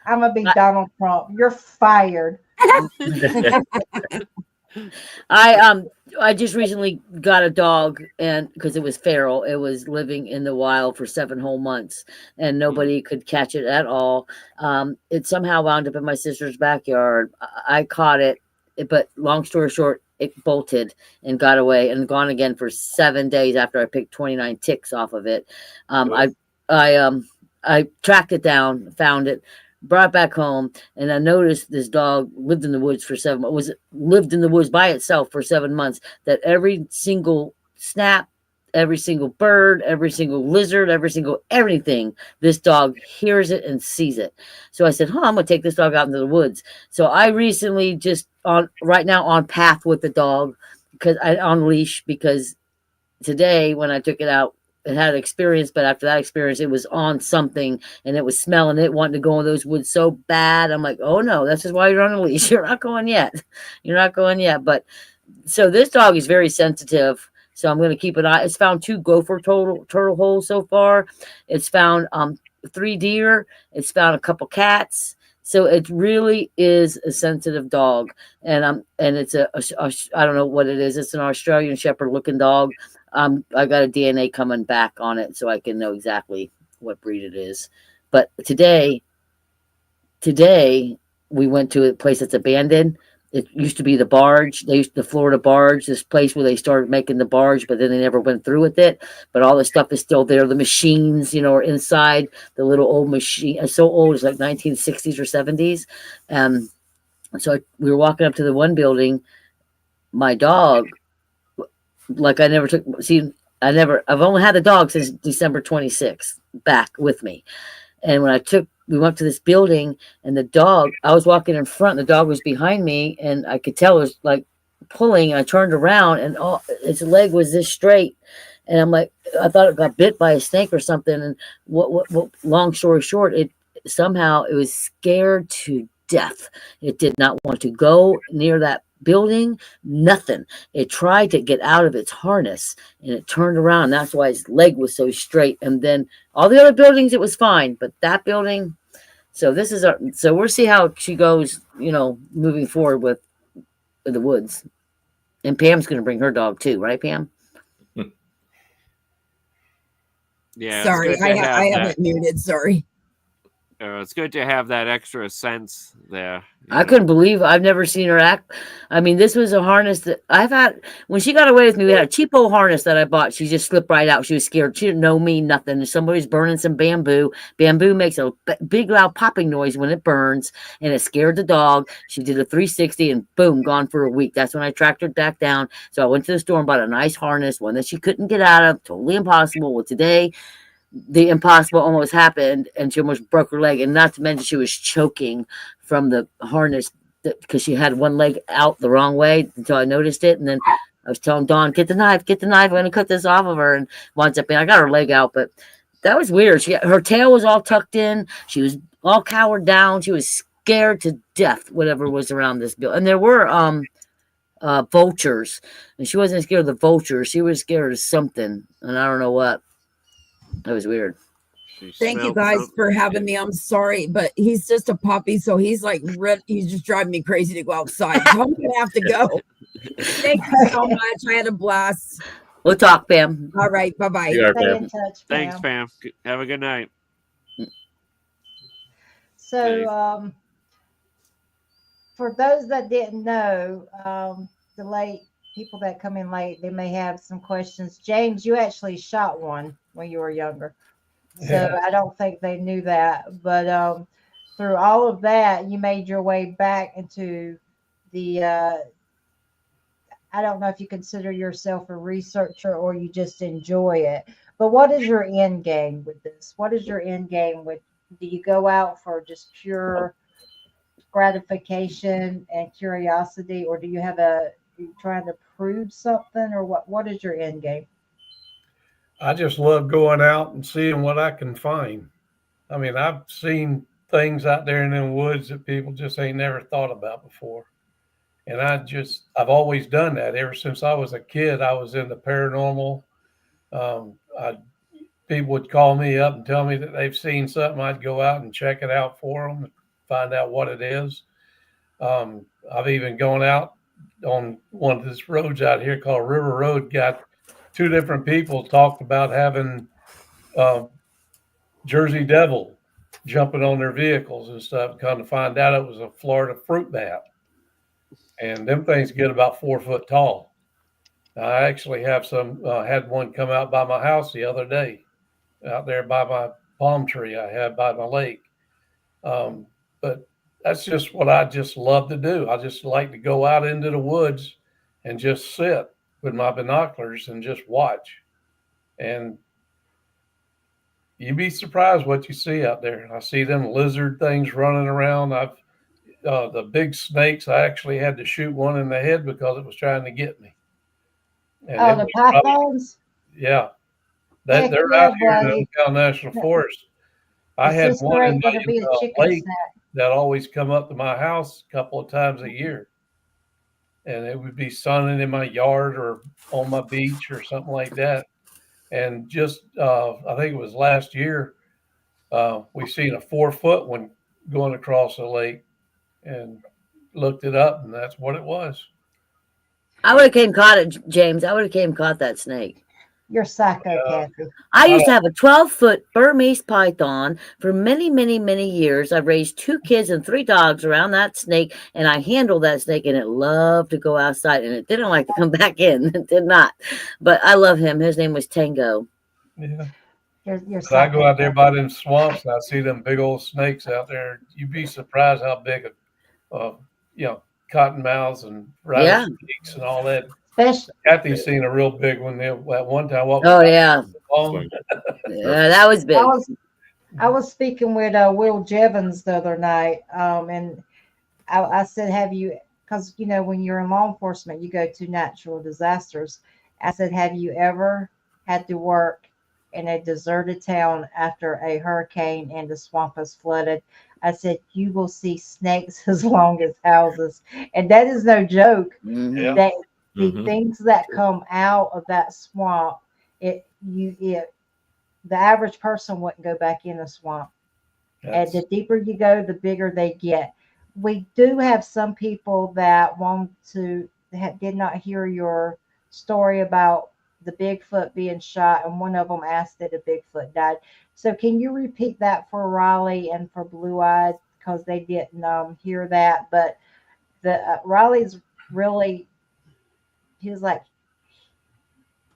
I'm gonna be Donald Trump. You're fired. I just recently got a dog, and because it was feral, it was living in the wild for 7 whole months, and nobody could catch it at all. It somehow wound up in my sister's backyard. I caught it, but long story short, it bolted and got away and gone again for 7 days after I picked 29 ticks off of it. I tracked it down, found it, brought it back home, and I noticed this dog lived in the woods for 7 months. Lived in the woods by itself for 7 months. That every single snap, every single bird, every single lizard, every single everything, this dog hears it and sees it. So I said, I'm gonna take this dog out into the woods. So I recently just right now on path with the dog because on leash, because today when I took it out, it had experience, but after that experience, it was on something and it was smelling it, wanting to go in those woods so bad. I'm like, oh no, that's just why you're on a leash. You're not going yet. You're not going yet. But so this dog is very sensitive. So I'm going to keep an eye. It's found 2 gopher turtle holes so far. It's found 3 deer. It's found a couple cats. So it really is a sensitive dog. And it's a I don't know what it is. It's an Australian Shepherd looking dog. I got a DNA coming back on it so I can know exactly what breed it is. But today we went to a place that's abandoned. It used to be the barge. The Florida barge, this place where they started making the barge, but then they never went through with it. But all the stuff is still there. The machines, are inside the little old machine. It's so old, it's like 1960s or 70s. So we were walking up to the one building. My dog, like I've only had the dog since December 26th back with me. And when we went to this building and the dog, I was walking in front, the dog was behind me and I could tell it was like pulling. And I turned around and its leg was this straight. And I'm like, I thought it got bit by a snake or something. And what long story short, it was scared to death. It did not want to go near that building, nothing. It tried to get out of its harness and it turned around. That's why its leg was so straight. And then all the other buildings, it was fine, but that building. So we'll see how she goes, moving forward with the woods. And Pam's going to bring her dog too, right, Pam? Yeah. Sorry, I have it muted. Sorry. It's good to have that extra sense there. I couldn't believe I've never seen her act. I mean, this was a harness that I've had when she got away with me. We had a cheapo harness that I bought. She just slipped right out. She was scared. She didn't know me, nothing. Somebody was burning some bamboo. Bamboo makes a big, loud popping noise when it burns, and it scared the dog. She did a 360 and boom, gone for a week. That's when I tracked her back down. So I went to the store and bought a nice harness, one that she couldn't get out of. Totally impossible. Well, today, the impossible almost happened, and she almost broke her leg. And not to mention, she was choking from the harness because she had one leg out the wrong way until I noticed it. And then I was telling Dawn, get the knife, I'm going to cut this off of her. And winds up, I got her leg out, but that was weird. Her tail was all tucked in. She was all cowered down. She was scared to death, whatever was around this building. And there were vultures, and she wasn't scared of the vultures. She was scared of something, and I don't know what. That was weird. Thank you guys for having me. I'm sorry, but he's just a puppy, so he's like he's just driving me crazy to go outside. So I'm gonna have to go. Thank you so much. I had a blast. We'll talk, Pam. All right, bye-bye. Stay in touch, Pam. Thanks, Pam. Have a good night. So for those that didn't know, the late people that come in late, they may have some questions. James, you actually shot one when you were younger. So Yeah. I don't think they knew that. But through all of that, you made your way back into the, I don't know if you consider yourself a researcher or you just enjoy it. But what is your end game with this? What is your end game with, do you go out for just pure gratification and curiosity, or do you have are you trying to prove something, or what is your end game? I just love going out and seeing what I can find. I mean, I've seen things out there in the woods that people just ain't never thought about before. And I've always done that ever since I was a kid. I was in the paranormal. People would call me up and tell me that they've seen something. I'd go out and check it out for them and find out what it is. I've even gone out on one of these roads out here called River Road, got two different people talked about having Jersey Devil jumping on their vehicles and stuff. Kind of find out it was a Florida fruit bat. And them things get about 4 foot tall. I actually have had one come out by my house the other day, out there by my palm tree I had by my lake. But that's just what I just love to do. I just like to go out into the woods and just sit with my binoculars and just watch. And you'd be surprised what you see out there. I see them lizard things running around. The big snakes, I actually had to shoot one in the head because it was trying to get me. And the pythons? Yeah. They're out here in the Cental National Forest. I had one in my lake that always come up to my house a couple of times a year. And it would be sunning in my yard or on my beach or something like that. And just, I think it was last year, we seen a 4 foot one going across the lake and looked it up, and that's what it was. I would have came caught it, James. I would have came caught that snake. You're psycho, Kathy. I used to have a 12-foot Burmese python for many, many, many years. I raised 2 kids and 3 dogs around that snake, and I handled that snake, and it loved to go outside, and it didn't like to come back in. It did not. But I love him. His name was Tango. Yeah. You're I go out there by them swamps, and I see them big old snakes out there. You'd be surprised how big cottonmouths and rattlesnakes and all that. Kathy's seen a real big one there at one time. Yeah, that was big. I was speaking with Will Jevons the other night, and I said, have you, because when you're in law enforcement, you go to natural disasters. I said, have you ever had to work in a deserted town after a hurricane and the swamp is flooded? I said, you will see snakes as long as houses. And that is no joke. Mm-hmm. That the things that come out of that swamp, the average person wouldn't go back in the swamp. And the deeper you go, the bigger they get. We do have some people that did not hear your story about the Bigfoot being shot, and one of them asked that a Bigfoot died. So can you repeat that for Riley and for Blue Eyed, because they didn't hear that? But the Riley's really, he was like,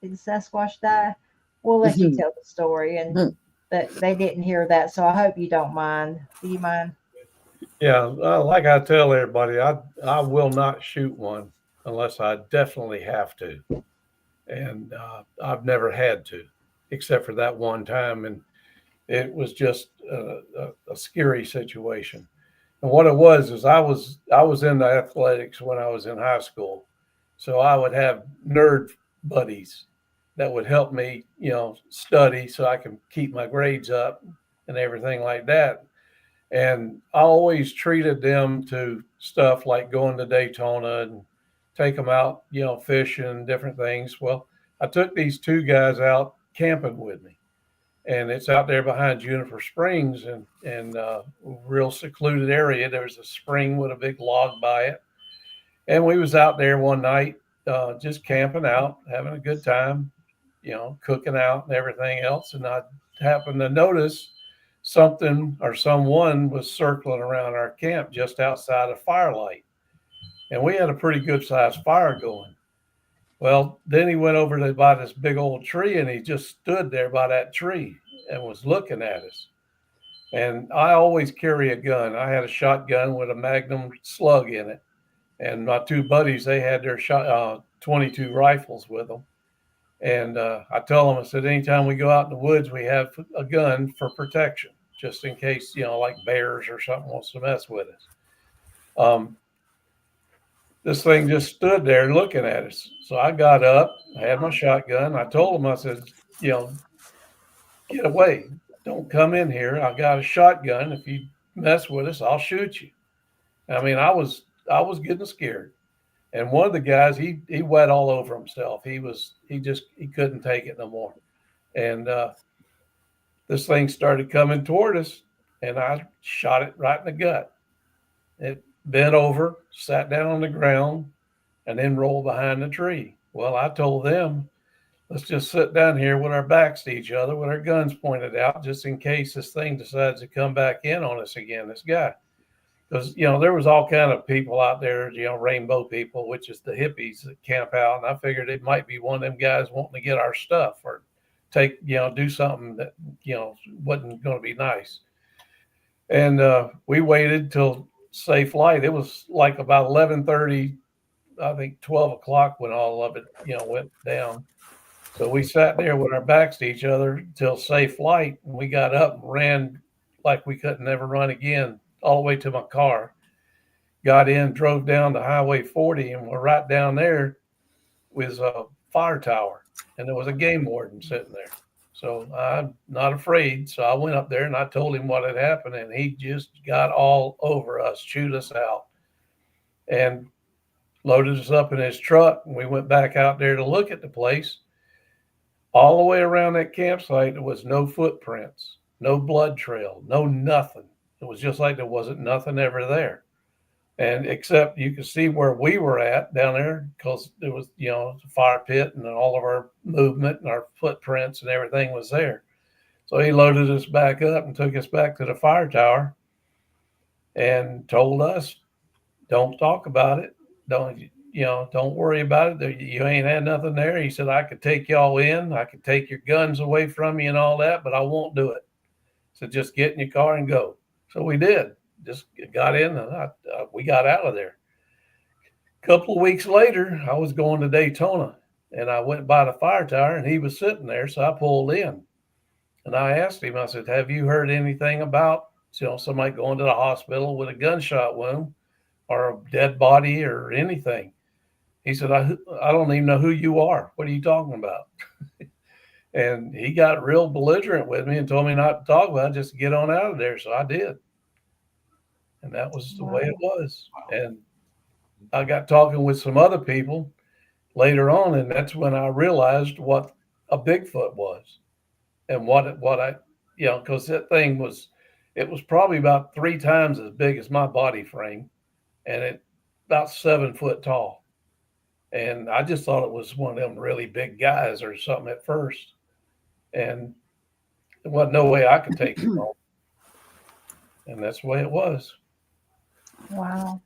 did the Sasquatch die? We'll let you tell the story, and but they didn't hear that, so I hope you don't mind. Do you mind? Yeah, like I tell everybody, I will not shoot one unless I definitely have to, and I've never had to, except for that one time, and it was just a scary situation. And what it was is I was into athletics when I was in high school, so I would have nerd buddies that would help me, study so I can keep my grades up and everything like that. And I always treated them to stuff like going to Daytona and take them out, fishing, different things. Well, I took these two guys out camping with me, and it's out there behind Juniper Springs, and real secluded area. There's a spring with a big log by it, and we was out there one night, just camping out, having a good time, cooking out and everything else. And I happened to notice something or someone was circling around our camp just outside of firelight, and we had a pretty good sized fire going. Well, then he went over to by this big old tree, and he just stood there by that tree and was looking at us. And I always carry a gun. I had a shotgun with a Magnum slug in it, and my two buddies, they had their 22 rifles with them. And I tell them, I said, anytime we go out in the woods, we have a gun for protection, just in case, like bears or something wants to mess with us. This thing just stood there looking at us. So I got up, I had my shotgun. I told him, I said, get away. Don't come in here. I got a shotgun. If you mess with us, I'll shoot you. I mean, I was getting scared. And one of the guys, he wet all over himself. He couldn't take it no more. And this thing started coming toward us, and I shot it right in the gut. It bent over, sat down on the ground, and then rolled behind the tree. Well, I told them, let's just sit down here with our backs to each other with our guns pointed out, just in case this thing decides to come back in on us again, this guy. Because, there was all kind of people out there, rainbow people, which is the hippies that camp out. And I figured it might be one of them guys wanting to get our stuff or do something that, wasn't going to be nice. And we waited till safe light. It was like about 11:30, I think 12 o'clock when all of it, went down. So we sat there with our backs to each other till safe light. And we got up and ran like we couldn't never run again, all the way to my car, got in, drove down to Highway 40, and we're right down there was a fire tower, and there was a game warden sitting there. So I'm not afraid. So I went up there and I told him what had happened, and he just got all over us, chewed us out, and loaded us up in his truck. And we went back out there to look at the place. All the way around that campsite, there was no footprints, no blood trail, no nothing. It was just like there wasn't nothing ever there. And except you could see where we were at down there, because there was, a fire pit, and all of our movement and our footprints and everything was there. So he loaded us back up and took us back to the fire tower and told us, don't talk about it. Don't worry about it. You ain't had nothing there. He said, I could take y'all in. I could take your guns away from you and all that, but I won't do it. So just get in your car and go. So we did. Just got in, and we got out of there. A couple of weeks later, I was going to Daytona, and I went by the fire tower, and he was sitting there. So I pulled in, and I asked him, I said, have you heard anything about, somebody going to the hospital with a gunshot wound or a dead body or anything? He said, I don't even know who you are. What are you talking about? And he got real belligerent with me and told me not to talk about it, just to get on out of there. So I did. And that was the way it was. And I got talking with some other people later on, and that's when I realized what a Bigfoot was, and what I, because that thing was probably about 3 times as big as my body frame, and it about 7 foot tall. And I just thought it was one of them really big guys or something at first. And there wasn't no way I could take him home. And that's the way it was. Wow.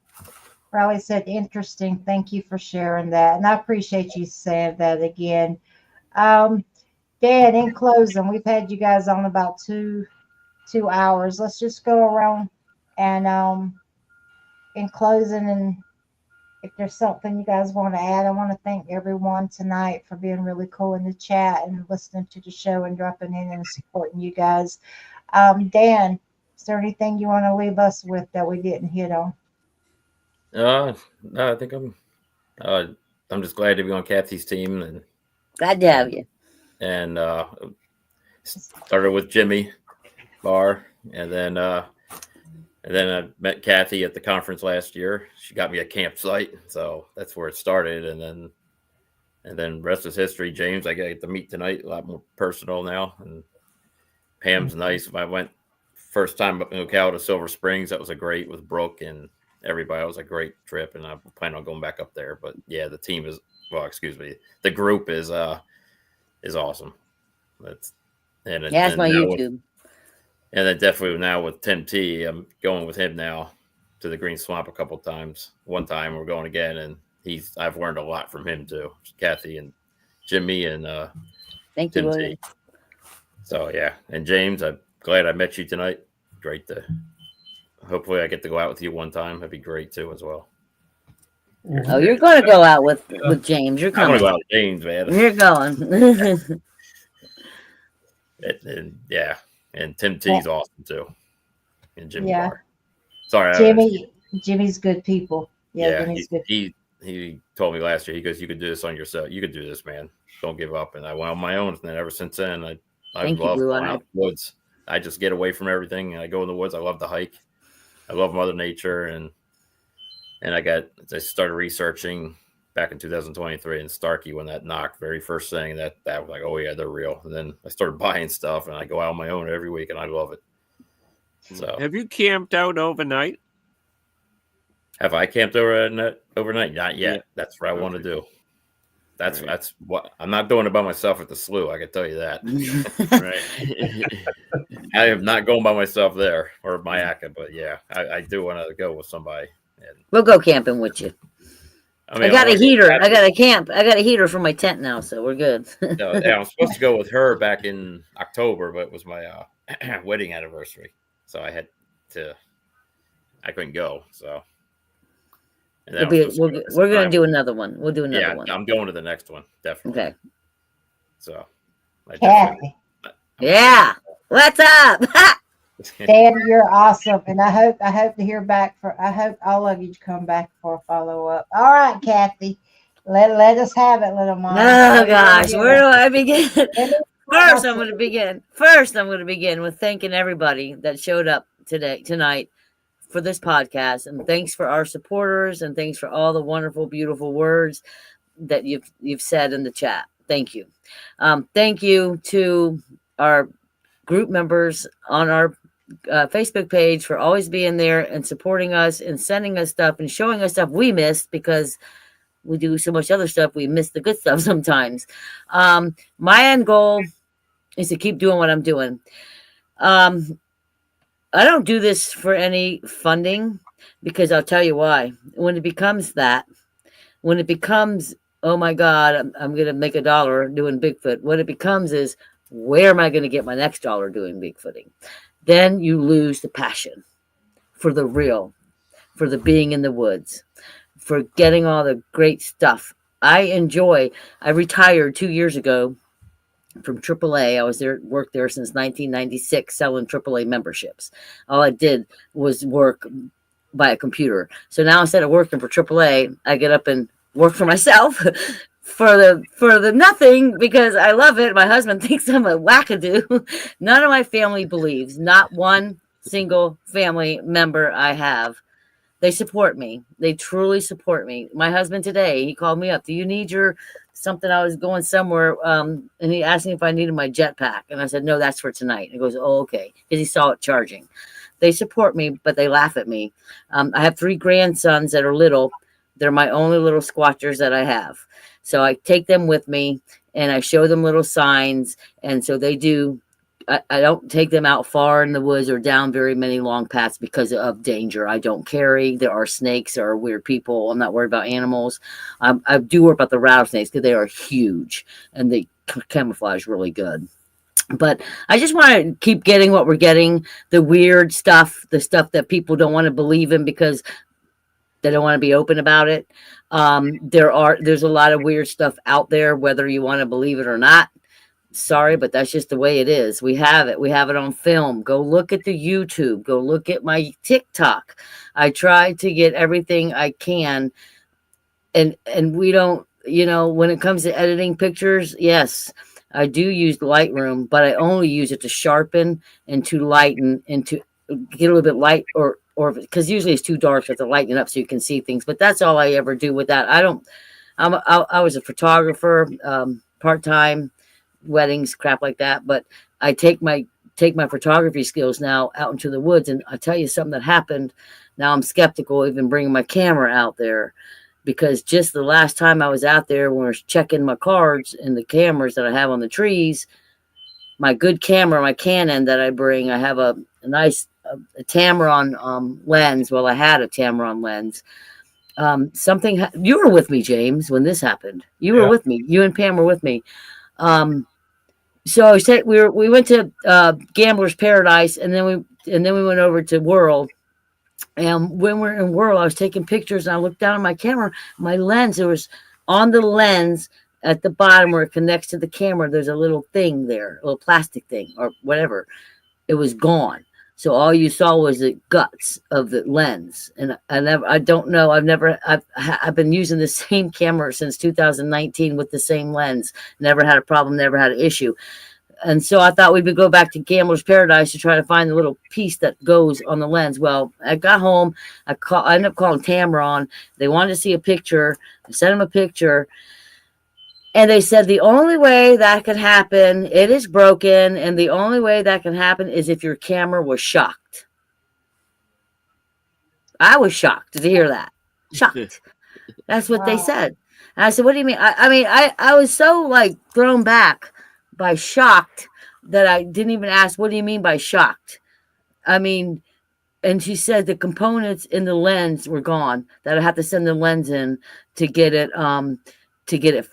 Riley said, interesting. Thank you for sharing that. And I appreciate you saying that again. Dan, in closing, we've had you guys on about two hours. Let's just go around and in closing, and if there's something you guys want to add, I want to thank everyone tonight for being really cool in the chat and listening to the show and dropping in and supporting you guys. Dan, is there anything you want to leave us with that we didn't hit on? No, I think I'm just glad to be on Kathy's team, and Glad to have you. And started with Jimmy Barr, and then I met Kathy at the conference last year. She got me a campsite, so that's where it started. And then rest is history. James, I get to meet tonight, a lot more personal now. And Pam's nice. I went first time up in Ocala to Silver Springs. That was a great with Brooke and everybody. It was a great trip, and I plan on going back up there. But yeah, the team is the group is awesome. It's my YouTube. And then definitely now with Tim T, I'm going with him now to the Green Swamp a couple times. One time we're going again, and I've learned a lot from him too. Kathy and Jimmy and Thank Tim you, T. William. So yeah, and James, I'm glad I met you tonight. Great to. Hopefully, I get to go out with you one time. That'd be great too, as well. Oh, you're going to go out with James. You're I coming. want to go out with James, man. You're going. and yeah, and Tim T's awesome too, and Jimmy Barr. Sorry, Jimmy's good people. Yeah, Jimmy's good. He told me last year. He goes, "You could do this on yourself. You could do this, man. Don't give up." And I went on my own, and then ever since then, I love going out in the woods. I just get away from everything, and I go in the woods. I love to hike. I love Mother Nature, and I started researching back in 2023 in Starkey when that knocked. Very first thing that was like, oh yeah, they're real. And then I started buying stuff, and I go out on my own every week, and I love it. So, have you camped out overnight? Have I camped overnight? Not yet. Yeah. That's what I want to do. That's what I'm not doing it by myself at the slough. I can tell you that. Right. I am not going by myself there or Mayaka, but yeah, I do want to go with somebody. We'll go camping with you. I got a heater. I got a heater for my tent now, so we're good. No, I was supposed to go with her back in October, but it was my wedding anniversary, so I couldn't go. So. We're going to do another one. We'll do another one. I'm going to the next one, definitely. Okay. So, yeah. What's up? Dan, you're awesome, and I hope to hear back. I hope all of you come back for a follow up. All right, Kathy, let us have it, little mom. Oh gosh, where do I begin? First, I'm going to begin with thanking everybody that showed up tonight. For this podcast, and thanks for our supporters, and thanks for all the wonderful, beautiful words that you've said in the chat. Thank you. Thank you to our group members on our Facebook page for always being there and supporting us and sending us stuff and showing us stuff we missed because we do so much other stuff. We miss the good stuff sometimes. My end goal is to keep doing what I'm doing. I don't do this for any funding because I'll tell you why. When it becomes, oh my God, I'm going to make $1 doing Bigfoot. What it becomes is, where am I going to get my next dollar doing Bigfooting? Then you lose the passion for the real, for the being in the woods, for getting all the great stuff. I retired 2 years ago from AAA. I worked there since 1996 selling AAA memberships. All I did was work by a computer. So now instead of working for AAA, I get up and work for myself for the nothing because I love it. My husband thinks I'm a wackadoo. None of my family believes, not one single family member I have. They support me. They truly support me. My husband today, he called me up. Do you need something? I was going somewhere, and he asked me if I needed my jetpack. And I said, no, that's for tonight. And he goes, oh, okay. Because he saw it charging. They support me, but they laugh at me. I have 3 grandsons that are little. They're my only little squatchers that I have. So I take them with me and I show them little signs. And so they do. I don't take them out far in the woods or down very many long paths because of danger. I don't carry. There are snakes. There are weird people. I'm not worried about animals. I do worry about the rattlesnakes because they are huge and they camouflage really good. But I just want to keep getting what we're getting, the weird stuff, the stuff that people don't want to believe in because they don't want to be open about it. There's a lot of weird stuff out there, whether you want to believe it or not. Sorry, but that's just the way it is. We have it. We have it on film. Go look at the YouTube. Go look at my TikTok. I try to get everything I can. And we don't, when it comes to editing pictures, yes, I do use Lightroom, but I only use it to sharpen and to lighten and to get a little bit light or because usually it's too dark, so I have to lighten it up so you can see things. But that's all I ever do with that. I was a photographer, part-time, weddings, crap like that. But I take my photography skills now out into the woods, and I'll tell you something that happened. Now I'm skeptical even bringing my camera out there, because just the last time I was out there when I was checking my cards and the cameras that I have on the trees, my good camera, my Canon that I bring, I have a nice a Tamron lens. Well, I had a Tamron lens. You were with me, James, when this happened. You were with me. You and Pam were with me. So I said we went to Gambler's Paradise, and then we went over to World. And when we're in World, I was taking pictures, and I looked down at my camera, my lens. There was on the lens at the bottom where it connects to the camera. There's a little thing there, a little plastic thing or whatever. It was gone. So all you saw was the guts of the lens. And I've been using the same camera since 2019 with the same lens. Never had a problem, never had an issue. And so I thought we would go back to Gambler's Paradise to try to find the little piece that goes on the lens. Well, I got home. I ended up calling Tamron. They wanted to see a picture. I sent them a picture. And they said the only way that could happen, it is broken, and the only way that can happen is if your camera was shocked. I was shocked to hear that. Shocked. That's what they said. And I said, what do you mean? I was so thrown back by shocked that I didn't even ask, what do you mean by shocked? And she said the components in the lens were gone, that I had to send the lens in to get it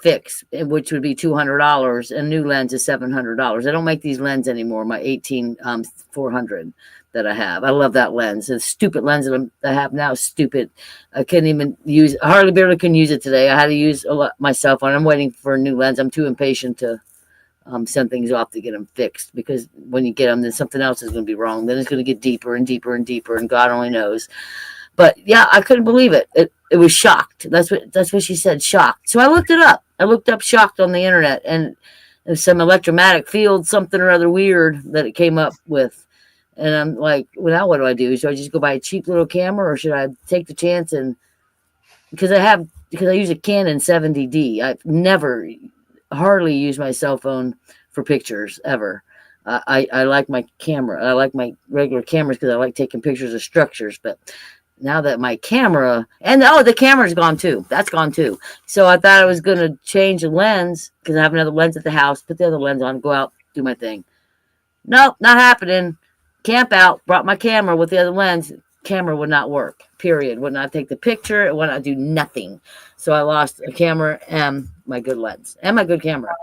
fixed, which would be $200, and new lens is $700. I don't make these lenses anymore. My 18-400 that I have. I love that lens. The stupid lens that I have now is stupid. I couldn't even use, barely can use it today. I had to use my cell phone. I'm waiting for a new lens. I'm too impatient to send things off to get them fixed, because when you get them, then something else is going to be wrong. Then it's going to get deeper and deeper and deeper, and God only knows. But yeah, I couldn't believe it. It was shocked. That's what she said, shocked. So I looked it up. I looked up shocked on the internet, and there's some electromagnetic field, something or other weird that it came up with. And I'm like, well, now what do I do? Should I just go buy a cheap little camera, or should I take the chance? And because I use a Canon 70D, I've never hardly used my cell phone for pictures ever. I like my camera. I like my regular cameras because I like taking pictures of structures. But now that my camera, and the camera's gone too. That's gone too. So I thought I was going to change the lens because I have another lens at the house, put the other lens on, go out, do my thing. Nope, not happening. Camp out, brought my camera with the other lens. Camera would not work, period. Would not take the picture. It would not do nothing. So I lost a camera and my good lens and my good camera.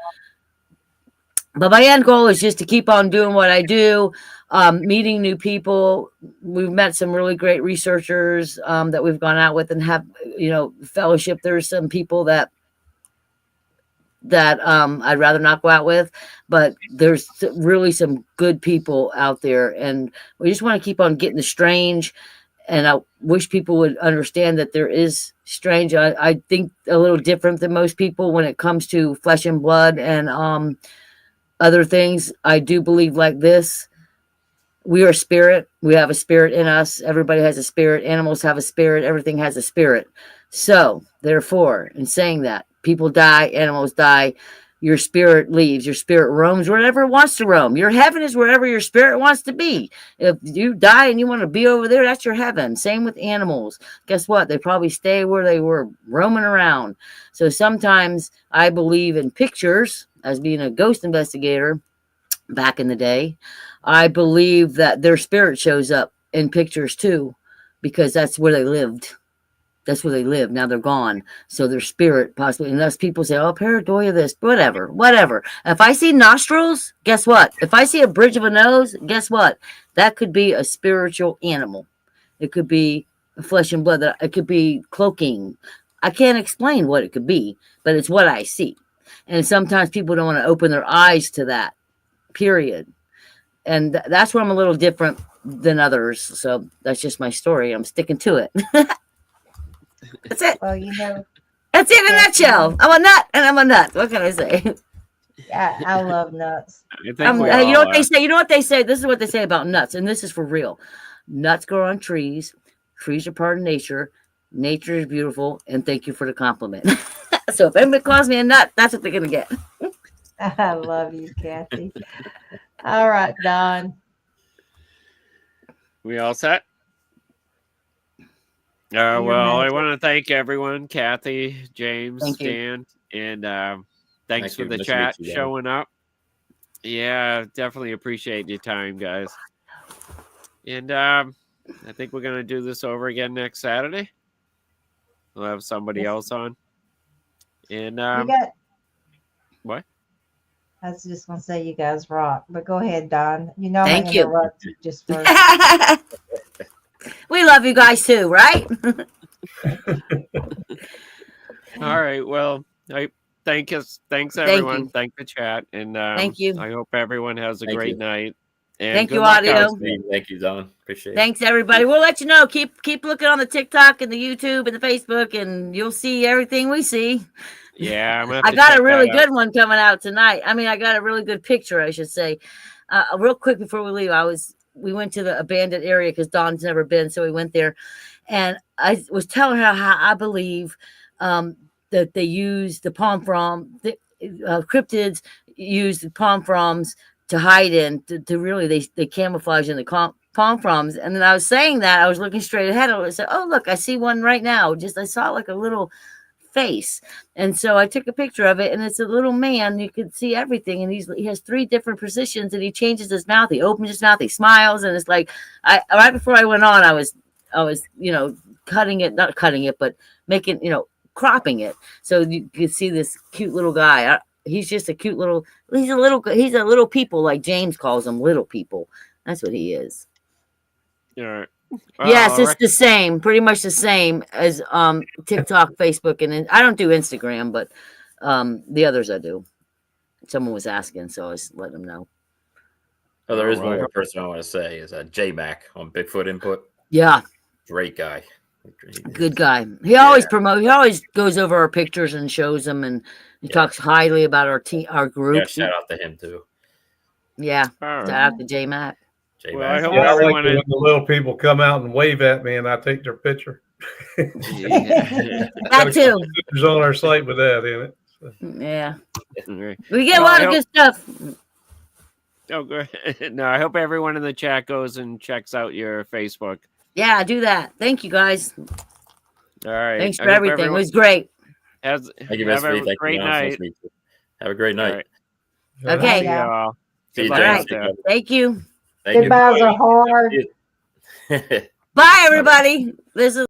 But my end goal is just to keep on doing what I do, meeting new people. We've met some really great researchers that we've gone out with and have, fellowship. There's some people that I'd rather not go out with, but there's really some good people out there, and we just want to keep on getting the strange. And I wish people would understand that there is strange. I think a little different than most people when it comes to flesh and blood and other things. I do believe like this. We are spirit. We have a spirit in us. Everybody has a spirit. Animals have a spirit. Everything has a spirit. So therefore, in saying that, people die, animals die. your spirit leaves, your spirit roams wherever it wants to roam. Your heaven is wherever your spirit wants to be. If you die and you want to be over there, that's your heaven. Same with animals. Guess what? They probably stay where they were roaming around. So sometimes I believe in pictures, as being a ghost investigator back in the day. I believe that their spirit shows up in pictures too, because that's where they lived. That's where they live. Now they're gone. So their spirit possibly, unless people say, oh, pareidolia this, whatever. If I see nostrils, guess what? If I see a bridge of a nose, guess what? That could be a spiritual animal. It could be flesh and blood. It could be cloaking. I can't explain what it could be, but it's what I see. And sometimes people don't want to open their eyes to that, period. And that's where I'm a little different than others. So that's just my story. I'm sticking to it. That's it. Well, that's it in a nutshell. I'm a nut, and I'm a nut. What can I say? I love nuts. You know what they say? You know what they say? This is what they say about nuts, and this is for real. Nuts grow on trees. Trees are part of nature. Nature is beautiful, and thank you for the compliment. So if anybody calls me a nut, that's what they're going to get. I love you, Kathy. All right, Don. We all set? Well, I want to thank everyone, Kathy, James, Dan, and thanks for the chat showing up. Yeah, definitely appreciate your time, guys. And I think we're going to do this over again next Saturday. We'll have somebody else on. And what? I was just going to say you guys rock, but go ahead, Don. You know, thank you. Just first. We love you guys too, right? All right. Well, thanks everyone. Thank the chat, and thank you. I hope everyone has a great night. And thank you, audio. Thank you, Don. Appreciate it. Thanks, everybody. We'll let you know. Keep looking on the TikTok and the YouTube and the Facebook, and you'll see everything we see. Yeah, I got a really good one coming out tonight. I mean, I got a really good picture, I should say. Real quick before we leave, we went to the abandoned area because Don's never been, so we went there, and I was telling her how I believe that they use the palm frond, cryptids use the palm fronds to hide in, to really they camouflage in the palm fronds. And then I was saying that I was looking straight ahead. I said, "Oh, look, I see one right now." I saw like a little face, and so I took a picture of it, and it's a little man. You could see everything, and he has 3 different positions, and he changes his mouth. He opens his mouth, he smiles, and it's like right before I went on, I was cutting it, not cutting it, but making cropping it so you could see this cute little guy. He's just a cute little. He's a little people, like James calls them, little people. That's what he is. Yeah. Yes, it's the same, pretty much the same as TikTok, Facebook, and I don't do Instagram, but the others I do. Someone was asking, so I was letting them know. Oh, there is one more person I want to say is J-Mac on Bigfoot Input. Yeah, great guy. Good guy. He always promotes. He always goes over our pictures and shows them, and he talks highly about our group. Yeah, shout out to him too. Yeah, shout out to J-Mac. Well, I hope I like everyone when the little people come out and wave at me, and I take their picture. That too. Pictures on our site with that in it. So. Yeah, we get a lot of good stuff. Oh, good. No, I hope everyone in the chat goes and checks out your Facebook. Yeah, do that. Thank you, guys. All right. Thanks for everything. It was great. Thank you, Miss V. Thank great you. night. Have a great night. Right. Okay. See you, all right. Thank you. Goodbyes are hard. Bye, everybody. This is.